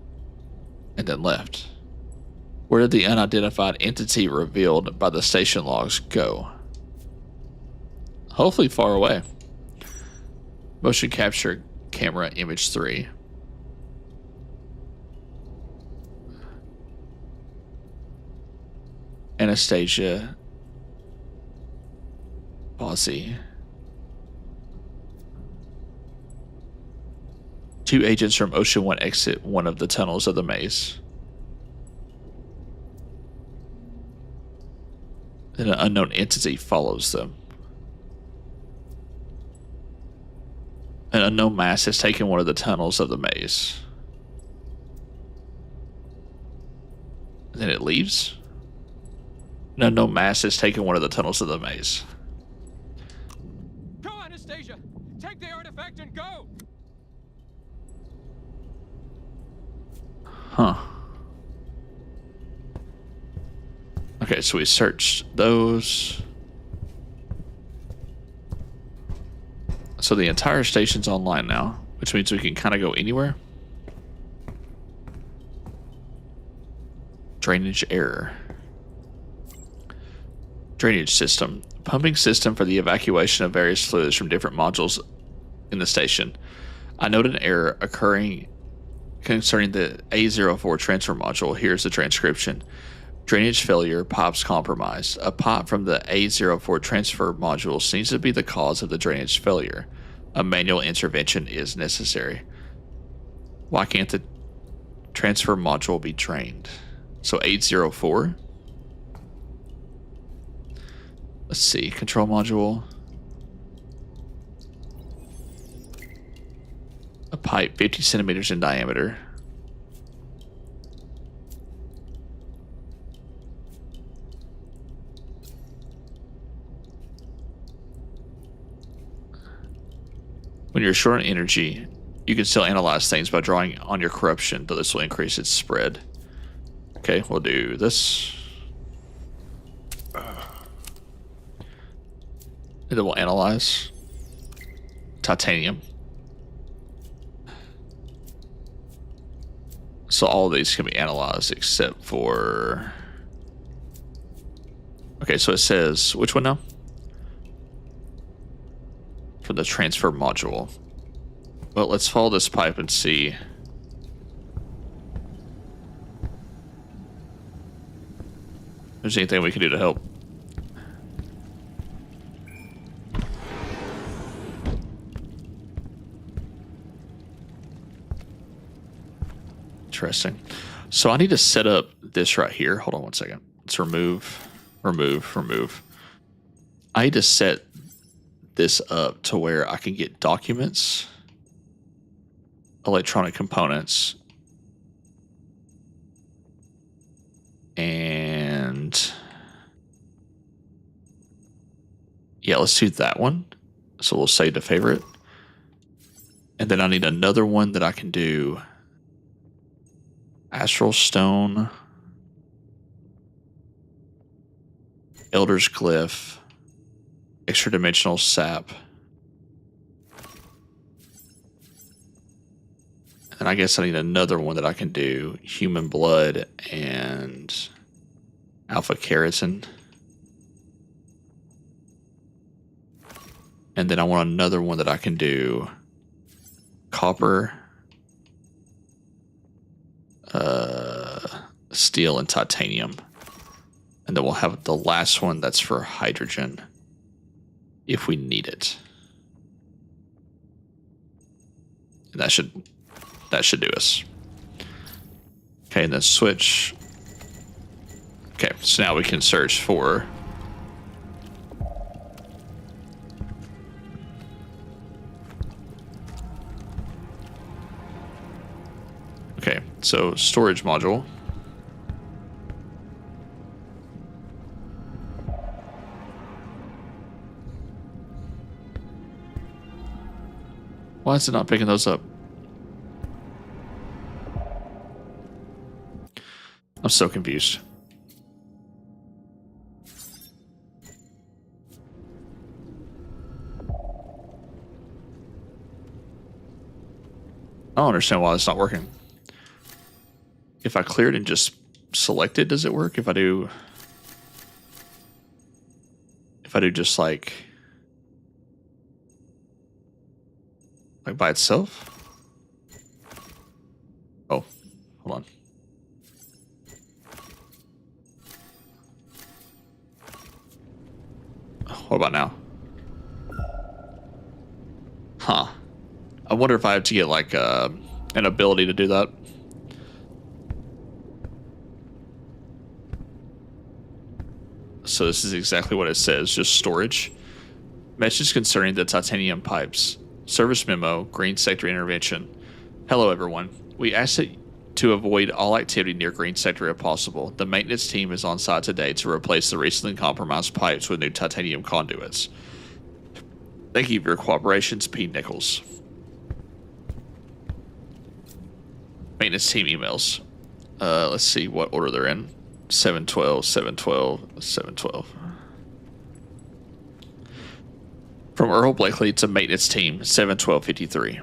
and then left. Where did the unidentified entity revealed by the station logs go? Hopefully far away. Motion capture camera image 3. Anastasia. Posse. 2 agents from Ocean One exit one of the tunnels of the maze. Then an unknown entity follows them. An unknown mass has taken one of the tunnels of the maze. And then it leaves. An unknown mass has taken one of the tunnels of the maze. Go, Anastasia! Take the artifact and go! Huh. Okay, so we searched those. So the entire station's online now, which means we can kind of go anywhere. Drainage error. Drainage system. Pumping system for the evacuation of various fluids from different modules in the station. I note an error occurring concerning the A04 transfer module. Here's the transcription. Drainage failure, pipes compromised. A pipe from the A04 transfer module seems to be the cause of the drainage failure. A manual intervention is necessary. Why can't the transfer module be drained? So 804. Let's see, control module. A pipe 50 centimeters in diameter. When you're short on energy, you can still analyze things by drawing on your corruption, though this will increase its spread. Okay, we'll do this. And then we'll analyze titanium. So all of these can be analyzed except for... Okay, so it says, which one now? For the transfer module. Well, let's follow this pipe and see. If there's anything we can do to help. Interesting. So I need to set up this right here. Hold on one second. Let's remove. I need to set this up to where I can get documents, electronic components, and yeah, let's do that one. So we'll save to favorite. And then I need another one that I can do Astral Stone, Elder's Glyph, Extra Dimensional Sap. And I guess I need another one that I can do Human Blood and Alpha Keratin. And then I want another one that I can do Copper, Steel, and Titanium. And then we'll have the last one that's for hydrogen if we need it. And that should do us. Okay, and then switch. Okay, so now we can search for okay, so storage module. Why is it not picking those up? I'm so confused. I don't understand why it's not working. If I clear it and just select it, does it work? If I do just like by itself? Oh, hold on. What about now? Huh. I wonder if I have to get like an ability to do that. So this is exactly what it says, just storage. Message concerning the titanium pipes. Service memo, Green Sector intervention. Hello everyone. We ask that to avoid all activity near Green Sector if possible. The maintenance team is on site today to replace the recently compromised pipes with new titanium conduits. Thank you for your cooperation, P. Nichols. Maintenance team emails. Let's see what order they're in. 712, 712, 712. From Earl Blakely to maintenance team 71253.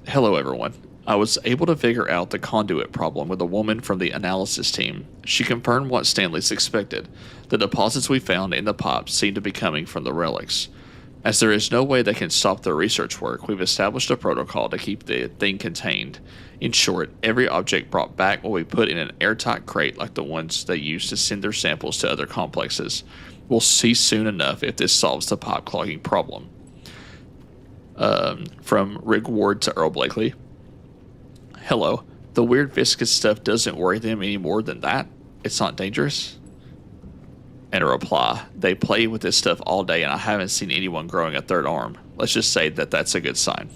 Hello, everyone. I was able to figure out the conduit problem with a woman from the analysis team. She confirmed what Stanley suspected. The deposits we found in the pipes seem to be coming from the relics. As there is no way they can stop their research work, we've established a protocol to keep the thing contained. In short, every object brought back will be put in an airtight crate like the ones they use to send their samples to other complexes. We'll see soon enough if this solves the pipe clogging problem. From Rick Ward to Earl Blakely. Hello. The weird viscous stuff doesn't worry them any more than that? It's not dangerous? And a reply. They play with this stuff all day and I haven't seen anyone growing a third arm. Let's just say that that's a good sign.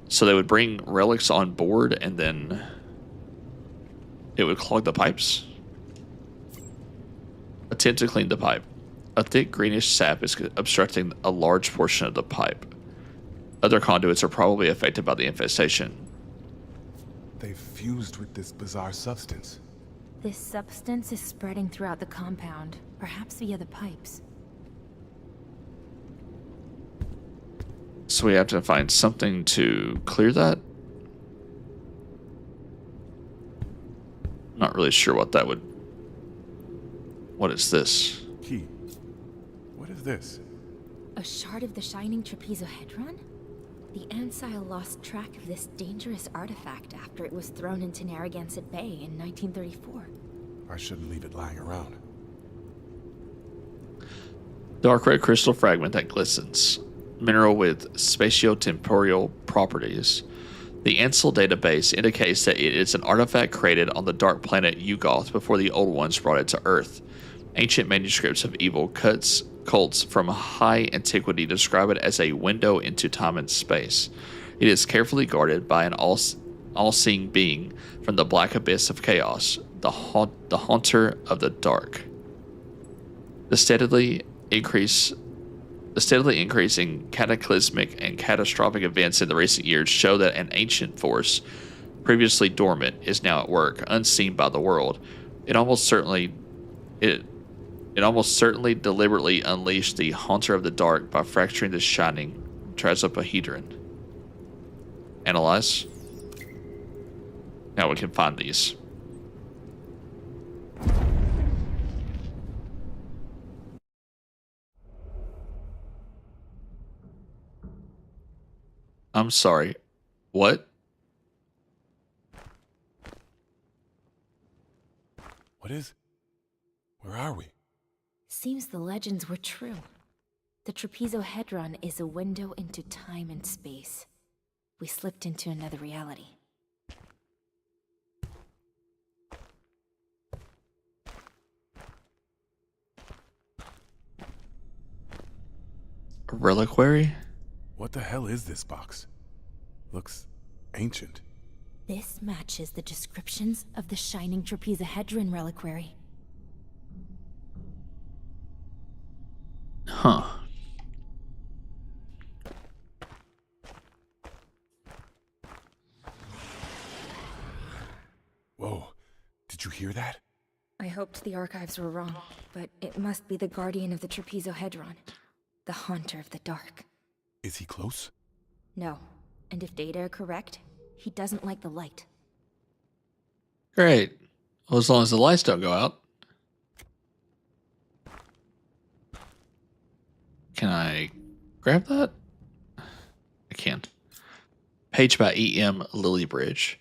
So they would bring relics on board and then it would clog the pipes? Attempt to clean the pipe. A thick greenish sap is obstructing a large portion of the pipe. Other conduits are probably affected by the infestation. They've fused with this bizarre substance. This substance is spreading throughout the compound, perhaps via the pipes. So we have to find something to clear that? Not really sure what that would... What is this? Key. What is this? A shard of the shining trapezohedron? The Ancile lost track of this dangerous artifact after it was thrown into Narragansett Bay in 1934. I shouldn't leave it lying around. Dark red crystal fragment that glistens. Mineral with spatiotemporal properties. The Ansel database indicates that it is an artifact created on the dark planet Yugoth before the old ones brought it to Earth. Ancient manuscripts of evil cults from high antiquity describe it as a window into time and space. It is carefully guarded by an all-seeing being from the black abyss of chaos, the haunter of the dark. The steadily increasing cataclysmic and catastrophic events in the recent years show that an ancient force, previously dormant, is now at work, unseen by the world. It almost certainly deliberately unleashed the Haunter of the Dark by fracturing the shining trapezohedron. Analyze. Now we can find these. I'm sorry. What? What is... Where are we? Seems the legends were true. The trapezohedron is a window into time and space. We slipped into another reality. A reliquary? What the hell is this box? Looks ancient. This matches the descriptions of the shining trapezohedron reliquary. Huh. Whoa. Did you hear that? I hoped the archives were wrong, but it must be the guardian of the trapezohedron. The Haunter of the Dark. Is he close? No. And if data are correct, he doesn't like the light. Great. Well, as long as the lights don't go out. Can I grab that? I can. Page by E.M. Lillybridge.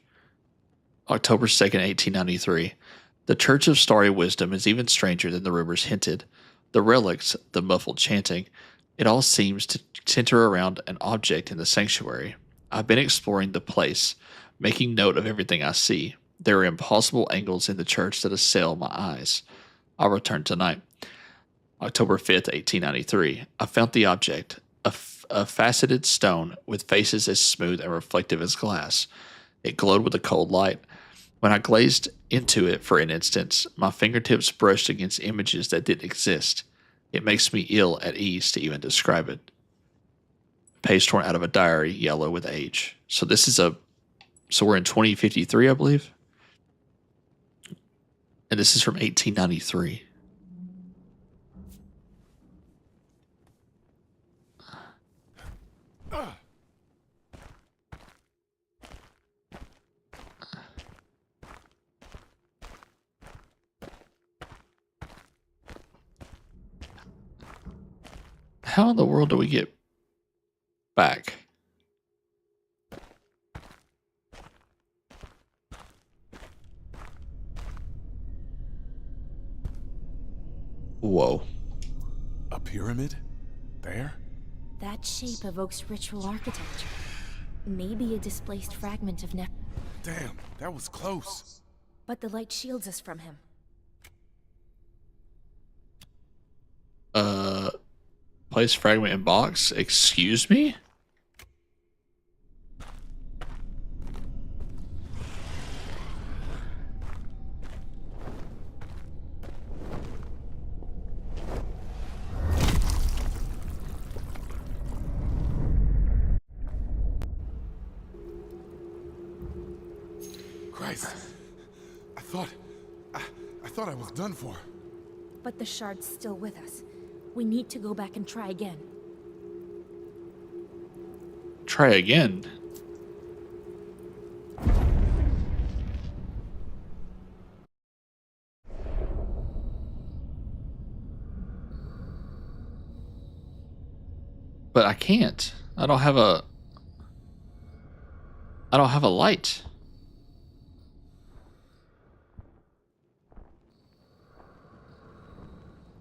October 2nd, 1893. The Church of Starry Wisdom is even stranger than the rumors hinted. The relics, the muffled chanting, it all seems to center around an object in the sanctuary. I've been exploring the place, making note of everything I see. There are impossible angles in the church that assail my eyes. I'll return tonight. October 5th, 1893. I found the object, a faceted stone with faces as smooth and reflective as glass. It glowed with a cold light. When I gazed into it for an instant, my fingertips brushed against images that didn't exist. It makes me ill at ease to even describe it. Page torn out of a diary, yellow with age. So this is so we're in 2053, I believe. And this is from 1893. How in the world do we get back? Whoa. A pyramid? There? That shape evokes ritual architecture. Maybe a displaced fragment of Nep. Damn, that was close. But the light shields us from him. Place fragment in box. Excuse me? Christ. I thought I was done for. But the shard's still with us. We need to go back and try again. Try again. But I can't. I don't have a light.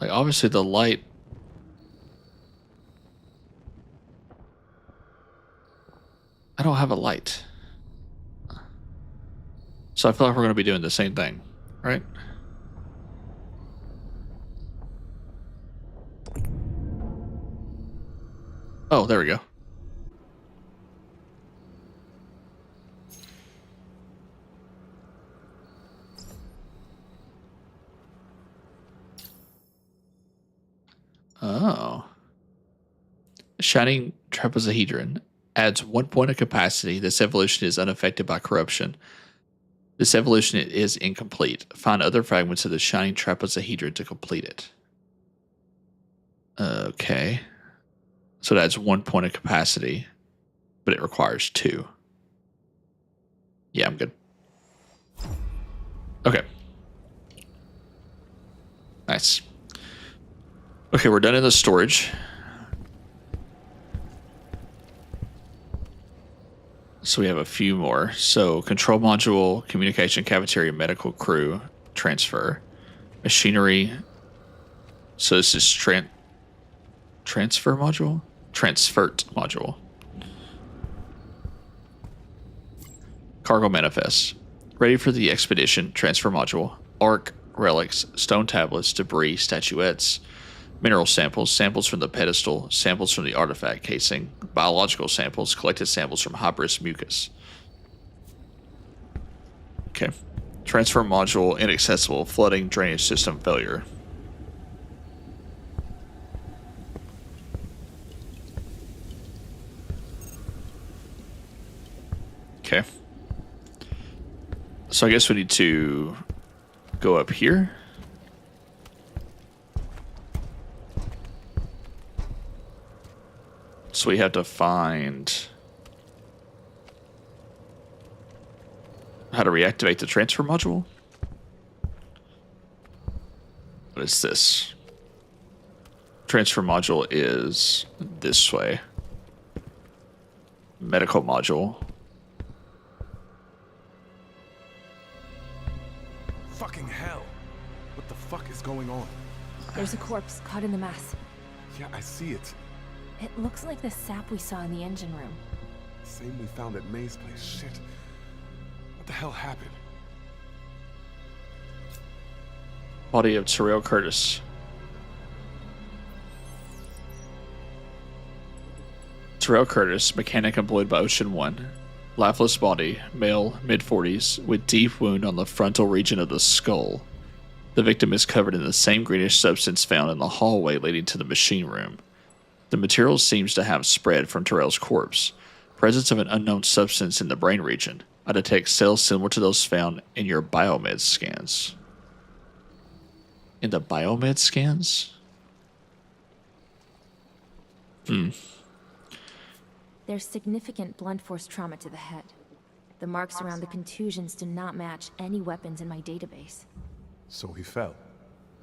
Like, obviously the light... I don't have a light. So I feel like we're going to be doing the same thing, right? Oh, there we go. Oh. Shining trapezohedron adds 1 point of capacity. This evolution is unaffected by corruption. This evolution is incomplete. Find other fragments of the shining trapezohedron to complete it. Okay. So it adds 1 point of capacity, but it requires 2. Yeah, I'm good. Okay. Nice. Okay, we're done in the storage. So we have a few more. So control module, communication, cafeteria, medical crew, transfer, machinery. So this is transfer module? Transfert module. Cargo manifest. Ready for the expedition, transfer module, arc, relics, stone tablets, debris, statuettes, mineral samples, samples from the pedestal, samples from the artifact casing, biological samples, collected samples from hybris mucus. Okay. Transfer module inaccessible, flooding, drainage system failure. Okay. So I guess we need to go up here. So we have to find how to reactivate the transfer module. What is this? Transfer module is this way. Medical module. Fucking hell. What the fuck is going on? There's a corpse caught in the mass. Yeah, I see it. It looks like the sap we saw in the engine room. Same we found at May's place. Shit. What the hell happened? Body of Terrell Curtis. Terrell Curtis, mechanic employed by Ocean One. Lifeless body, male, mid-40s, with deep wound on the frontal region of the skull. The victim is covered in the same greenish substance found in the hallway leading to the machine room. The material seems to have spread from Terrell's corpse. Presence of an unknown substance in the brain region. I detect cells similar to those found in your biomed scans. in the biomed scans? There's significant blunt force trauma to the head. The marks around the contusions do not match any weapons in my database. So he fell.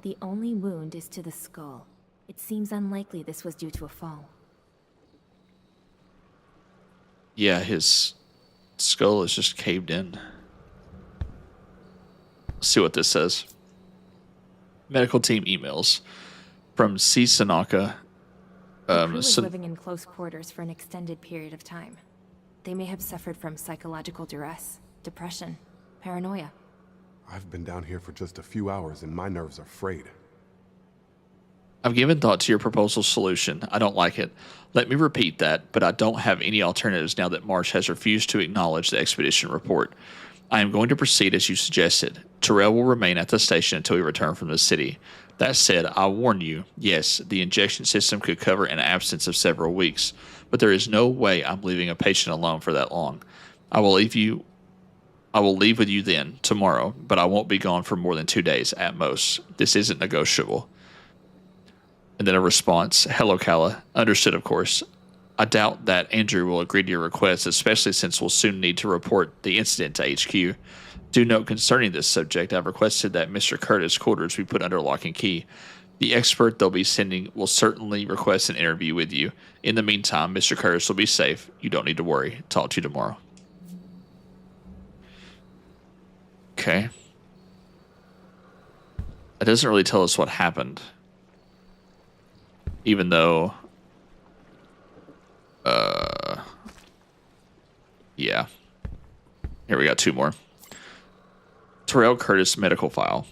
The only wound is to the skull. It seems unlikely this was due to a fall. Yeah, his skull is just caved in. Let's see what this says. Medical team emails from C. Sanaka. The crew was living in close quarters for an extended period of time. They may have suffered from psychological duress, depression, paranoia. I've been down here for just a few hours and my nerves are frayed. I've given thought to your proposal solution. I don't like it. Let me repeat that, but I don't have any alternatives now that Marsh has refused to acknowledge the expedition report. I am going to proceed as you suggested. Terrell will remain at the station until we return from the city. That said, I warn you, yes, the injection system could cover an absence of several weeks, but there is no way I'm leaving a patient alone for that long. I will leave with you then, tomorrow, but I won't be gone for more than 2 days at most. This isn't negotiable. And then a response, hello, Kala. Understood, of course. I doubt that Andrew will agree to your request, especially since we'll soon need to report the incident to HQ. Do note concerning this subject, I've requested that Mr. Curtis' quarters be put under lock and key. The expert they'll be sending will certainly request an interview with you. In the meantime, Mr. Curtis will be safe. You don't need to worry. Talk to you tomorrow. Okay. It doesn't really tell us what happened. Even though... yeah. Here we got 2 more. Terrell Curtis medical file.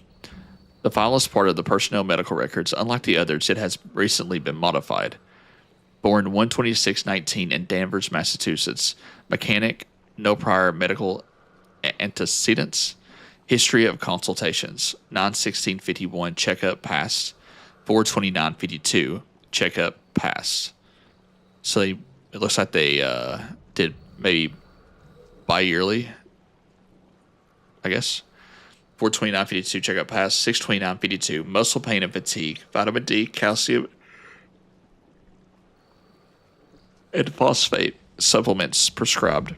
The file is part of the personnel medical records. Unlike the others, it has recently been modified. Born 12619 in Danvers, Massachusetts. Mechanic, no prior medical antecedents. History of consultations. 9/16/51 checkup passed. 4/29/52 checkup passed. So it looks like they did maybe bi-yearly, I guess. 4/29/52 checkup passed. 6/29/52 muscle pain and fatigue. Vitamin D, calcium, and phosphate supplements prescribed.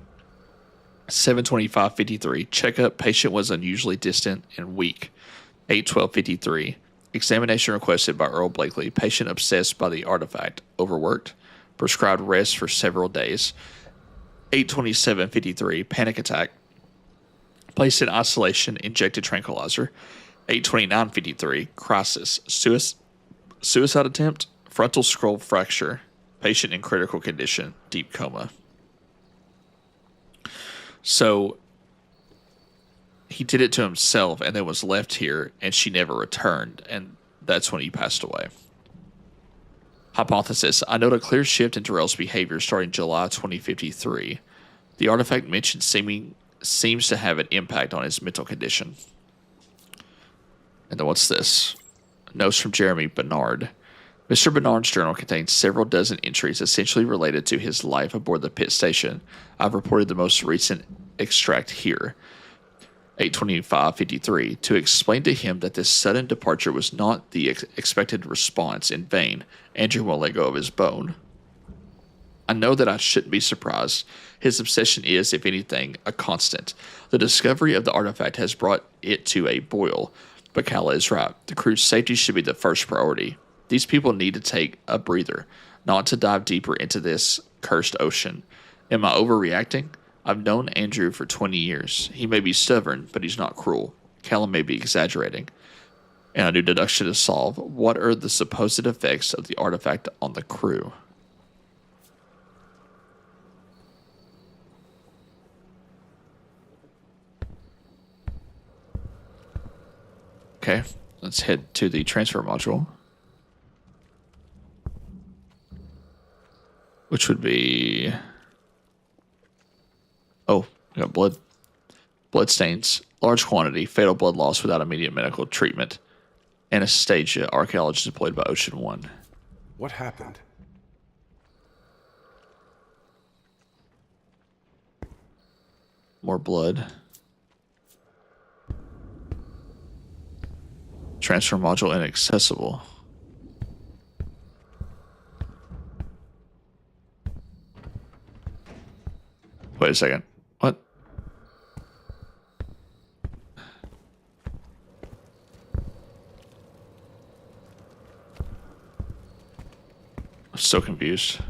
7/25/53 checkup. Patient was unusually distant and weak. 8/12/53 examination requested by Earl Blakely. Patient obsessed by the artifact. Overworked. Prescribed rest for several days. 8/27/53 panic attack. Placed in isolation. Injected tranquilizer. 8/29/53 crisis. Suicide attempt. Frontal skull fracture. Patient in critical condition. Deep coma. So he did it to himself and then was left here, and she never returned, and that's when he passed away. Hypothesis. I note a clear shift in Terrell's behavior starting July 2053. The artifact mentioned seems to have an impact on his mental condition. And then what's this? Notes from Jeremy Bernard. Mr. Bernard's journal contains several dozen entries essentially related to his life aboard the pit station. I've reported the most recent extract here. 8/25/53 to explain to him that this sudden departure was not the expected response. In vain, Andrew won't let go of his bone. I know that I shouldn't be surprised. His obsession is, if anything, a constant. The discovery of the artifact has brought it to a boil. But Kala is right. The crew's safety should be the first priority. These people need to take a breather, not to dive deeper into this cursed ocean. Am I overreacting? I've known Andrew for 20 years. He may be stubborn, but he's not cruel. Callum may be exaggerating. And a new deduction to solve. What are the supposed effects of the artifact on the crew? Okay, let's head to the transfer module. Which would be... oh, we got blood. Blood stains. Large quantity. Fatal blood loss without immediate medical treatment. Anastasia. Archaeologist deployed by Ocean 1. What happened? More blood. Transfer module inaccessible. Wait a second. What? I'm so confused.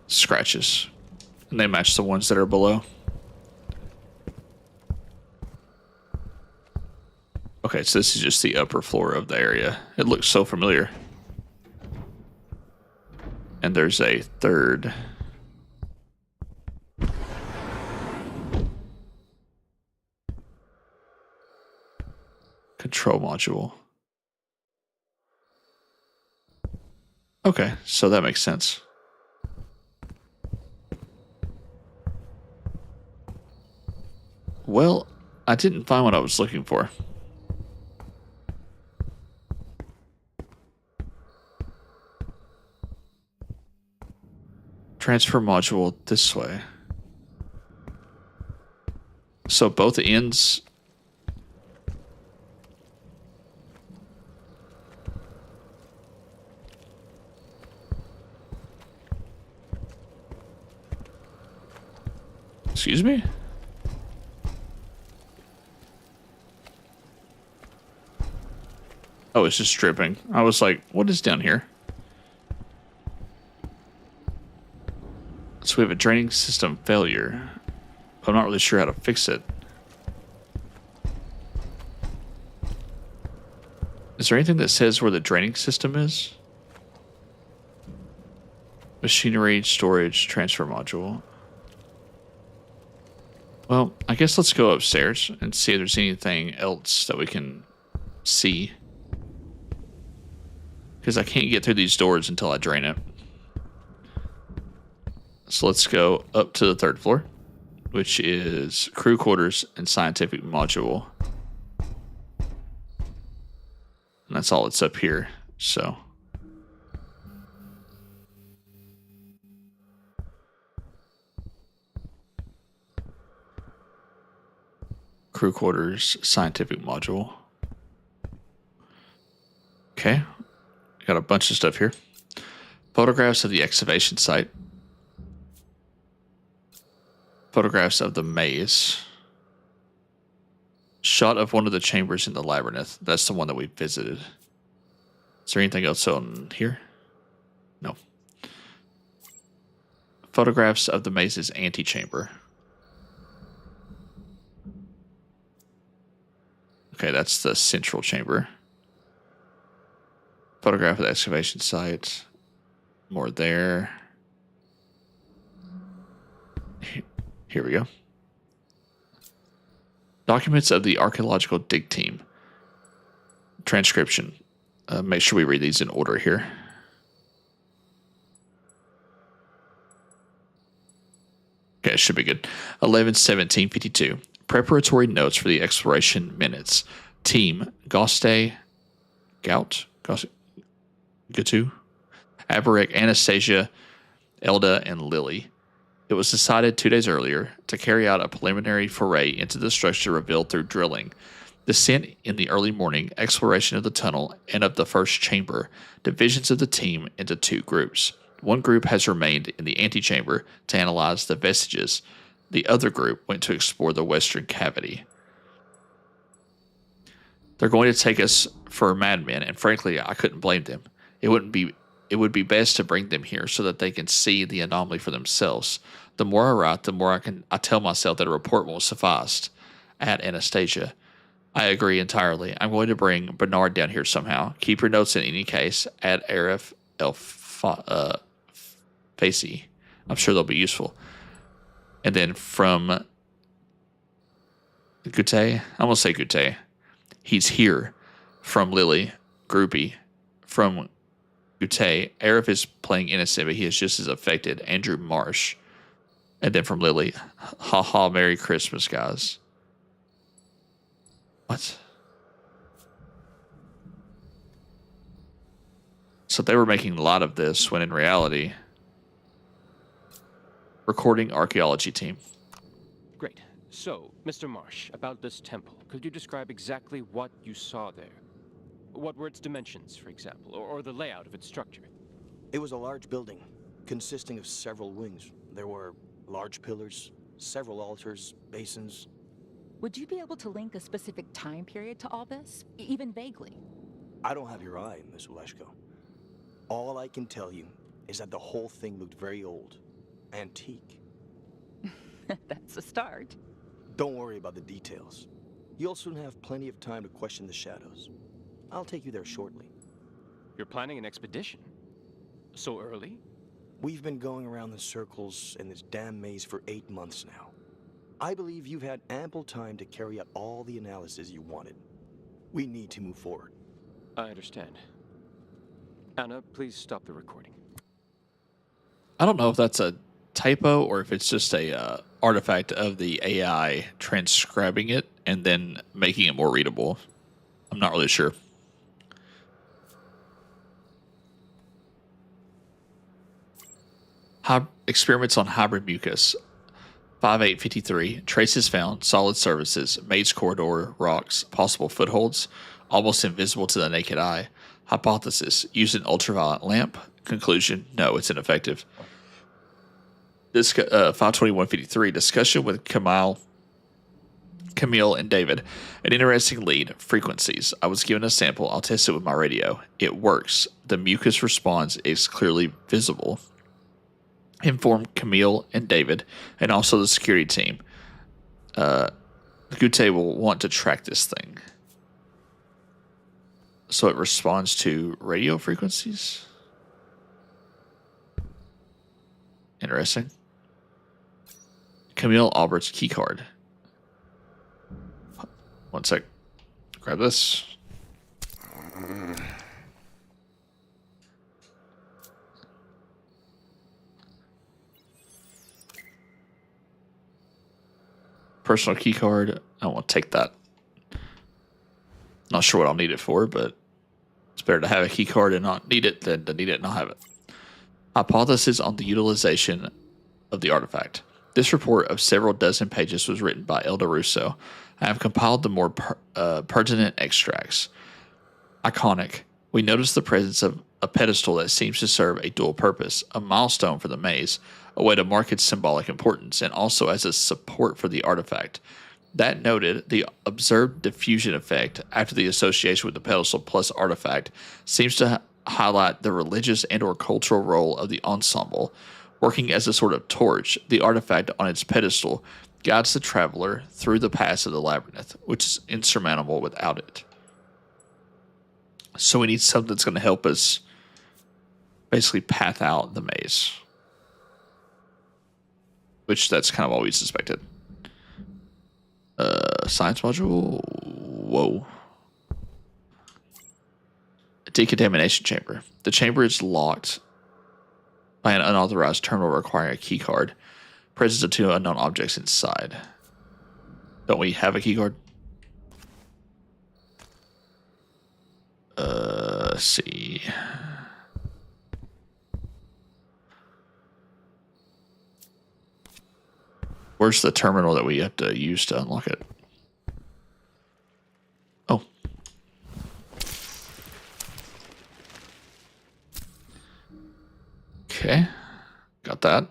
Scratches. And they match the ones that are below. Okay, so this is just the upper floor of the area. It looks so familiar. And there's a third. Control module. Okay, so that makes sense. Well, I didn't find what I was looking for. Transfer module this way. So both ends. Excuse me? Oh, it's just dripping. I was like, what is down here? So we have a draining system failure. I'm not really sure how to fix it. Is there anything that says where the draining system is? Machinery, storage, transfer module. Well, I guess let's go upstairs and see if there's anything else that we can see. Because I can't get through these doors until I drain it. So let's go up to the third floor, which is crew quarters and scientific module. And that's all that's up here, so. Crew quarters, scientific module. Okay, got a bunch of stuff here. Photographs of the excavation site. Photographs of the maze. Shot of one of the chambers in the labyrinth. That's the one that we visited. Is there anything else on here? No. Photographs of the maze's antechamber. Okay, that's the central chamber. Photograph of the excavation site. More there. Here we go. Documents of the archaeological dig team. Transcription. Make sure we read these in order here. Okay, it should be good. 11/17/52. Preparatory notes for the exploration minutes. Team Gautu, Abarik, Anastasia, Elda, and Lily. It was decided 2 days earlier to carry out a preliminary foray into the structure revealed through drilling. Descent in the early morning, exploration of the tunnel and of the first chamber, divisions of the team into two groups. One group has remained in the antechamber to analyze the vestiges. The other group went to explore the western cavity. They're going to take us for madmen, and frankly, I couldn't blame them. It would be best to bring them here so that they can see the anomaly for themselves. The more I write, the more I tell myself that a report won't suffice. At Anastasia. I agree entirely. I'm going to bring Bernard down here somehow. Keep your notes in any case. Add Arif Facey. I'm sure they'll be useful. And then from Gute, I'm going to say Gute. He's here. From Lily, Groupie. From Gute, Arif is playing innocent, but he is just as affected. Andrew Marsh. And then from Lily, haha, Merry Christmas, guys. What? So they were making a lot of this when in reality, recording archaeology team. Great. So, Mr. Marsh, about this temple, could you describe exactly what you saw there? What were its dimensions, for example, or the layout of its structure? It was a large building, consisting of several wings. There were large pillars, several altars, basins. Would you be able to link a specific time period to all this, even vaguely? I don't have your eye, Miss Uleshko. All I can tell you is that the whole thing looked very old, antique. That's a start. Don't worry about the details. You'll soon have plenty of time to question the shadows. I'll take you there shortly. You're planning an expedition? So early? We've been going around in circles in this damn maze for 8 months now. I believe you've had ample time to carry out all the analysis you wanted. We need to move forward. I understand. Anna, please stop the recording. I don't know if that's a typo or if it's just a artifact of the AI transcribing it and then making it more readable. I'm not really sure. Experiments on hybrid mucus. 5853. Traces found. Solid surfaces. Maze corridor. Rocks. Possible footholds. Almost invisible to the naked eye. Hypothesis. Use an ultraviolet lamp. Conclusion. No, it's ineffective. 52153. Discussion with Camille and David. An interesting lead. Frequencies. I was given a sample. I'll test it with my radio. It works. The mucus response is clearly visible. Inform Camille and David, and also the security team. Gute will want to track this thing. So it responds to radio frequencies? Interesting. Camille Albert's keycard. One sec. Grab this. Personal key card. I want to take that. Not sure what I'll need it for, but it's better to have a key card and not need it than to need it and not have it. Hypothesis on the utilization of the artifact. This report of several dozen pages was written by Elder Russo. I have compiled the more pertinent extracts. Iconic. We notice the presence of a pedestal that seems to serve a dual purpose, a milestone for the maze, a way to mark its symbolic importance, and also as a support for the artifact. That noted, the observed diffusion effect after the association with the pedestal plus artifact seems to highlight the religious and or cultural role of the ensemble. Working as a sort of torch, the artifact on its pedestal guides the traveler through the paths of the labyrinth, which is insurmountable without it. So we need something that's going to help us basically path out the maze. Which that's kind of what we suspected. Science module. Whoa. Decontamination chamber. The chamber is locked by an unauthorized terminal requiring a key card. Presence of 2 unknown objects inside. Don't we have a key card? Let's see. Where's the terminal that we have to use to unlock it? Oh. Okay. Got that.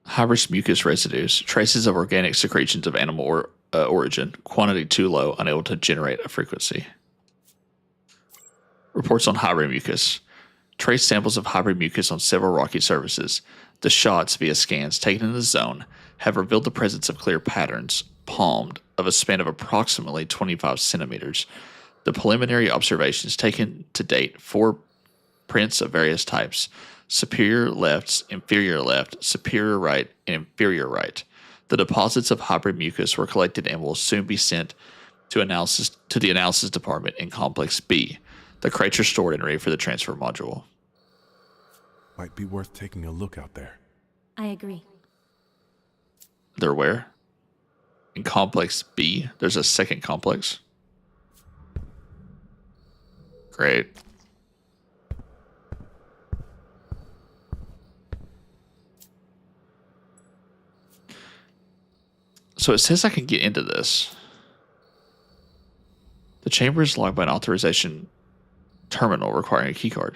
Hybrid mucus residues. Traces of organic secretions of animal origin. Quantity too low, unable to generate a frequency. Reports on hybrid mucus. Trace samples of hybrid mucus on several rocky surfaces. The shots via scans taken in the zone have revealed the presence of clear patterns, palmed, of a span of approximately 25 centimeters. The preliminary observations taken to date, 4 prints of various types: superior left, inferior left, superior right, and inferior right. The deposits of hybrid mucus were collected and will soon be sent to the analysis department in Complex B. The crates are stored and ready for the transfer module. Might be worth taking a look out there. I agree. They're where? In Complex B? There's a second complex? Great. So it says I can get into this. The chamber is locked by an authorization terminal requiring a keycard.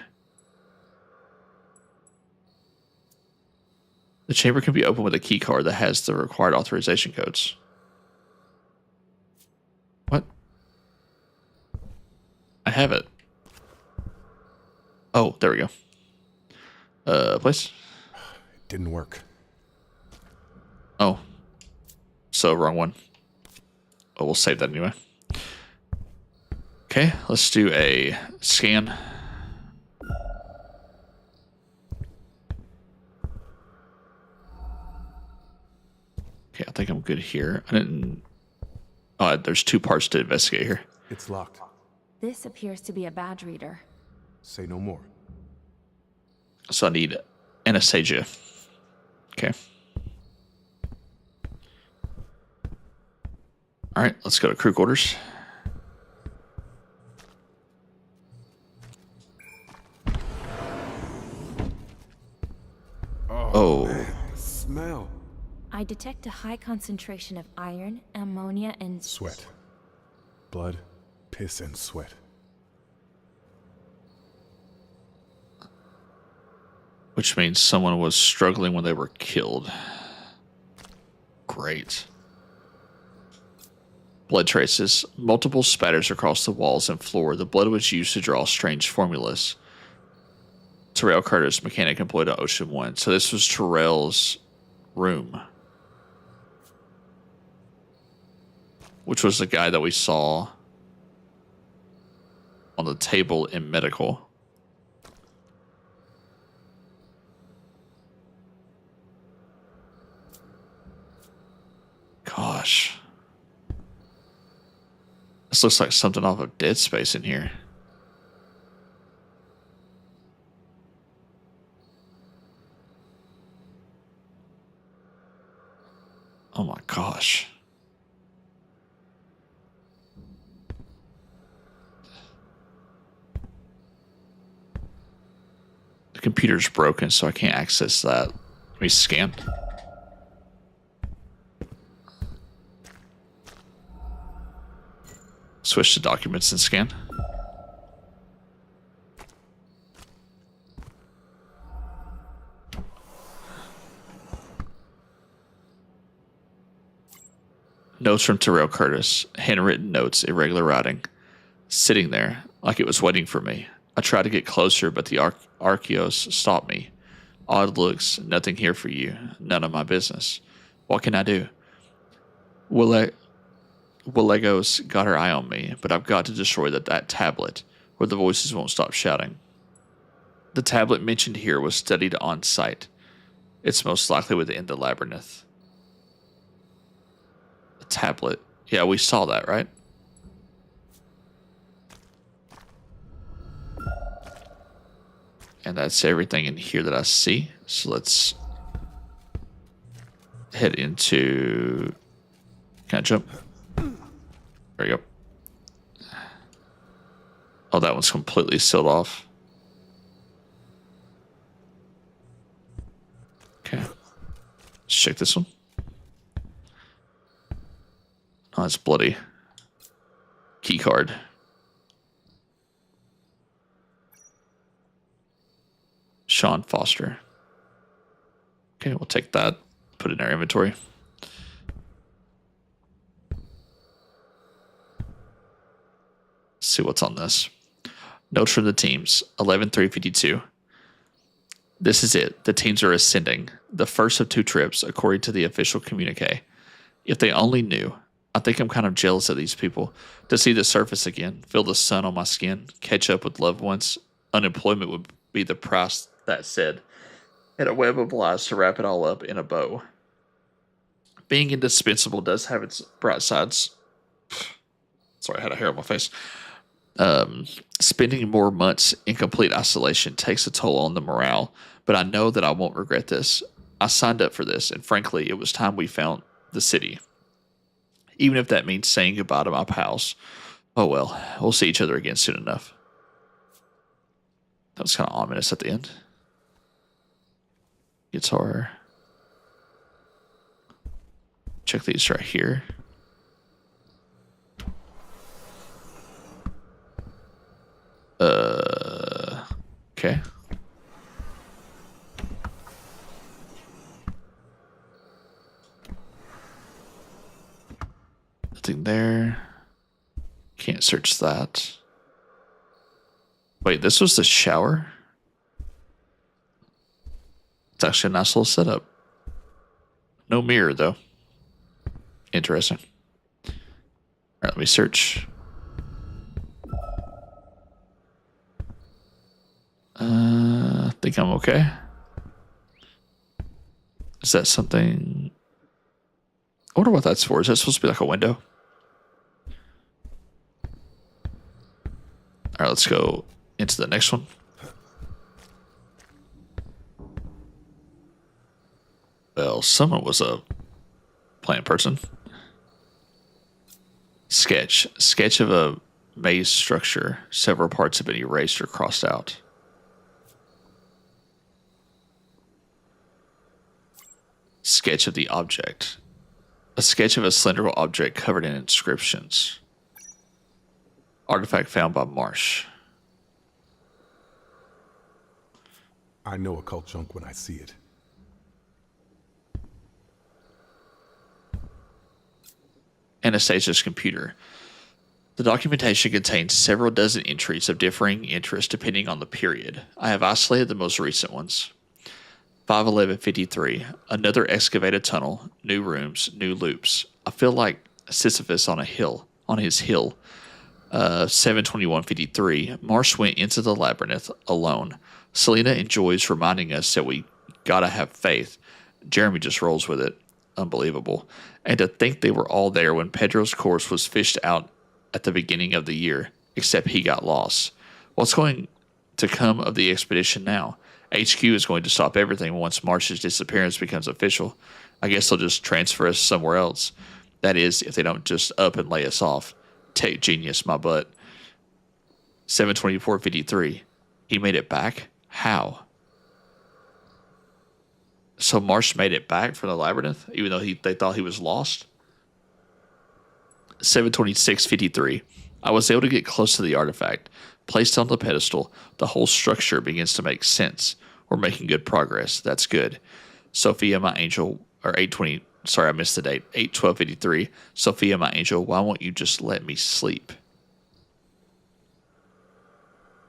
The chamber can be opened with a keycard that has the required authorization codes. What? I have it. Oh, there we go. Place? It didn't work. Oh. So, wrong one. Oh, we'll save that anyway. Okay, let's do a scan. Okay, I think I'm good here. I didn't... Oh, there's 2 parts to investigate here. It's locked. This appears to be a badge reader. Say no more. So I need Anastasia. Okay. All right, let's go to crew quarters. Oh. Man, the smell. I detect a high concentration of iron, ammonia, and... Sweat. Blood, piss, and sweat. Which means someone was struggling when they were killed. Great. Blood traces. Multiple spatters across the walls and floor. The blood was used to draw strange formulas. Terrell Curtis, mechanic employed at Ocean One. So this was Terrell's room. Which was the guy that we saw on the table in medical. Gosh. This looks like something off of Dead Space in here. Oh my gosh. The computer's broken, so I can't access that. Let me scan. Switch to documents and scan. Notes from Terrell Curtis. Handwritten notes, irregular writing. Sitting there, like it was waiting for me. I tried to get closer, but the Archeos stopped me. Odd looks, nothing here for you. None of my business. What can I do? Legos got her eye on me, but I've got to destroy that tablet, where the voices won't stop shouting. The tablet mentioned here was studied on site. It's most likely within the labyrinth. The tablet. Yeah, we saw that, right? And that's everything in here that I see. So let's head into... Can I jump? There you go. Oh, that one's completely sealed off. Okay. Let's check this one. Oh, it's bloody. Key card. Sean Foster. Okay, we'll take that. Put it in our inventory. See what's on this. Notes from the teams. 11-352. This is it. The teams are ascending. The first of 2 trips, according to the official communique. If they only knew. I think I'm kind of jealous of these people. To see the surface again, feel the sun on my skin, catch up with loved ones. Unemployment would be the price, that said. And a web of lies to wrap it all up in a bow. Being indispensable does have its bright sides. Sorry, I had a hair on my face. Spending more months in complete isolation takes a toll on the morale, but I know that I won't regret this. I signed up for this, and frankly, it was time we found the city. Even if that means saying goodbye to my pals. Oh well, we'll see each other again soon enough. That was kind of ominous at the end. Guitar. check these right here. Okay. Nothing there. Can't search that. Wait, this was the shower? It's actually a nice little setup. No mirror, though. Interesting. All right, let me search. I think I'm okay. Is that something? I wonder what that's for. Is that supposed to be like a window? All right, let's go into the next one. Well, someone was a plant person. Sketch. Sketch of a maze structure. Several parts have been erased or crossed out. Sketch of the object. A sketch of a cylindrical object covered in inscriptions. Artifact found by Marsh. I know occult junk when I see it. Anastasia's computer. The documentation contains several dozen entries of differing interest depending on the period. I have isolated the most recent ones. 51153. Another excavated tunnel. New rooms. New loops. I feel like Sisyphus on his hill. 72153. Marsh went into the labyrinth alone. Selena enjoys reminding us that we gotta have faith. Jeremy just rolls with it. Unbelievable. And to think they were all there when Pedro's corpse was fished out at the beginning of the year, except he got lost. What's going to come of the expedition now? HQ is going to stop everything once Marsh's disappearance becomes official. I guess they'll just transfer us somewhere else. That is, if they don't just up and lay us off. Tech genius, my butt. 72453. He made it back? How? So Marsh made it back from the labyrinth, even though they thought he was lost? 72653. I was able to get close to the artifact. Placed on the pedestal, the whole structure begins to make sense. We're making good progress. That's good. Sophia, my angel, or 820, sorry, I missed the date. 81253. Sophia, my angel, why won't you just let me sleep?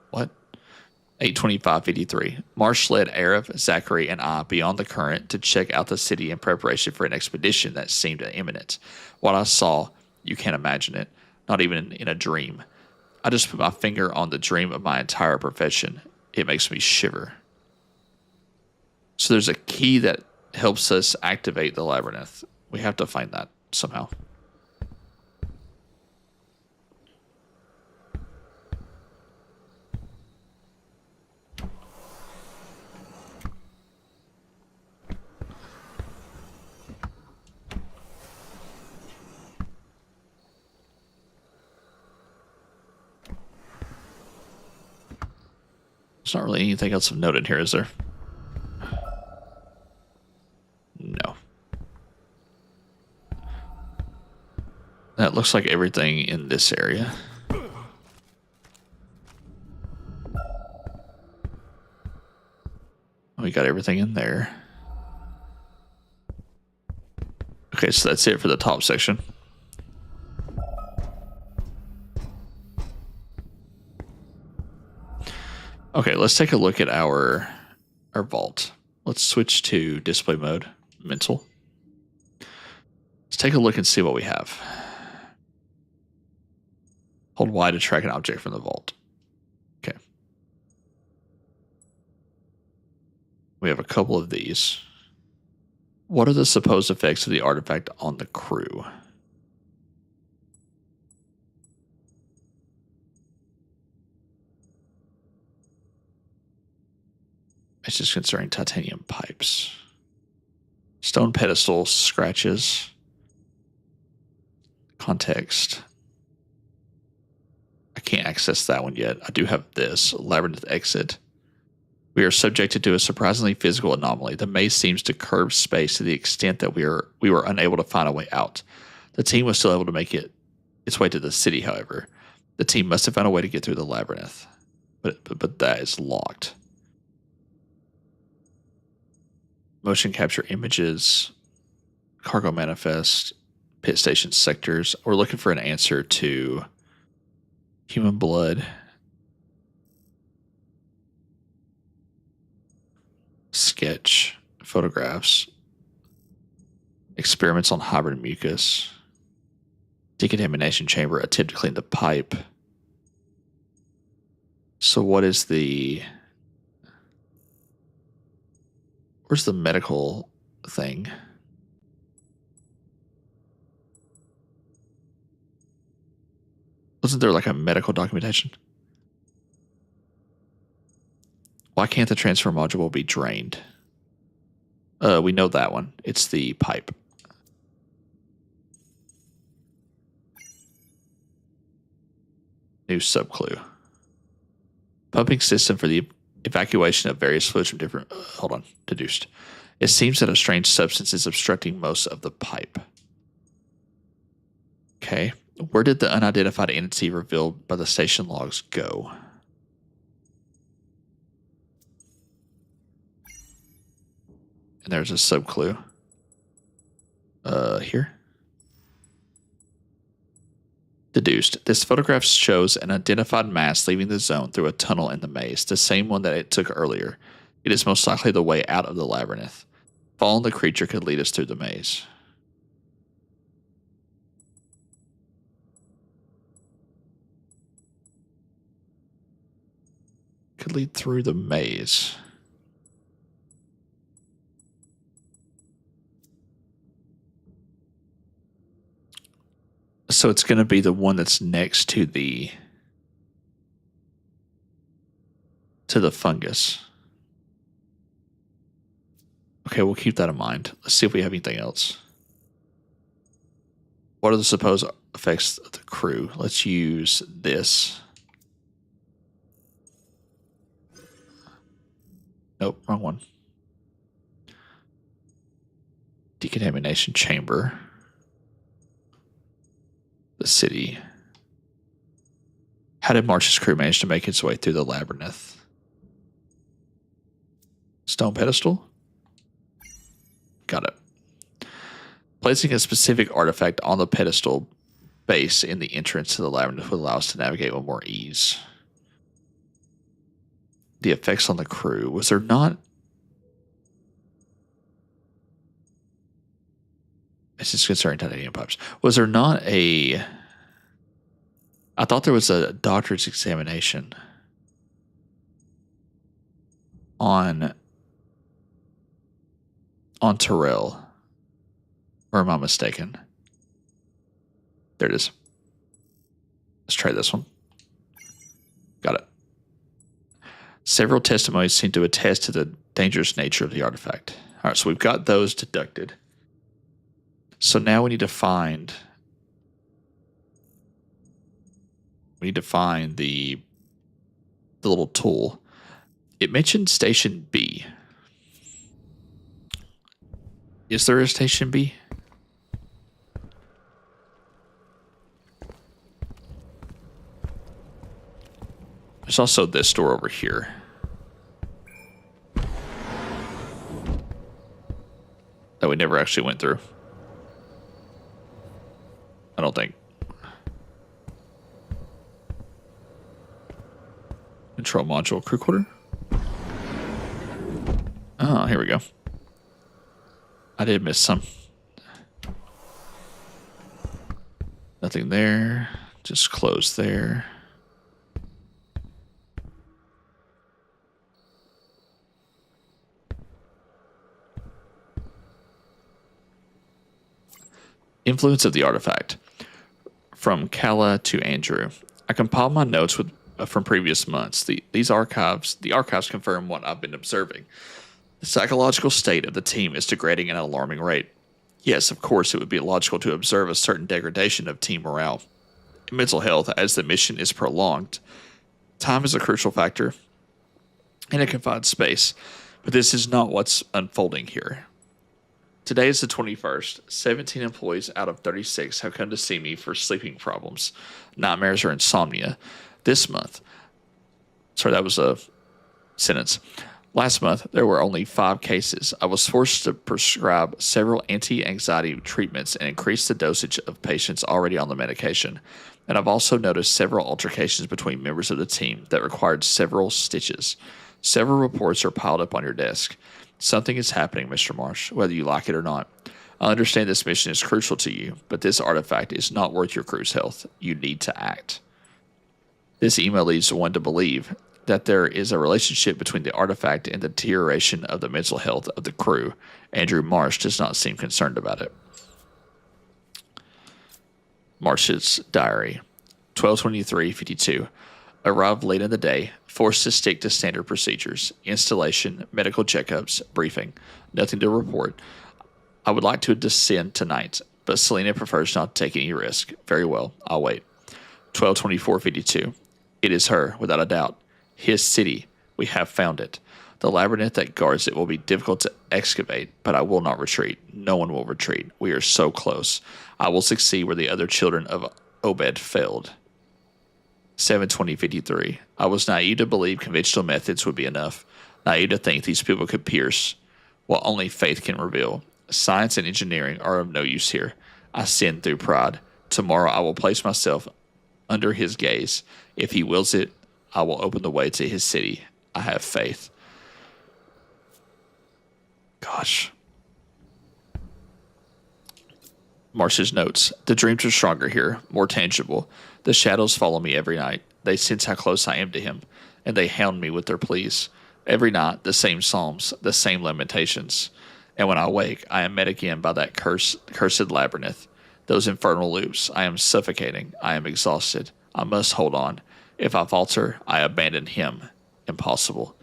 What? 82553. Marsh led Arif, Zachary, and I beyond the current to check out the city in preparation for an expedition that seemed imminent. What I saw, you can't imagine it. Not even in a dream. I just put my finger on the dream of my entire profession. It makes me shiver. So there's a key that helps us activate the labyrinth. We have to find that somehow. There's not really anything else of note in here, is there? No. That looks like everything in this area. We got everything in there. Okay, so that's it for the top section. Okay, let's take a look at our vault. Let's switch to display mode, mental. Let's take a look and see what we have. Hold Y to track an object from the vault. Okay. We have a couple of these. What are the supposed effects of the artifact on the crew? It's just concerning titanium pipes. Stone pedestal, scratches. Context. I can't access that one yet. I do have this. Labyrinth exit. We are subjected to a surprisingly physical anomaly. The maze seems to curve space to the extent that we were unable to find a way out. The team was still able to make its way to the city, however. The team must have found a way to get through the labyrinth. But that is locked. Motion capture images, cargo manifest, pit station sectors. We're looking for an answer to human blood, sketch, photographs, experiments on hybrid mucus, decontamination chamber, attempt to clean the pipe. So what is where's the medical thing? Wasn't there like a medical documentation? Why can't the transfer module be drained? We know that one. It's the pipe. New subclue. Pumping system for the evacuation of various fluids from different... deduced. It seems that a strange substance is obstructing most of the pipe. Okay. Where did the unidentified entity revealed by the station logs go? And there's a subclue. Here. Deduced. This photograph shows an identified mass leaving the zone through a tunnel in the maze, the same one that it took earlier. It is most likely the way out of the labyrinth. Following the creature could lead us through the maze. Could lead through the maze. So it's going to be the one that's next to the fungus. Okay, we'll keep that in mind. Let's see if we have anything else. What are the supposed effects of the crew? Let's use this. Nope, wrong one. Decontamination chamber. The city. How did March's crew manage to make its way through the labyrinth? Stone pedestal? Got it. Placing a specific artifact on the pedestal base in the entrance to the labyrinth would allow us to navigate with more ease. The effects on the crew. Was there not... This is concerning titanium pipes. Was there not a... I thought there was a doctor's examination on Terrell. Or am I mistaken? There it is. Let's try this one. Got it. Several testimonies seem to attest to the dangerous nature of the artifact. All right, so we've got those deducted. So now we need to find the little tool. It mentioned Station B. Is there a Station B? There's also this door over here. That we never actually went through. I don't think. Control module, crew quarter. Oh, here we go. I did miss some. Nothing there. Just close there. Influence of the artifact. From Kala to Andrew. I compiled my notes from previous months. The archives confirm what I've been observing. The psychological state of the team is degrading at an alarming rate. Yes, of course, it would be logical to observe a certain degradation of team morale and mental health as the mission is prolonged. Time is a crucial factor. in a confined space, but this is not what's unfolding here. Today is the 21st. 17 employees out of 36 have come to see me for sleeping problems, nightmares, or insomnia. This month, sorry, that was a sentence. Last month, there were only 5 cases. I was forced to prescribe several anti-anxiety treatments and increase the dosage of patients already on the medication. And I've also noticed several altercations between members of the team that required several stitches. Several reports are piled up on your desk. Something is happening, Mr. Marsh, whether you like it or not. I understand this mission is crucial to you, but this artifact is not worth your crew's health. You need to act. This email leads one to believe that there is a relationship between the artifact and the deterioration of the mental health of the crew. Andrew Marsh does not seem concerned about it. Marsh's diary, 12/23/52. Arrived late in the day, forced to stick to standard procedures, installation, medical checkups, briefing. Nothing to report. I would like to descend tonight, but Selena prefers not to take any risk. Very well, I'll wait. 12/24/52. It is her, without a doubt. His city. We have found it. The labyrinth that guards it will be difficult to excavate, but I will not retreat. No one will retreat. We are so close. I will succeed where the other children of Obed failed. 7/20/53. I was naive to believe conventional methods would be enough. Naive to think these people could pierce what only faith can reveal. Science and engineering are of no use here. I sinned through pride. Tomorrow I will place myself under his gaze. If he wills it, I will open the way to his city. I have faith. Gosh. Marsh's notes. The dreams are stronger here, more tangible. The shadows follow me every night. They sense how close I am to him, and they hound me with their pleas. Every night, the same psalms, the same lamentations. And when I wake, I am met again by that cursed labyrinth, those infernal loops. I am suffocating. I am exhausted. I must hold on. If I falter, I abandon him. Impossible.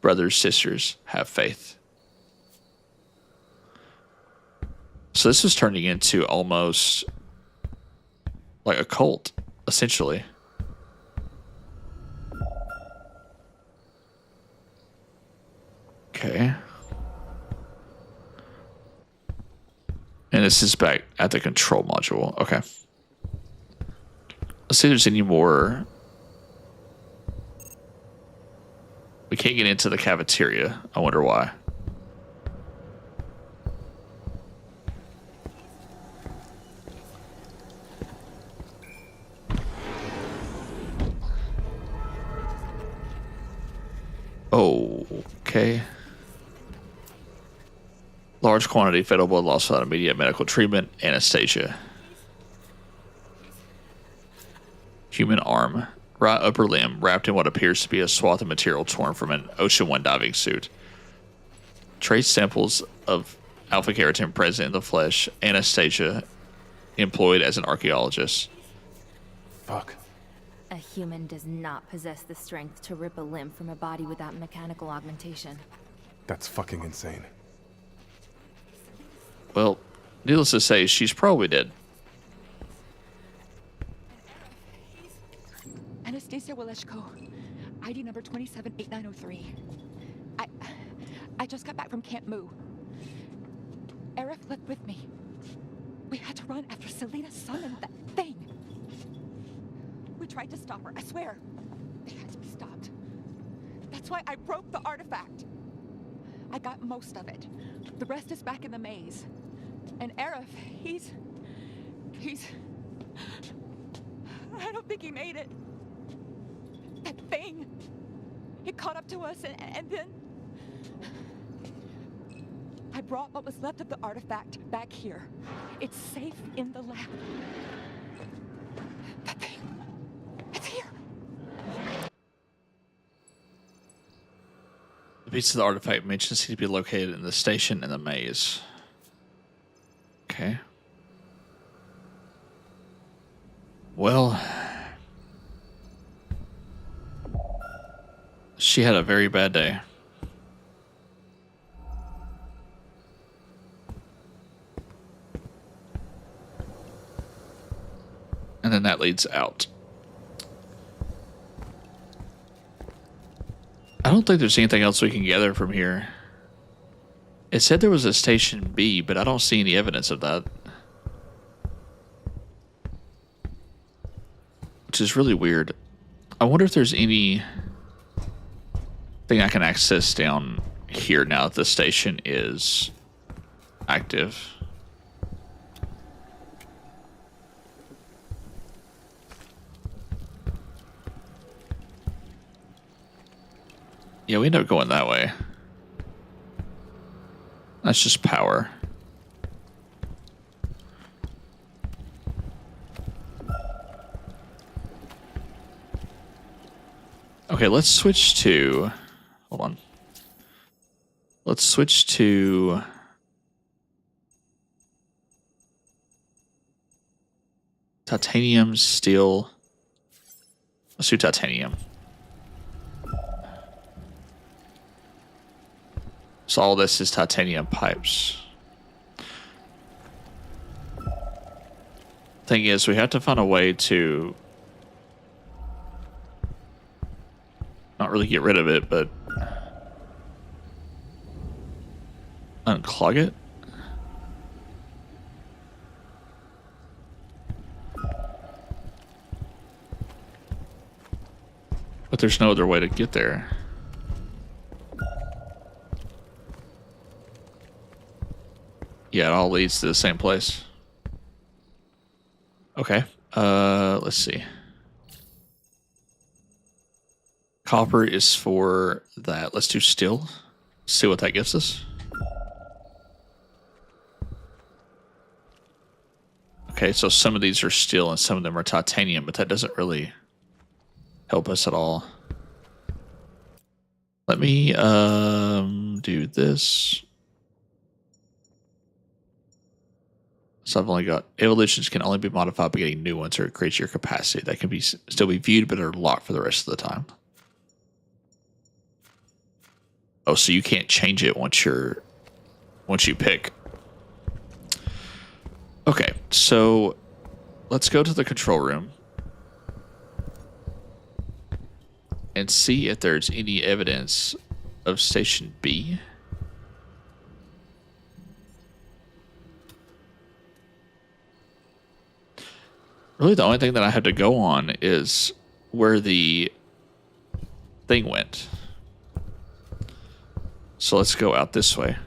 Brothers, sisters, have faith. So this was turning into almost like a cult, essentially. Okay. And this is back at the control module. Okay. Let's see if there's any more. We can't get into the cafeteria. I wonder why. Oh, okay. Large quantity fatal blood loss without immediate medical treatment. Anesthesia. Human arm. Right upper limb wrapped in what appears to be a swath of material torn from an Ocean One diving suit. Trace samples of alpha keratin present in the flesh. Anesthesia employed as an archaeologist. Fuck. A human does not possess the strength to rip a limb from a body without mechanical augmentation. That's fucking insane. Well, needless to say, she's probably dead. Anastasia Waleshko, ID number 278903. I just got back from Camp Moo. Arif left with me. We had to run after Selena's son and that thing. We tried to stop her, I swear. They had to be stopped. That's why I broke the artifact. I got most of it. The rest is back in the maze. And Arif, he's... I don't think he made it. That thing. It caught up to us and then... I brought what was left of the artifact back here. It's safe in the lab. That thing. It's here. The pieces of the artifact mentioned seem to be located in the station and the maze. Okay. Well, she had a very bad day. And then that leads out. I don't think there's anything else we can gather from here. It said there was a Station B, but I don't see any evidence of that. Which is really weird. I wonder if there's any thing I can access down here now that the station is active. Yeah, we end up going that way. That's just power. Okay, let's switch to... Hold on. Let's switch to... Titanium, steel. Let's do titanium. So all this is titanium pipes. Thing is, we have to find a way to not really get rid of it, but unclog it. But there's no other way to get there. Yeah, it all leads to the same place. Okay. Let's see. Copper is for that. Let's do steel. See what that gives us. Okay, so some of these are steel and some of them are titanium, but that doesn't really help us at all. Let me do this. So I've only got evolutions can only be modified by getting new ones or it creates your capacity. That can be still be viewed but are locked for the rest of the time. Oh, so you can't change it once you pick. Okay, so let's go to the control room and see if there's any evidence of Station B. Really, the only thing that I had to go on is where the thing went. So let's go out this way.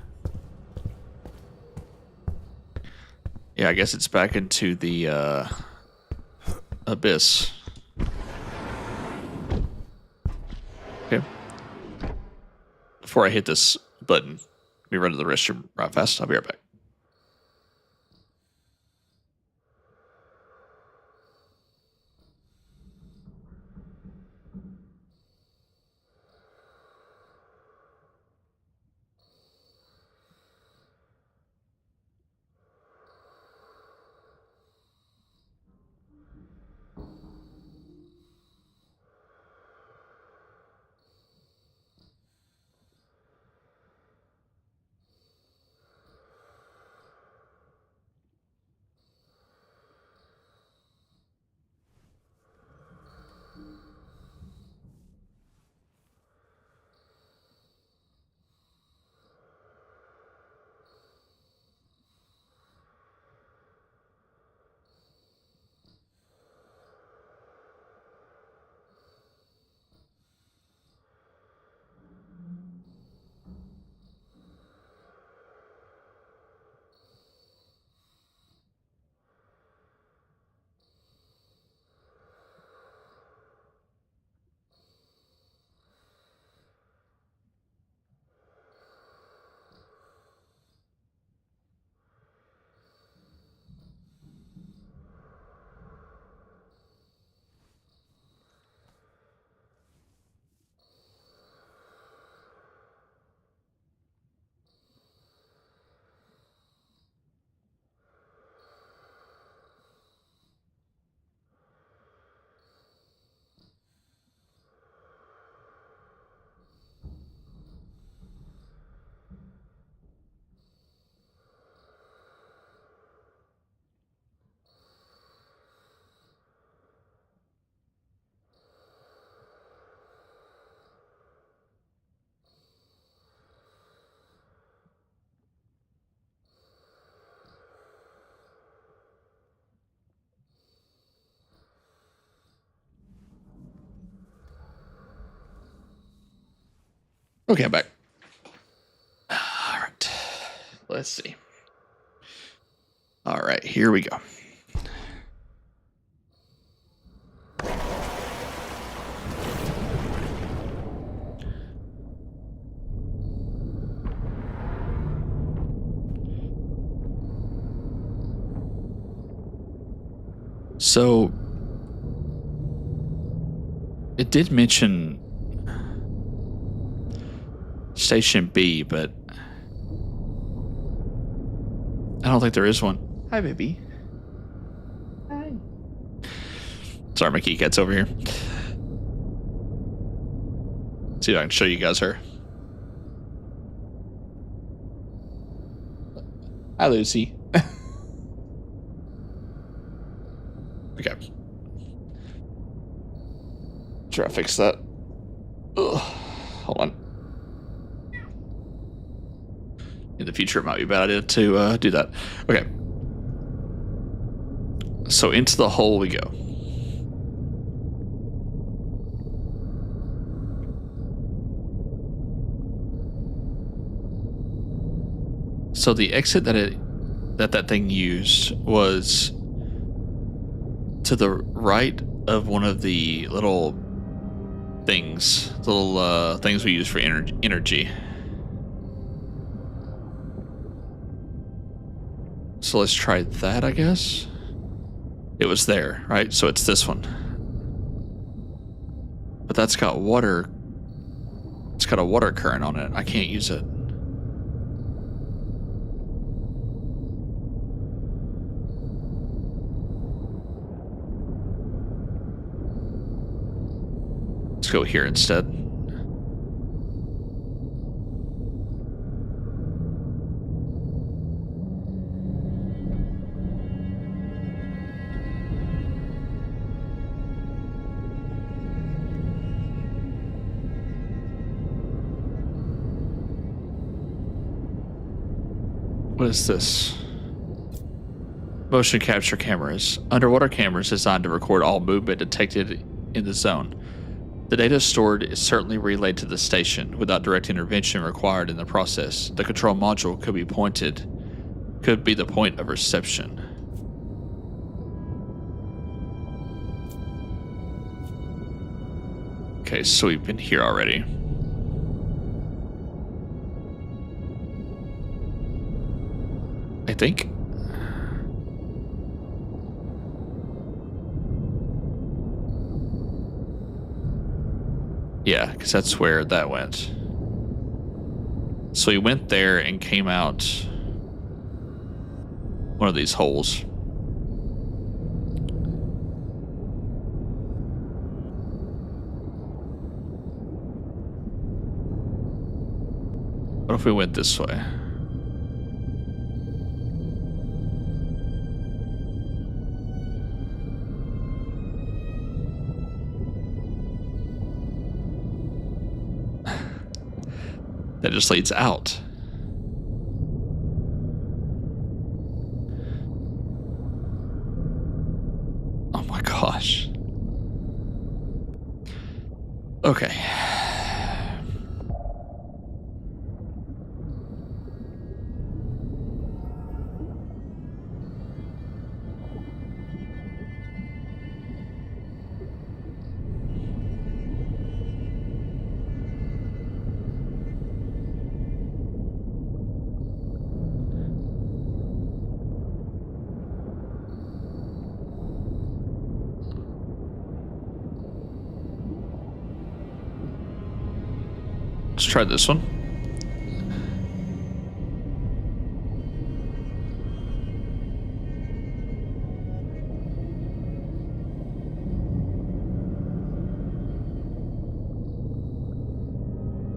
Yeah, I guess it's back into the abyss. Okay. Before I hit this button, let me run to the restroom right fast. I'll be right back. Okay, I'm back. All right. Let's see. All right, here we go. So, it did mention Station B, but I don't think there is one. Hi, baby. Hi. Sorry, my kitty cat's over here. See if I can show you guys her. Hi, Lucy. Okay. Try to fix that. Ugh. Hold on. In the future, it might be a bad idea to do that. Okay. So into the hole we go. So the exit that thing used was to the right of one of the little things, things we use for energy. So let's try that, I guess. It was there, right? So it's this one. But that's got water. It's got a water current on it. I can't use it. Let's go here instead. What is this? Motion capture cameras. Underwater cameras designed to record all movement detected in the zone. The data stored is certainly relayed to the station without direct intervention required in the process. The control module could be the point of reception. Okay, so we've been here already. I think. Yeah, because that's where that went. So he went there and came out one of these holes. What if we went this way? That just leads out. Oh my gosh. Okay. Let's try this one.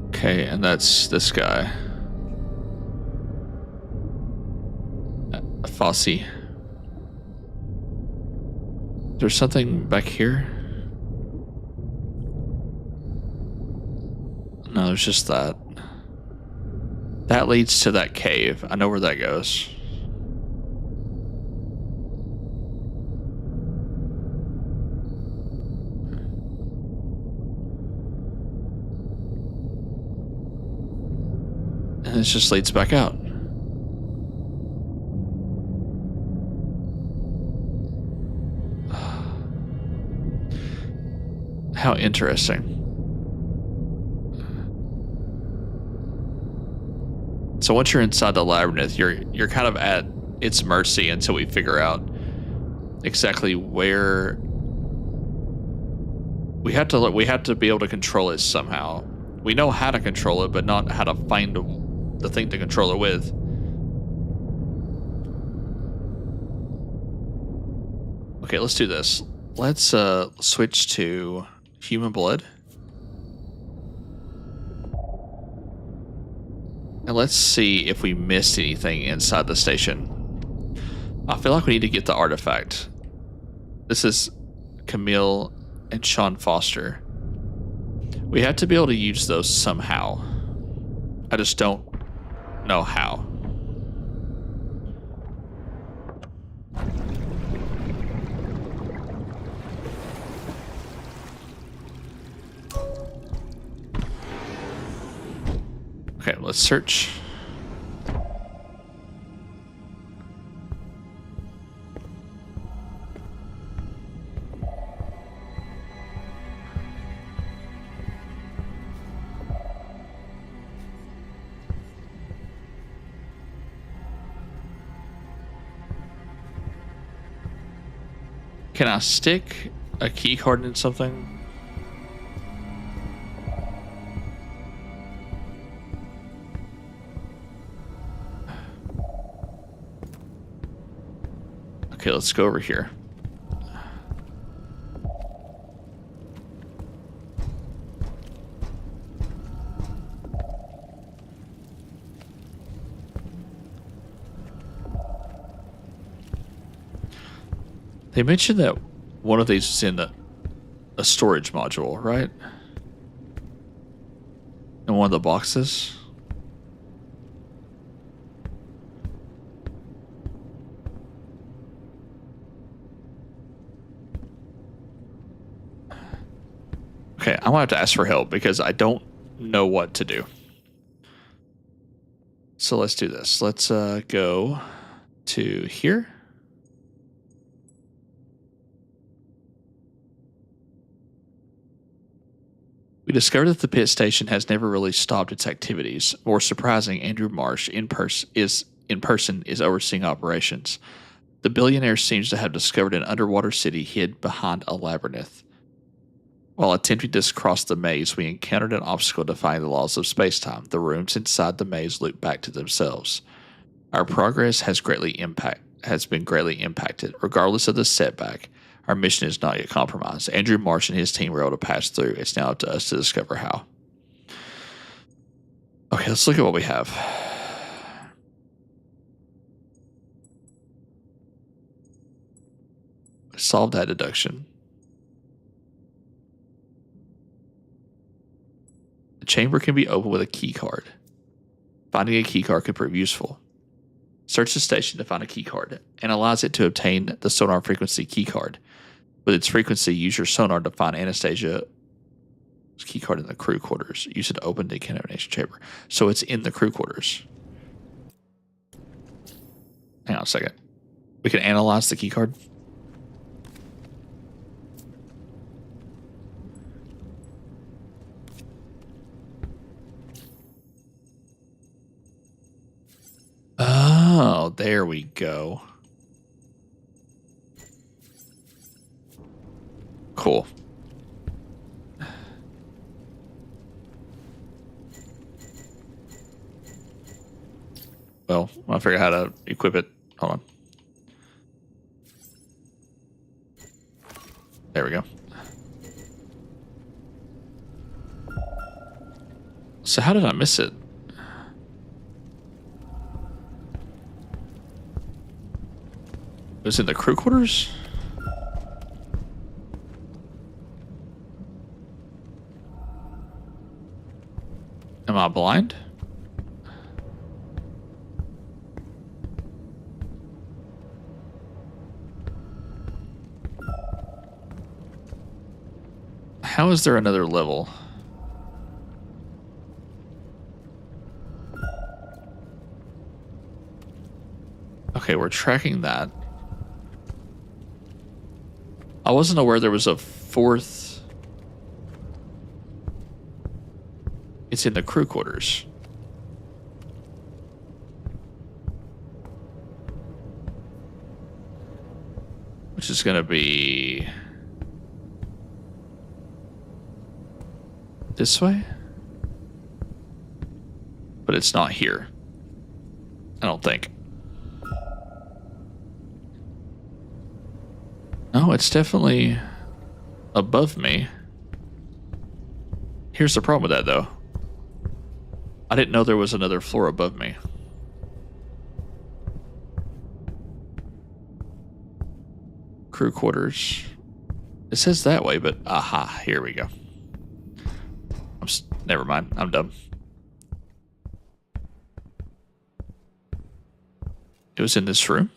Okay, and that's this guy. Fosse. There's something back here? No, there's just that. That leads to that cave. I know where that goes. this just leads back out. How interesting. So once you're inside the labyrinth, you're kind of at its mercy until we figure out exactly where we have to be able to control it somehow. We know how to control it, but not how to find the thing to control it with. Okay, let's do this. Let's switch to human blood. And let's see if we missed anything inside the station. I feel like we need to get the artifact. This is Camille and Sean Foster. We have to be able to use those somehow. I just don't know how. Okay, let's search. Can I stick a key card in something? Okay, let's go over here. They mentioned that one of these is in a storage module, right? In one of the boxes. Okay, I'm gonna have to ask for help because I don't know what to do. So let's do this. Let's go to here. We discovered that the pit station has never really stopped its activities. More surprising, Andrew Marsh in person is overseeing operations. The billionaire seems to have discovered an underwater city hid behind a labyrinth. While attempting to cross the maze, we encountered an obstacle defying the laws of space-time. The rooms inside the maze loop back to themselves. Our progress has been greatly impacted. Regardless of the setback, our mission is not yet compromised. Andrew Marsh and his team were able to pass through. It's now up to us to discover how. Okay, let's look at what we have. Solve that deduction. The chamber can be opened with a key card. Finding a key card could prove useful. Search the station to find a key card. Analyze it to obtain the sonar frequency key card. With its frequency, use your sonar to find Anastasia's key card in the crew quarters. Use it to open the decontamination chamber. So it's in the crew quarters. Hang on a second. We can analyze the key card. Oh, there we go. Cool. Well, I'll figure out how to equip it. Hold on. There we go. So how did I miss it? It was in the crew quarters? Am I blind? How is there another level? Okay, we're tracking that. I wasn't aware there was a fourth. It's in the crew quarters. Which is going to be this way? But it's not here. I don't think. No, it's definitely above me. Here's the problem with that, though. I didn't know there was another floor above me. Crew quarters. It says that way, but aha, here we go. Never mind, I'm dumb. It was in this room?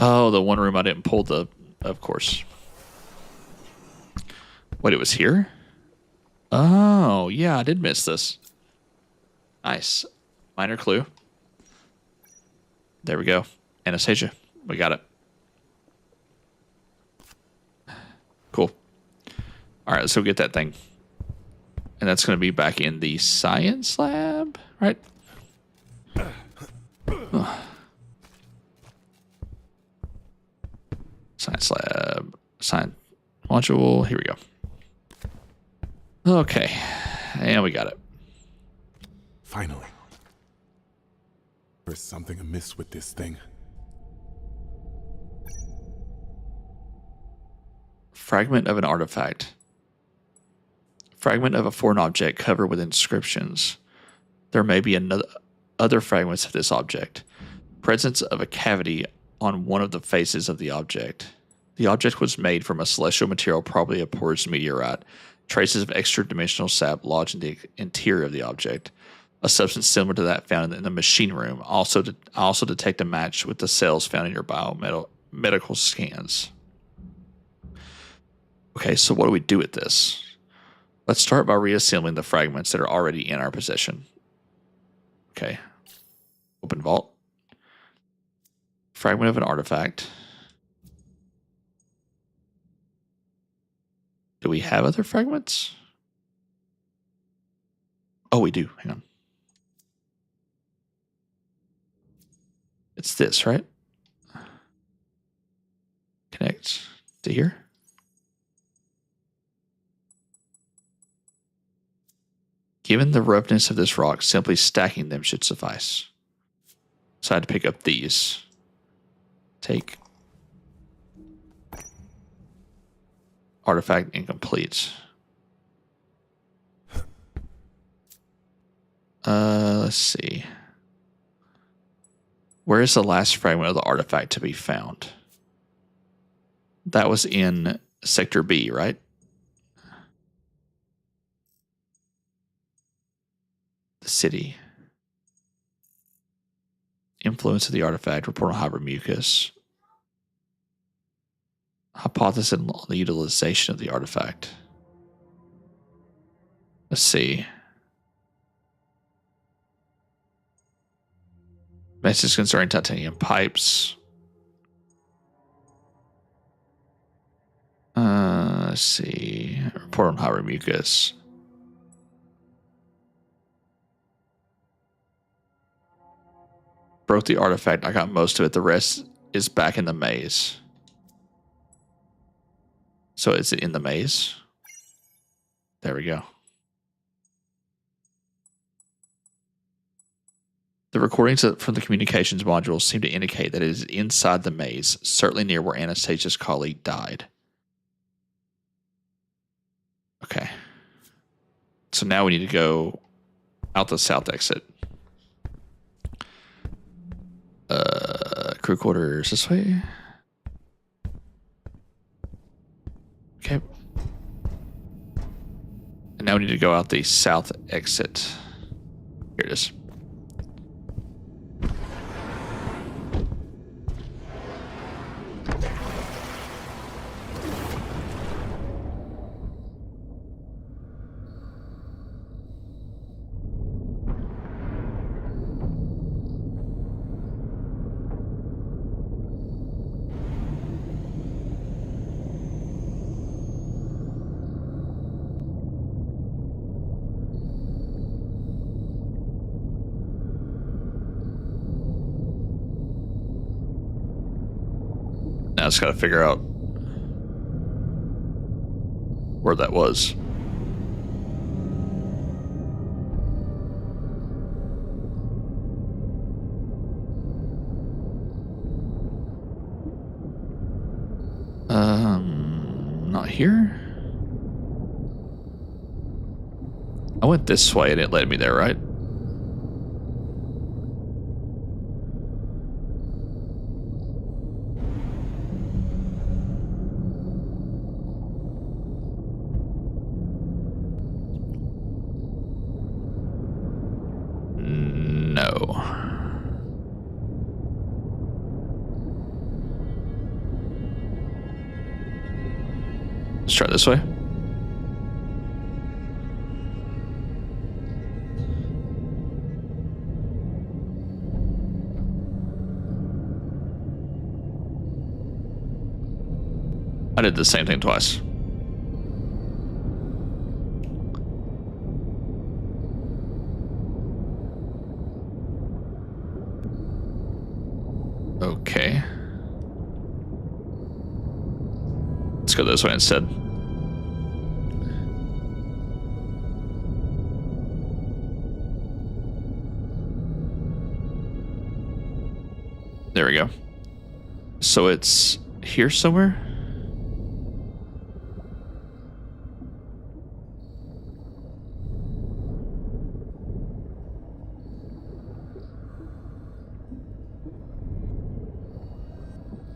Oh, the one room I didn't pull the... Of course. Wait, it was here? Oh, yeah, I did miss this. Nice. Minor clue. There we go. Anastasia. We got it. Cool. All right, let's go get that thing. And that's going to be back in the science lab, right? Science lab. Science module. Here we go. Okay. And we got it. Finally. There's something amiss with this thing. Fragment of an artifact. Fragment of a foreign object covered with inscriptions. There may be other fragments of this object. Presence of a cavity on one of the faces of the object. The object was made from a celestial material, probably a porous meteorite. Traces of extra-dimensional sap lodged in the interior of the object. A substance similar to that found in the machine room. Also detect a match with the cells found in your biomedical scans. Okay, so what do we do with this? Let's start by reassembling the fragments that are already in our possession. Okay. Open vault. Fragment of an artifact. Do we have other fragments? Oh, we do. Hang on. It's this, right? Connect to here. Given the roughness of this rock, simply stacking them should suffice. So I had to pick up these. Take. Artifact incomplete. Let's see. Where is the last fragment of the artifact to be found? That was in Sector B, right? The city. Influence of the artifact. Report on hypermucus. Hypothesis on the utilization of the artifact. Let's see. Message concerning titanium pipes. Let's see. Report on hypermucus. Broke the artifact. I got most of it. The rest is back in the maze. So is it in the maze? There we go. The recordings from the communications module seem to indicate that it is inside the maze, certainly near where Anastasia's colleague died. Okay. So now we need to go out the south exit. Crew quarters this way. Okay. And now we need to go out the south exit. Here it is. Now I just gotta figure out where that was. Not here. I went this way and it led me there, right? No. Let's try this way. I did the same thing twice. Okay. Let's go this way instead. There we go. So it's here somewhere?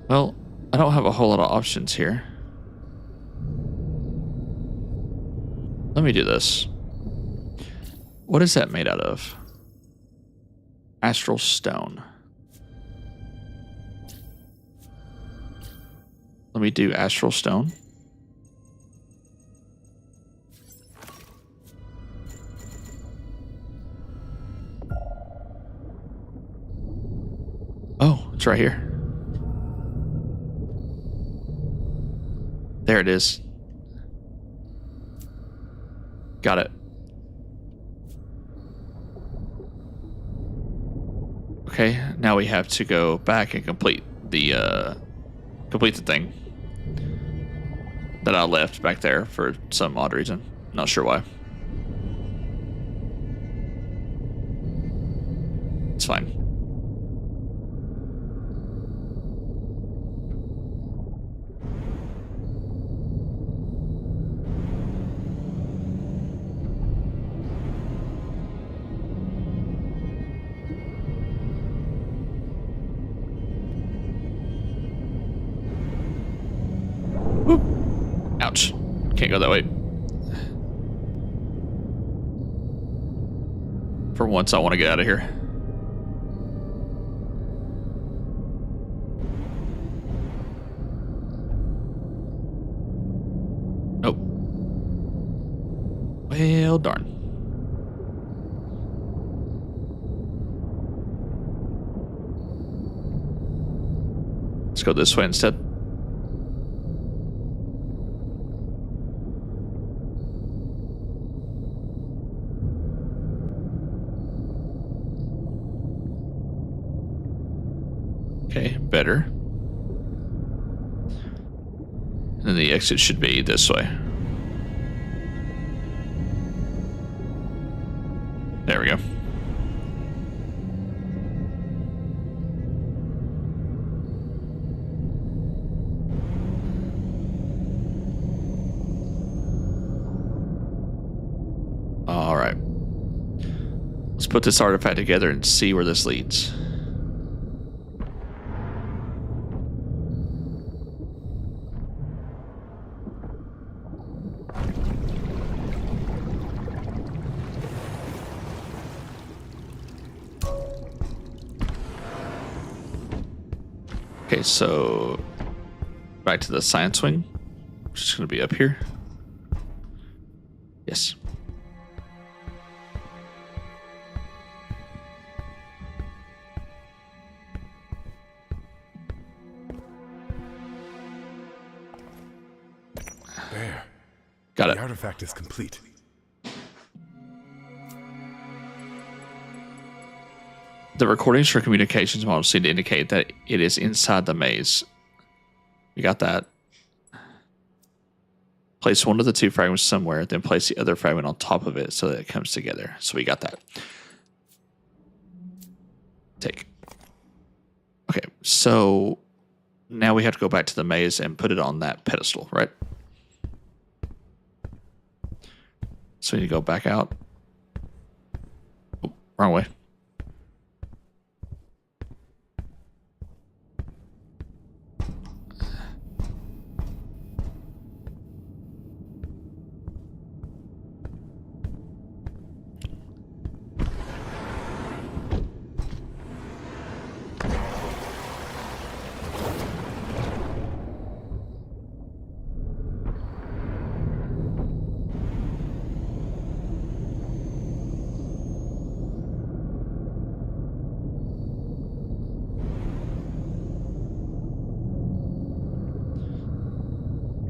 Well, I don't have a whole lot of options here. Let me do this. What is that made out of? Astral stone. Let me do astral stone. Oh, it's right here. There it is. Got it. Okay, now we have to go back and complete the thing that I left back there for some odd reason. Not sure why. It's fine. Ouch. Can't go that way. For once, I want to get out of here. Nope. Well, darn. Let's go this way instead. Okay, better. And then the exit should be this way. There we go. All right. Let's put this artifact together and see where this leads. Okay, so back to the science wing, which is going to be up here. Yes. There. Got it. The artifact is complete. The recordings for communications models seem to indicate that it is inside the maze. We got that. Place one of the two fragments somewhere, then place the other fragment on top of it so that it comes together. So we got that. Take. Okay, so now we have to go back to the maze and put it on that pedestal, right? So we need to go back out. Oh, wrong way.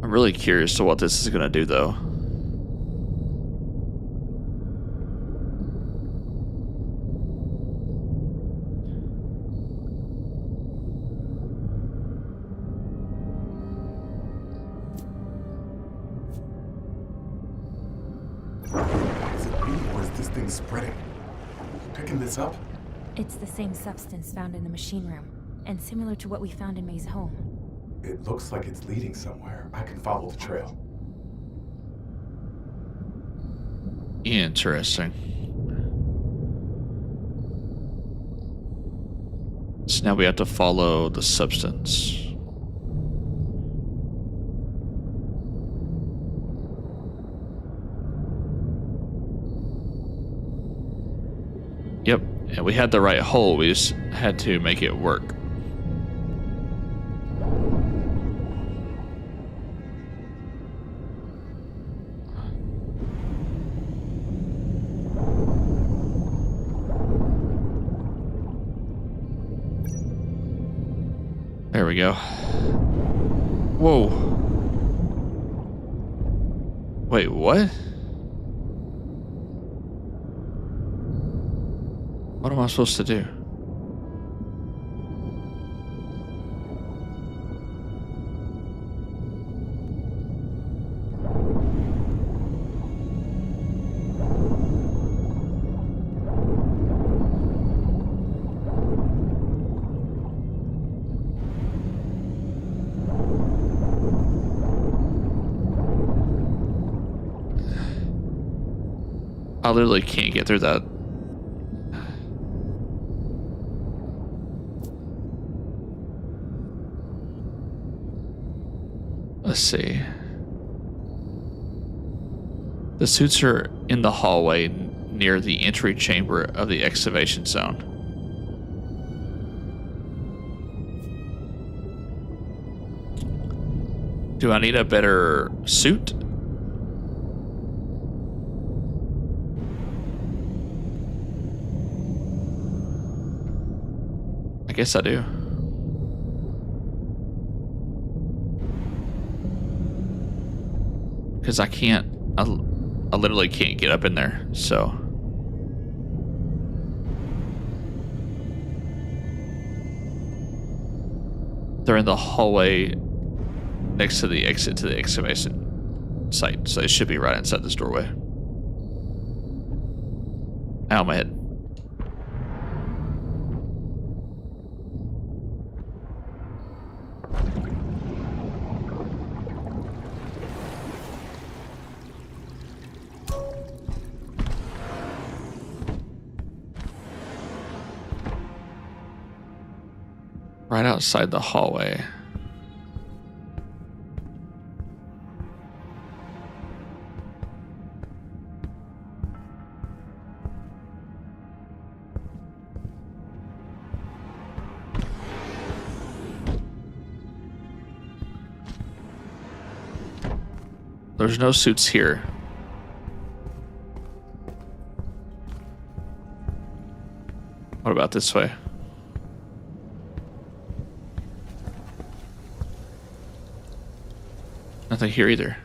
I'm really curious to what this is going to do, though. Is it me, or is this thing spreading? Picking this up? It's the same substance found in the machine room, and similar to what we found in May's home. It looks like it's leading somewhere. I can follow the trail. Interesting. So now we have to follow the substance. Yep, and we had the right hole. We just had to make it work. There we go. Whoa. Wait, what? What am I supposed to do? I literally can't get through that. Let's see. The suits are in the hallway near the entry chamber of the excavation zone. Do I need a better suit? I guess I do. Because I can't, I literally can't get up in there, so. They're in the hallway next to the exit to the excavation site, so they should be right inside this doorway. Ow, my head. Right outside the hallway. There's no suits here. What about this way? Nothing here either.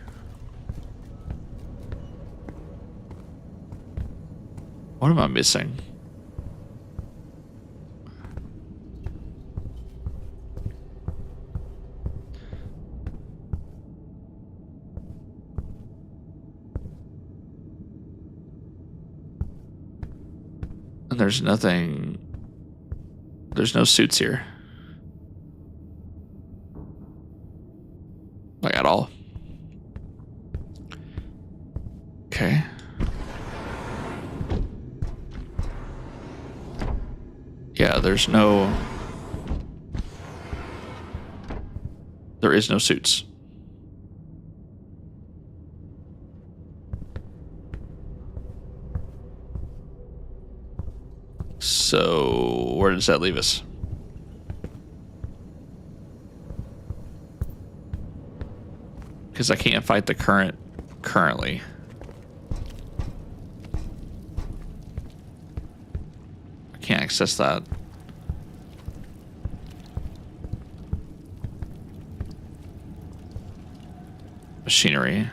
What am I missing? there's nothing. There's no suits here. Like at all. Okay. Yeah, there's no... There is no suits. So, where does that leave us? Because I can't fight the currently. I can't access that. Machinery.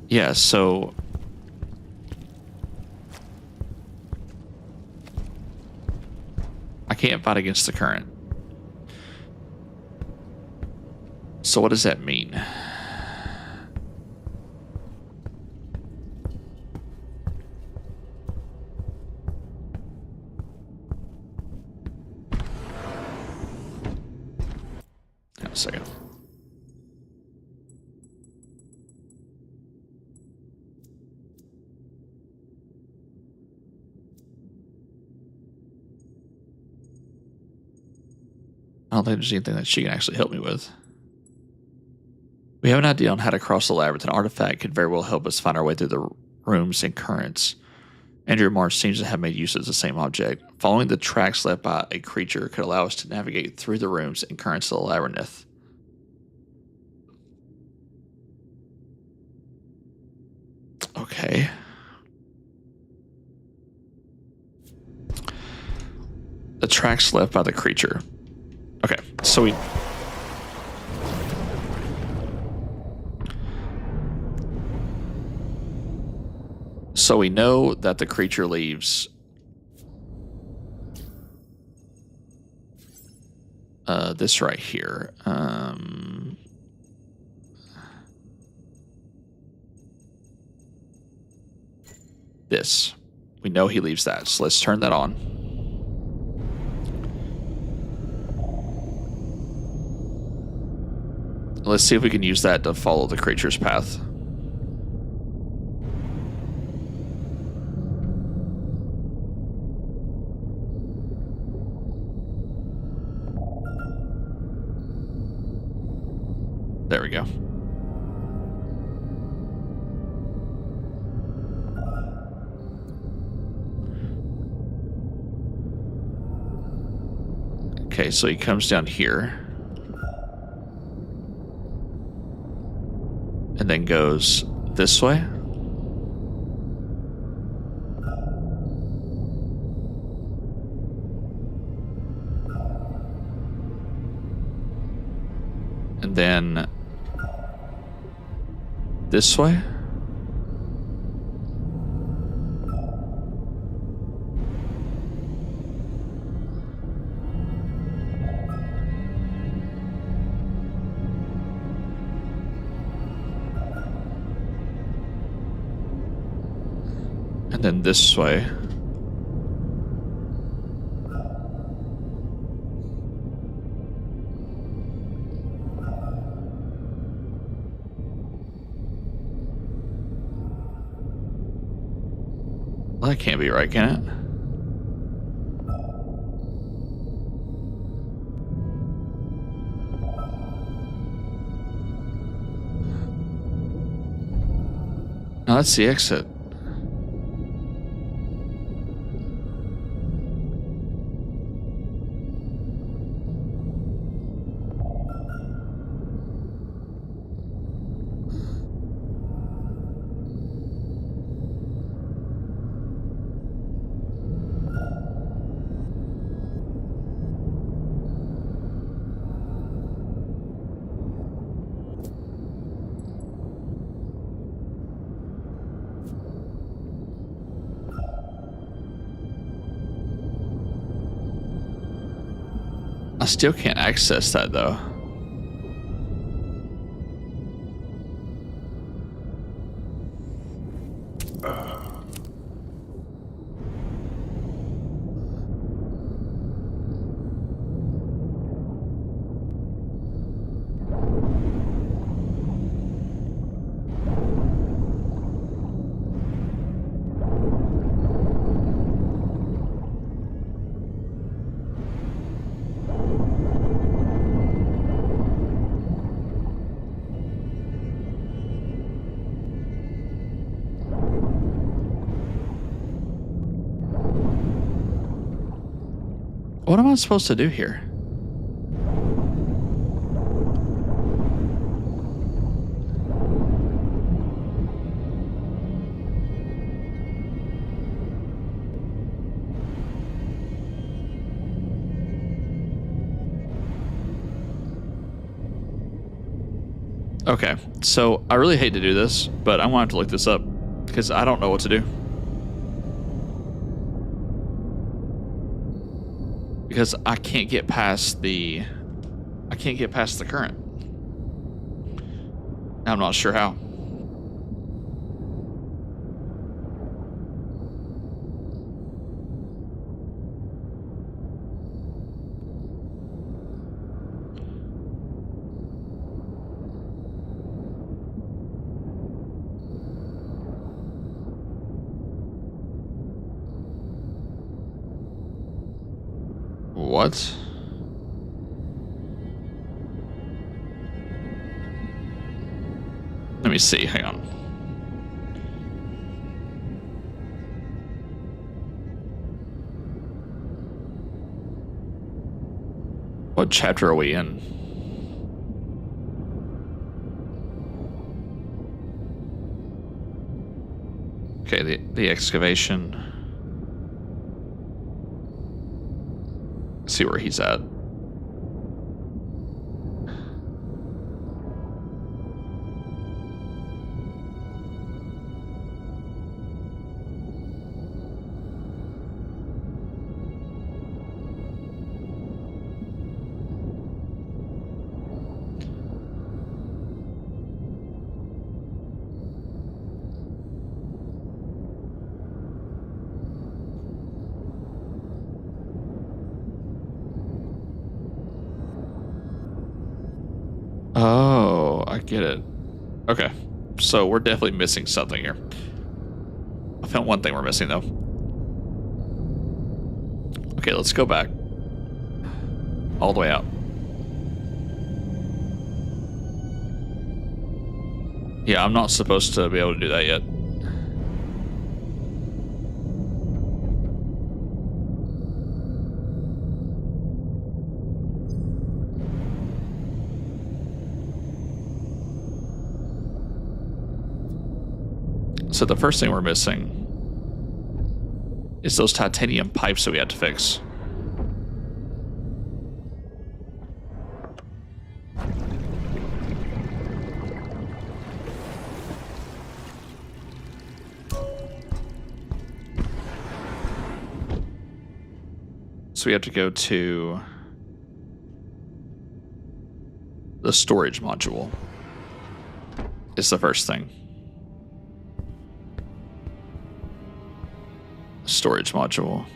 Yeah, so... I can't fight against the current. So what does that mean? Hang on a second. I don't think there's anything that she can actually help me with. We have an idea on how to cross the labyrinth. An artifact could very well help us find our way through the rooms and currents. Andrew Marsh seems to have made use of the same object. Following the tracks left by a creature could allow us to navigate through the rooms and currents of the labyrinth. Okay. The tracks left by the creature. Okay, so we... So we know that the creature leaves this right here. This. We know he leaves that, so let's turn that on. Let's see if we can use that to follow the creature's path. There we go. Okay, so he comes down here. And then goes this way. And then this way. And then this way. Well, that can't be right, can it? No, that's the exit. I still can't access that though. What am I supposed to do here? Okay, so I really hate to do this, but I'm going to have to look this up because I don't know what to do. Because I can't get past the current. I'm not sure how. What? Let me see, hang on. What chapter are we in? Okay, the excavation. See where he's at. Oh, I get it. Okay, so we're definitely missing something here. I found one thing we're missing, though. Okay, let's go back. All the way out. Yeah, I'm not supposed to be able to do that yet. So the first thing we're missing is those titanium pipes that we had to fix. So we have to go to the storage module. It's the first thing. Storage module.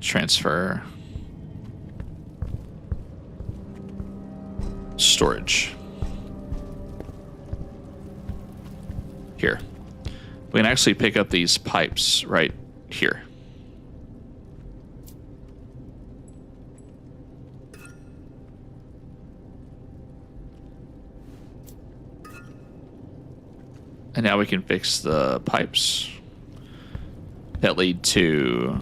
Transfer. Storage. Here. We can actually pick up these pipes right here. And now we can fix the pipes that lead to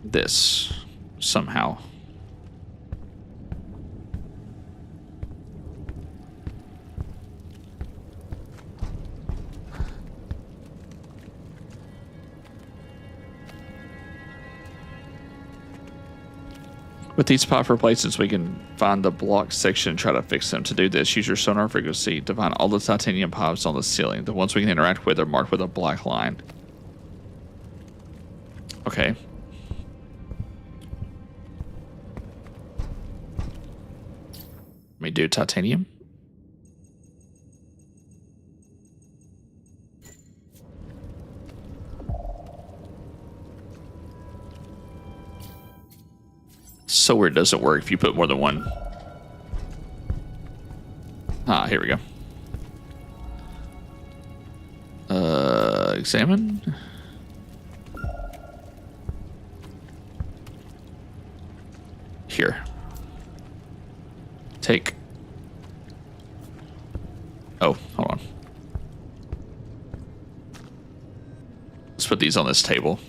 this somehow. With these pop replacements, we can find the block section and try to fix them. To do this, use your sonar frequency to find all the titanium pipes on the ceiling. The ones we can interact with are marked with a black line. Okay. Let me do titanium. So weird, it doesn't work if you put more than one. Ah, here we go. Examine. Here. Take. put these on this table.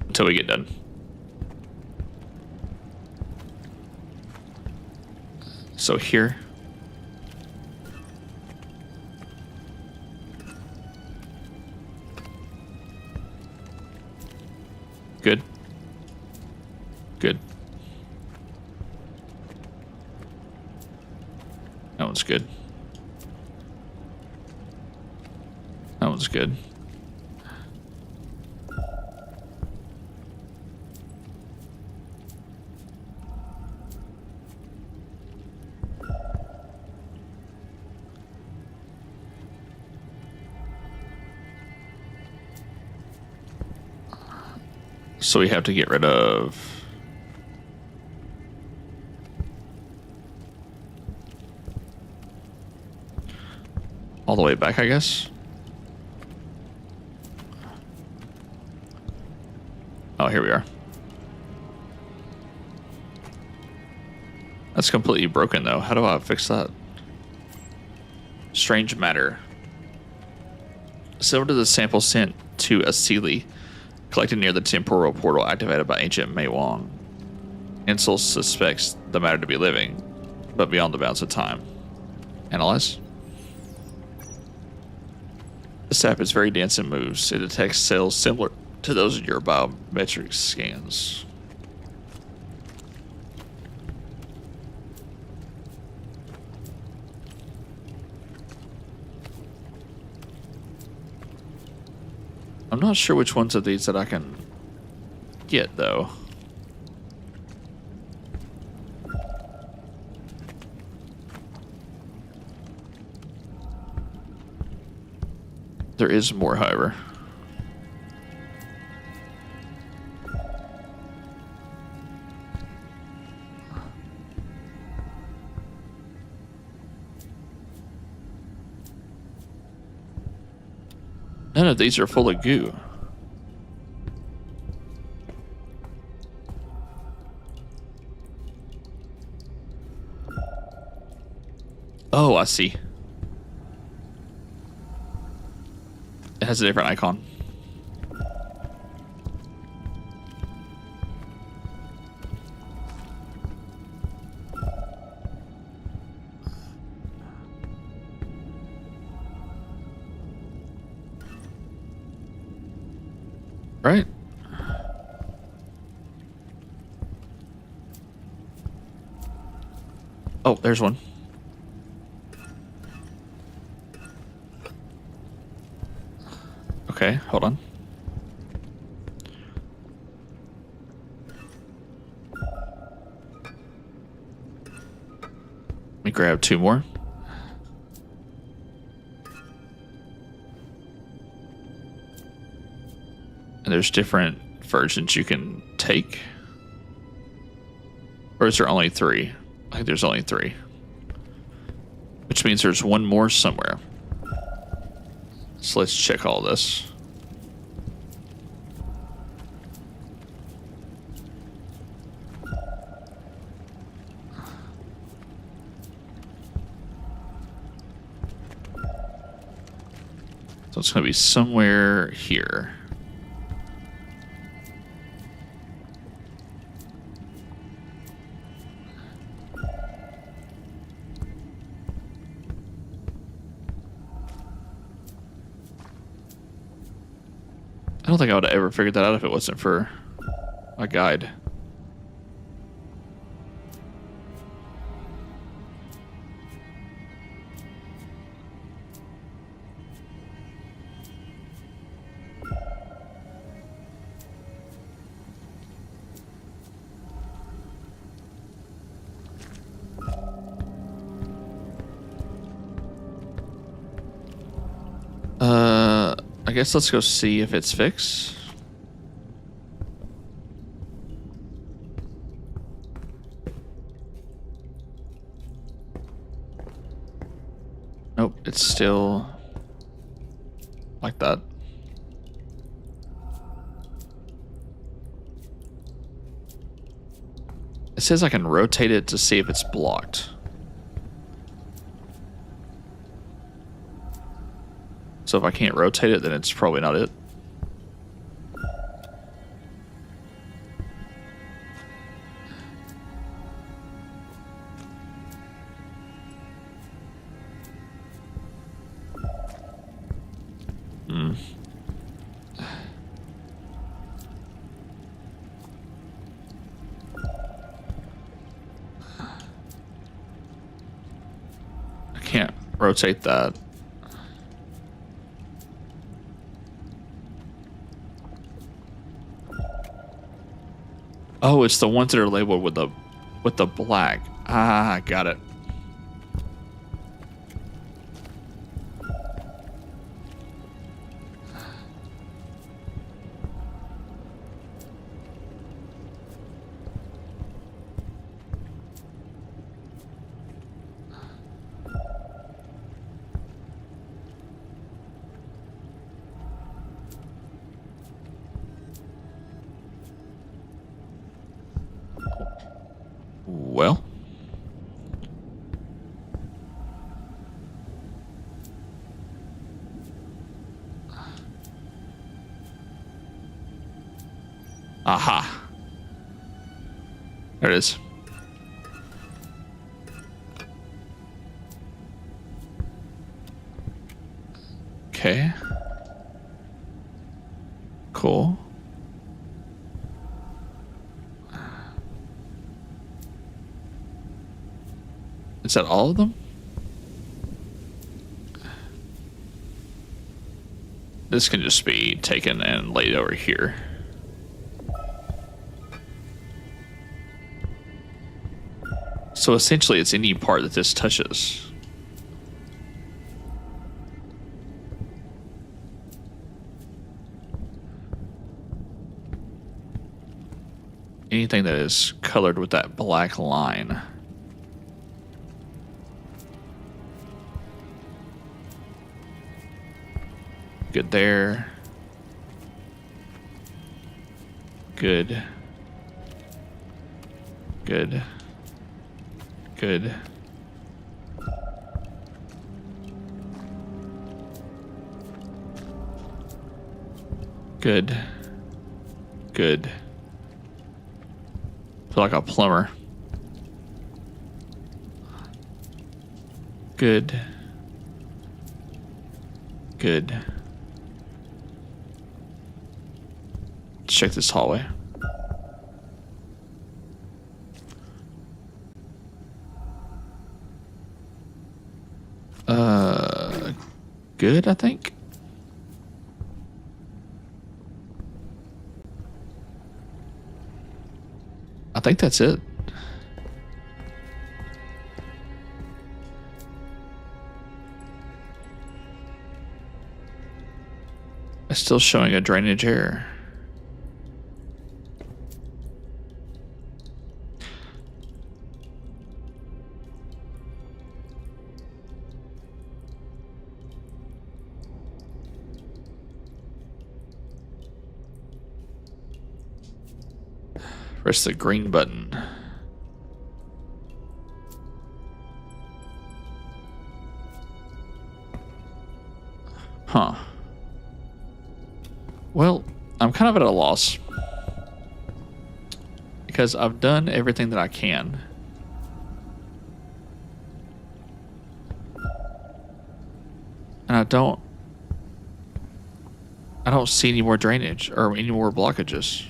Until we get done. So here. Good. Good. That one's good. That one's good. So we have to get rid of... all the way back, I guess. Oh, here we are. That's completely broken, though. How do I fix that? Strange matter. Similar to the sample sent to Asili, collected near the temporal portal activated by ancient Mei Wang. Insel suspects the matter to be living, but beyond the bounds of time. Analyze. The sap is very dense and moves. It detects cells similar to those in your biometric scans. I'm not sure which ones of these that I can get, though. There is more, however. None of these are full of goo. Oh, I see. It has a different icon. Right? Oh, there's one. Okay, hold on. Let me grab two more. And there's different versions you can take. Or is there only 3? I think there's only 3. Which means there's one more somewhere. So let's check all this. So it's going to be somewhere here. I don't think I would have ever figured that out if it wasn't for a guide. I guess let's go see if it's fixed. Nope, it's still like that. It says I can rotate it to see if it's blocked. So if I can't rotate it, then it's probably not it. Hmm. I can't rotate that. Oh, it's the ones that are labeled with the black. Ah, got it. Well. Aha. There it is. Okay. Cool. Is that all of them? This can just be taken and laid over here. So essentially it's any part that this touches. Anything that is colored with that black line. Good there. Good. Good. Good. Good. Good. Feel like a plumber. Good. Good. Let's check this hallway. Good, I think. I think that's it. It's still showing a drainage error. Press the green button. Huh. Well, I'm kind of at a loss. Because I've done everything that I can. And I don't see any more drainage or any more blockages.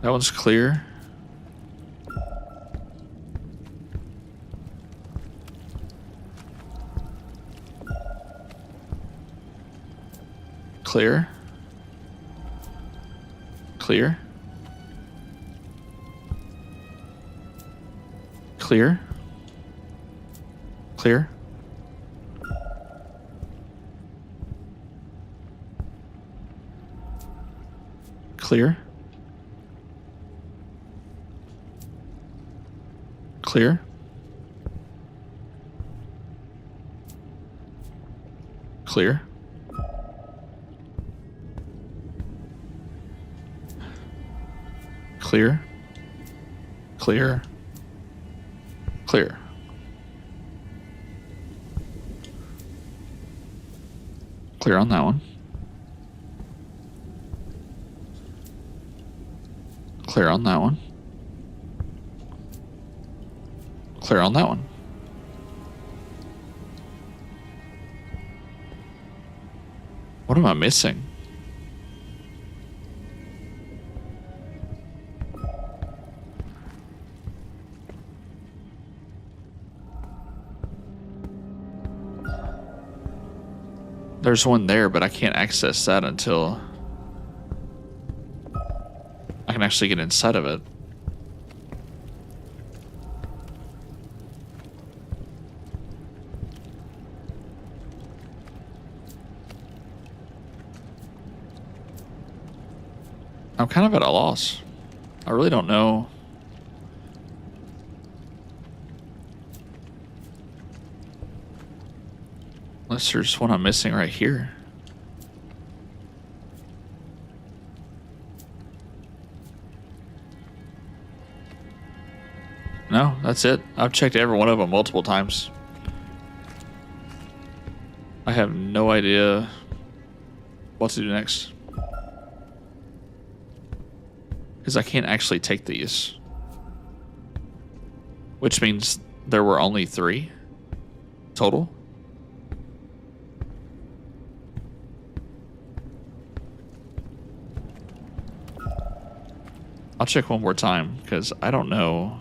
That one's clear. Clear. Clear. Clear. Clear. Clear. Clear. Clear. Clear. Clear. Clear. Clear on that one. Clear on that one. Clear on that one. What am I missing? There's one there, but I can't access that until I can actually get inside of it. I'm kind of at a loss. I really don't know. Unless there's one I'm missing right here. No, that's it. I've checked every one of them multiple times. I have no idea what to do next. Because I can't actually take these. Which means there were only 3 total. I'll check one more time because I don't know.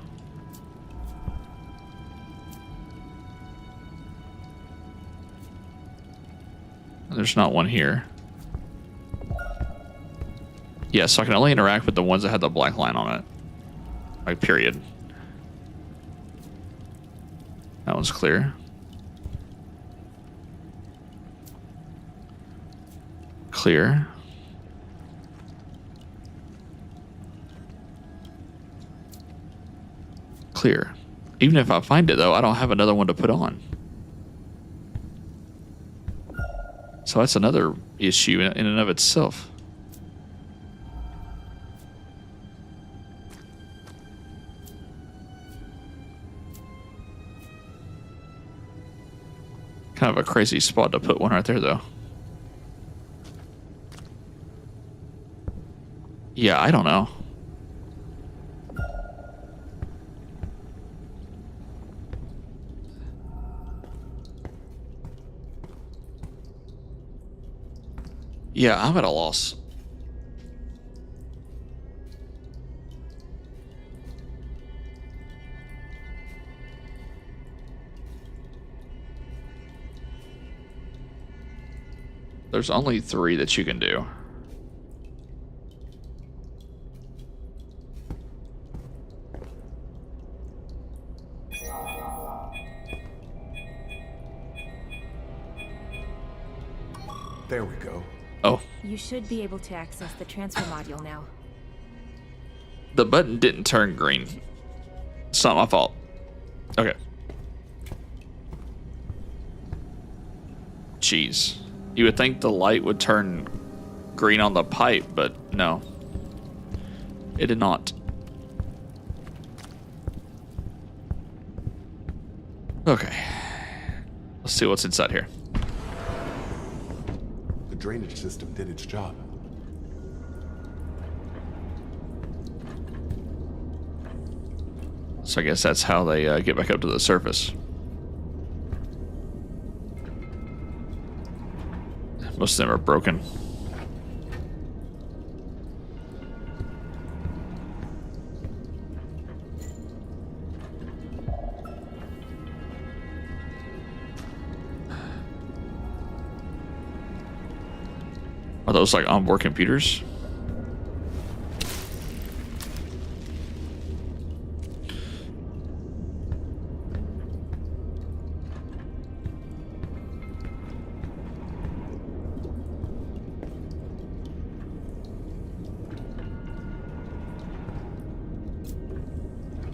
There's not one here. Yeah, so I can only interact with the ones that have the black line on it. Like, period. That one's clear. Clear. Clear. Even if I find it, though, I don't have another one to put on. So that's another issue in and of itself. Kind of a crazy spot to put one right there, though. Yeah, I don't know. Yeah, I'm at a loss. There's only 3 that you can do. There we go. Oh. You should be able to access the transfer module now. The button didn't turn green. It's not my fault. Okay. Jeez. You would think the light would turn green on the pipe, but no. It did not. Okay. Let's see what's inside here. The drainage system did its job. So I guess that's how they get back up to the surface. Most of them are broken. Are those like onboard computers?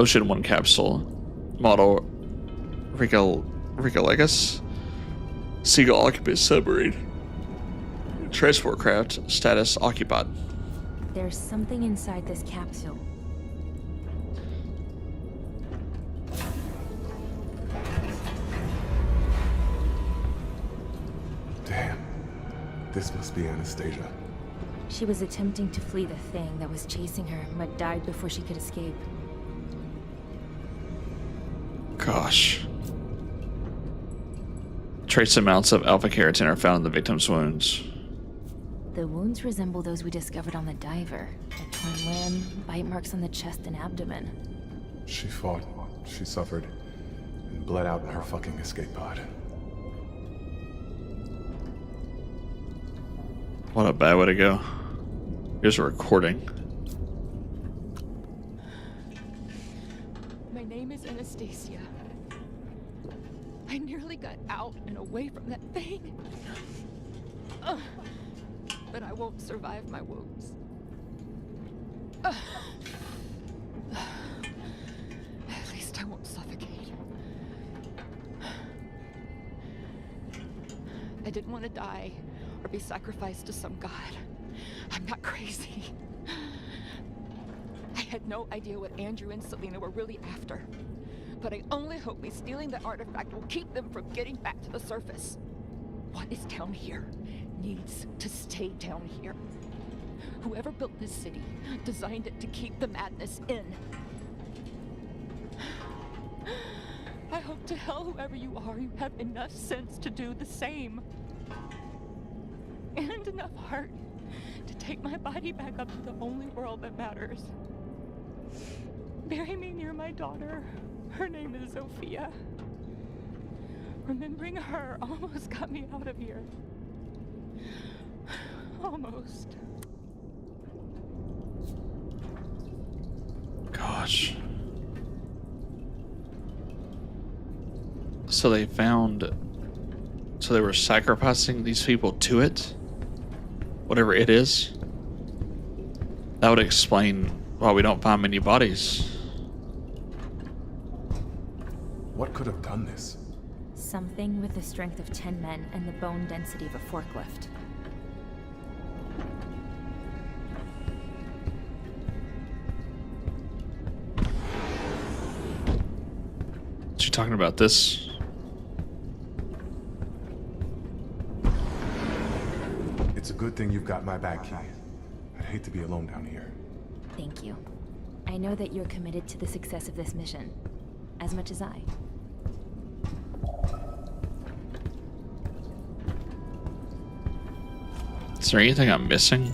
Ocean 1 capsule. Model Ricolegus. Seagull occupant submarine. Transport craft. Status occupied. There's something inside this capsule. Damn. This must be Anastasia. She was attempting to flee the thing that was chasing her, but died before she could escape. Gosh. Trace amounts of alpha keratin are found in the victim's wounds. The wounds resemble those we discovered on the diver. A torn limb, bite marks on the chest and abdomen. She fought, she suffered, and bled out in her fucking escape pod. What a bad way to go. Here's a recording. My name is Anastasia. I nearly got out and away from that thing. But I won't survive my wounds. At least I won't suffocate. I didn't want to die or be sacrificed to some god. I'm not crazy. I had no idea what Andrew and Selena were really after. But I only hope me stealing the artifact will keep them from getting back to the surface. What is down here needs to stay down here. Whoever built this city designed it to keep the madness in. I hope to hell whoever you are, you have enough sense to do the same. And enough heart to take my body back up to the only world that matters. Bury me near my daughter. Her name is Sophia. Remembering her almost got me out of here. Almost. Gosh. So they found... So they were sacrificing these people to it? Whatever it is? That would explain why we don't find many bodies. What could have done this? Something with the strength of 10 men and the bone density of a forklift. Is she talking about this? It's a good thing you've got my back, Key. I'd hate to be alone down here. Thank you. I know that you're committed to the success of this mission, as much as I. Is there anything I'm missing?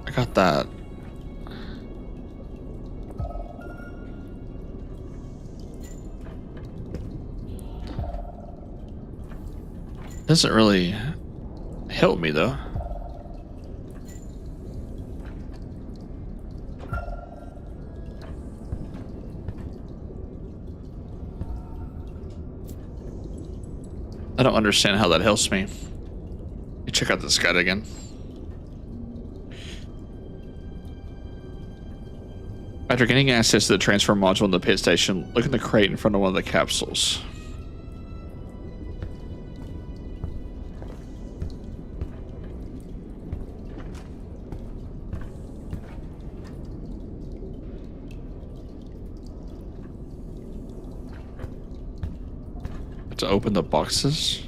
I got that. Doesn't really help me though. I don't understand how that helps me. You check out this guide again. After getting access to the transfer module in the pit station, look in the crate in front of one of the capsules. To open the boxes.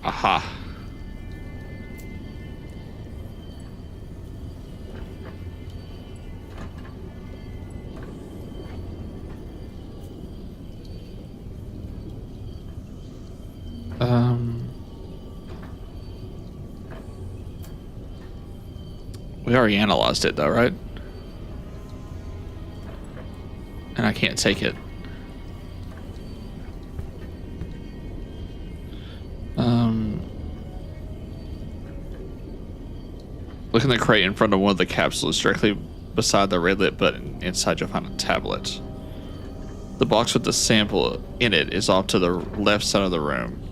Aha. We already analyzed it though, right? And I can't take it. Look in the crate in front of one of the capsules. Directly beside the red lit button, inside you'll find a tablet. The box with the sample in it is off to the left side of the room.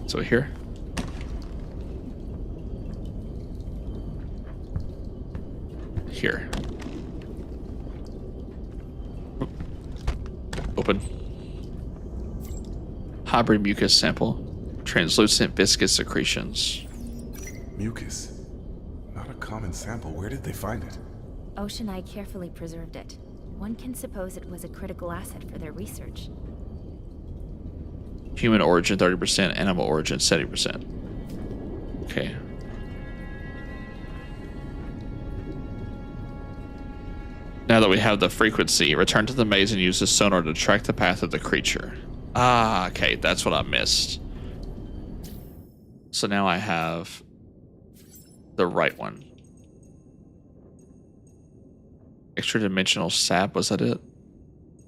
So here. Here. Open. Hybrid mucus sample. Translucent viscous secretions. Mucus. Not a common sample. Where did they find it? Oceanite carefully preserved it. One can suppose it was a critical asset for their research. Human origin 30%, animal origin 70%. Okay. Now that we have the frequency, return to the maze and use the sonar to track the path of the creature. Ah, okay, that's what I missed. So now I have the right one. Extra dimensional sap, was that it?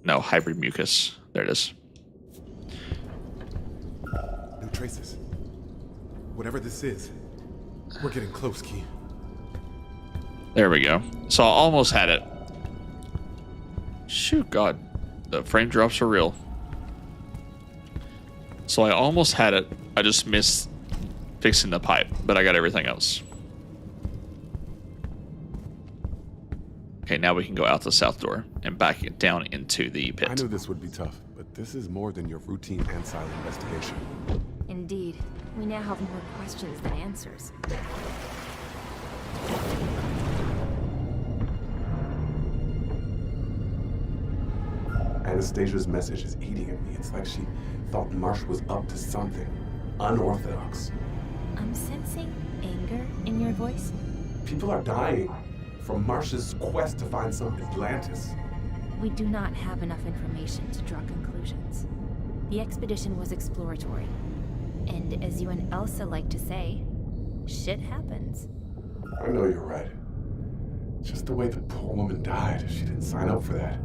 No, hybrid mucus. There it is. No traces. Whatever this is, we're getting close, Key. There we go. So I almost had it. Shoot, God. The frame drops are real. So I almost had it. I just missed fixing the pipe, but I got everything else. Okay, now we can go out the south door and back it down into the pit. I knew this would be tough, but this is more than your routine Ansile investigation. Indeed. We now have more questions than answers. Anastasia's message is eating at me. It's like she thought Marsh was up to something unorthodox. I'm sensing anger in your voice. People are dying from Marsh's quest to find some Atlantis. We do not have enough information to draw conclusions. The expedition was exploratory. And as you and Elsa like to say, shit happens. I know you're right. Just the way the poor woman died. She didn't sign up for that.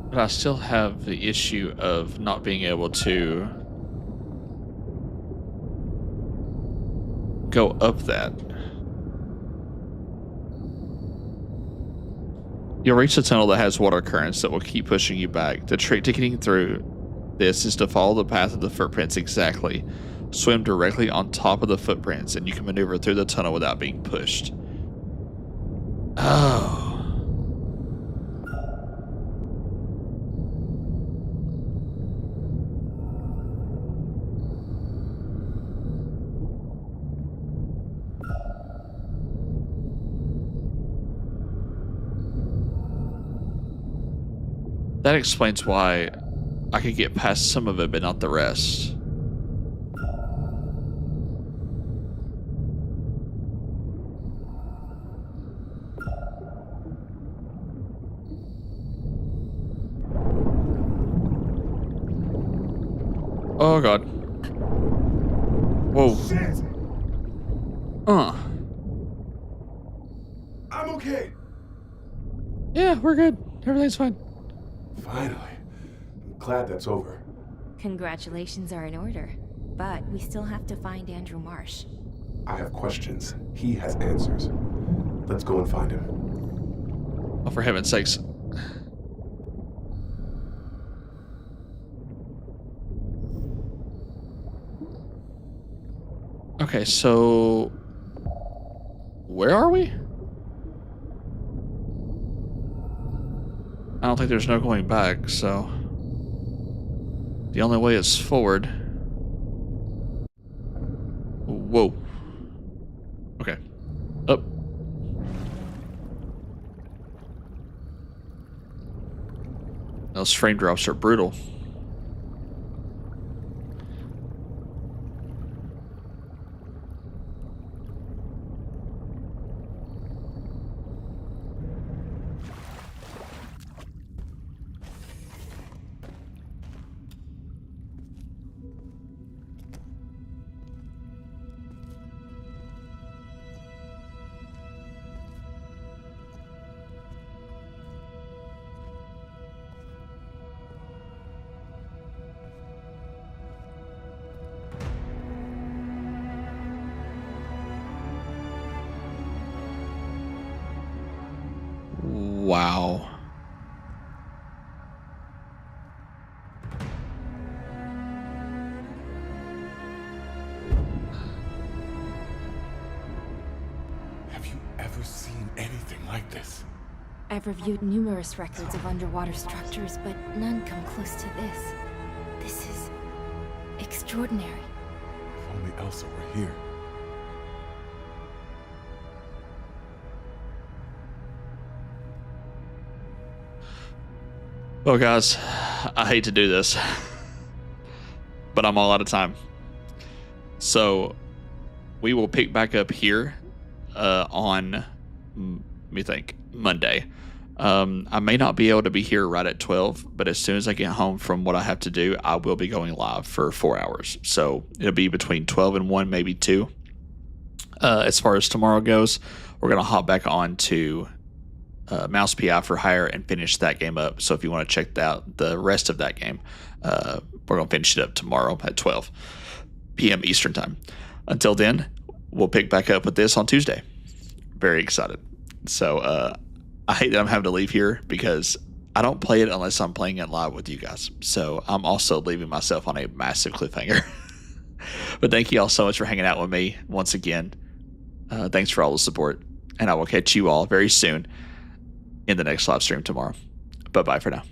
But I still have the issue of not being able to go up that. You'll reach a tunnel that has water currents that will keep pushing you back. The trick to getting through this is to follow the path of the footprints exactly. Swim directly on top of the footprints and you can maneuver through the tunnel without being pushed. Oh. That explains why I could get past some of it, but not the rest. Oh God. Whoa. Shit! I'm okay. Yeah, we're good. Everything's fine. Finally. I'm glad that's over. Congratulations are in order, but we still have to find Andrew Marsh. I have questions. He has answers. Let's go and find him. Oh, for heaven's sakes. Okay, so where are we? I don't think there's no going back, so the only way is forward. Whoa. Okay. Up. Those frame drops are brutal. Wow. I've reviewed numerous records of underwater structures, but none come close to this. This is extraordinary. If only Elsa were here. Well, guys, I hate to do this, but I'm all out of time. So we will pick back up here on, let me think, Monday. I may not be able to be here right at 12, but as soon as I get home from what I have to do, I will be going live for 4 hours. So it'll be between 12 and 1, maybe 2. As far as tomorrow goes, we're going to hop back on to Mouse PI for Hire and finish that game up. So if you want to check out the rest of that game, we're going to finish it up tomorrow at 12 p.m. Eastern Time. Until then, we'll pick back up with this on Tuesday. Very excited. So I hate that I'm having to leave here because I don't play it unless I'm playing it live with you guys. So I'm also leaving myself on a massive cliffhanger. But thank you all so much for hanging out with me once again. Thanks for all the support. And I will catch you all very soon in the next live stream tomorrow. Bye-bye for now.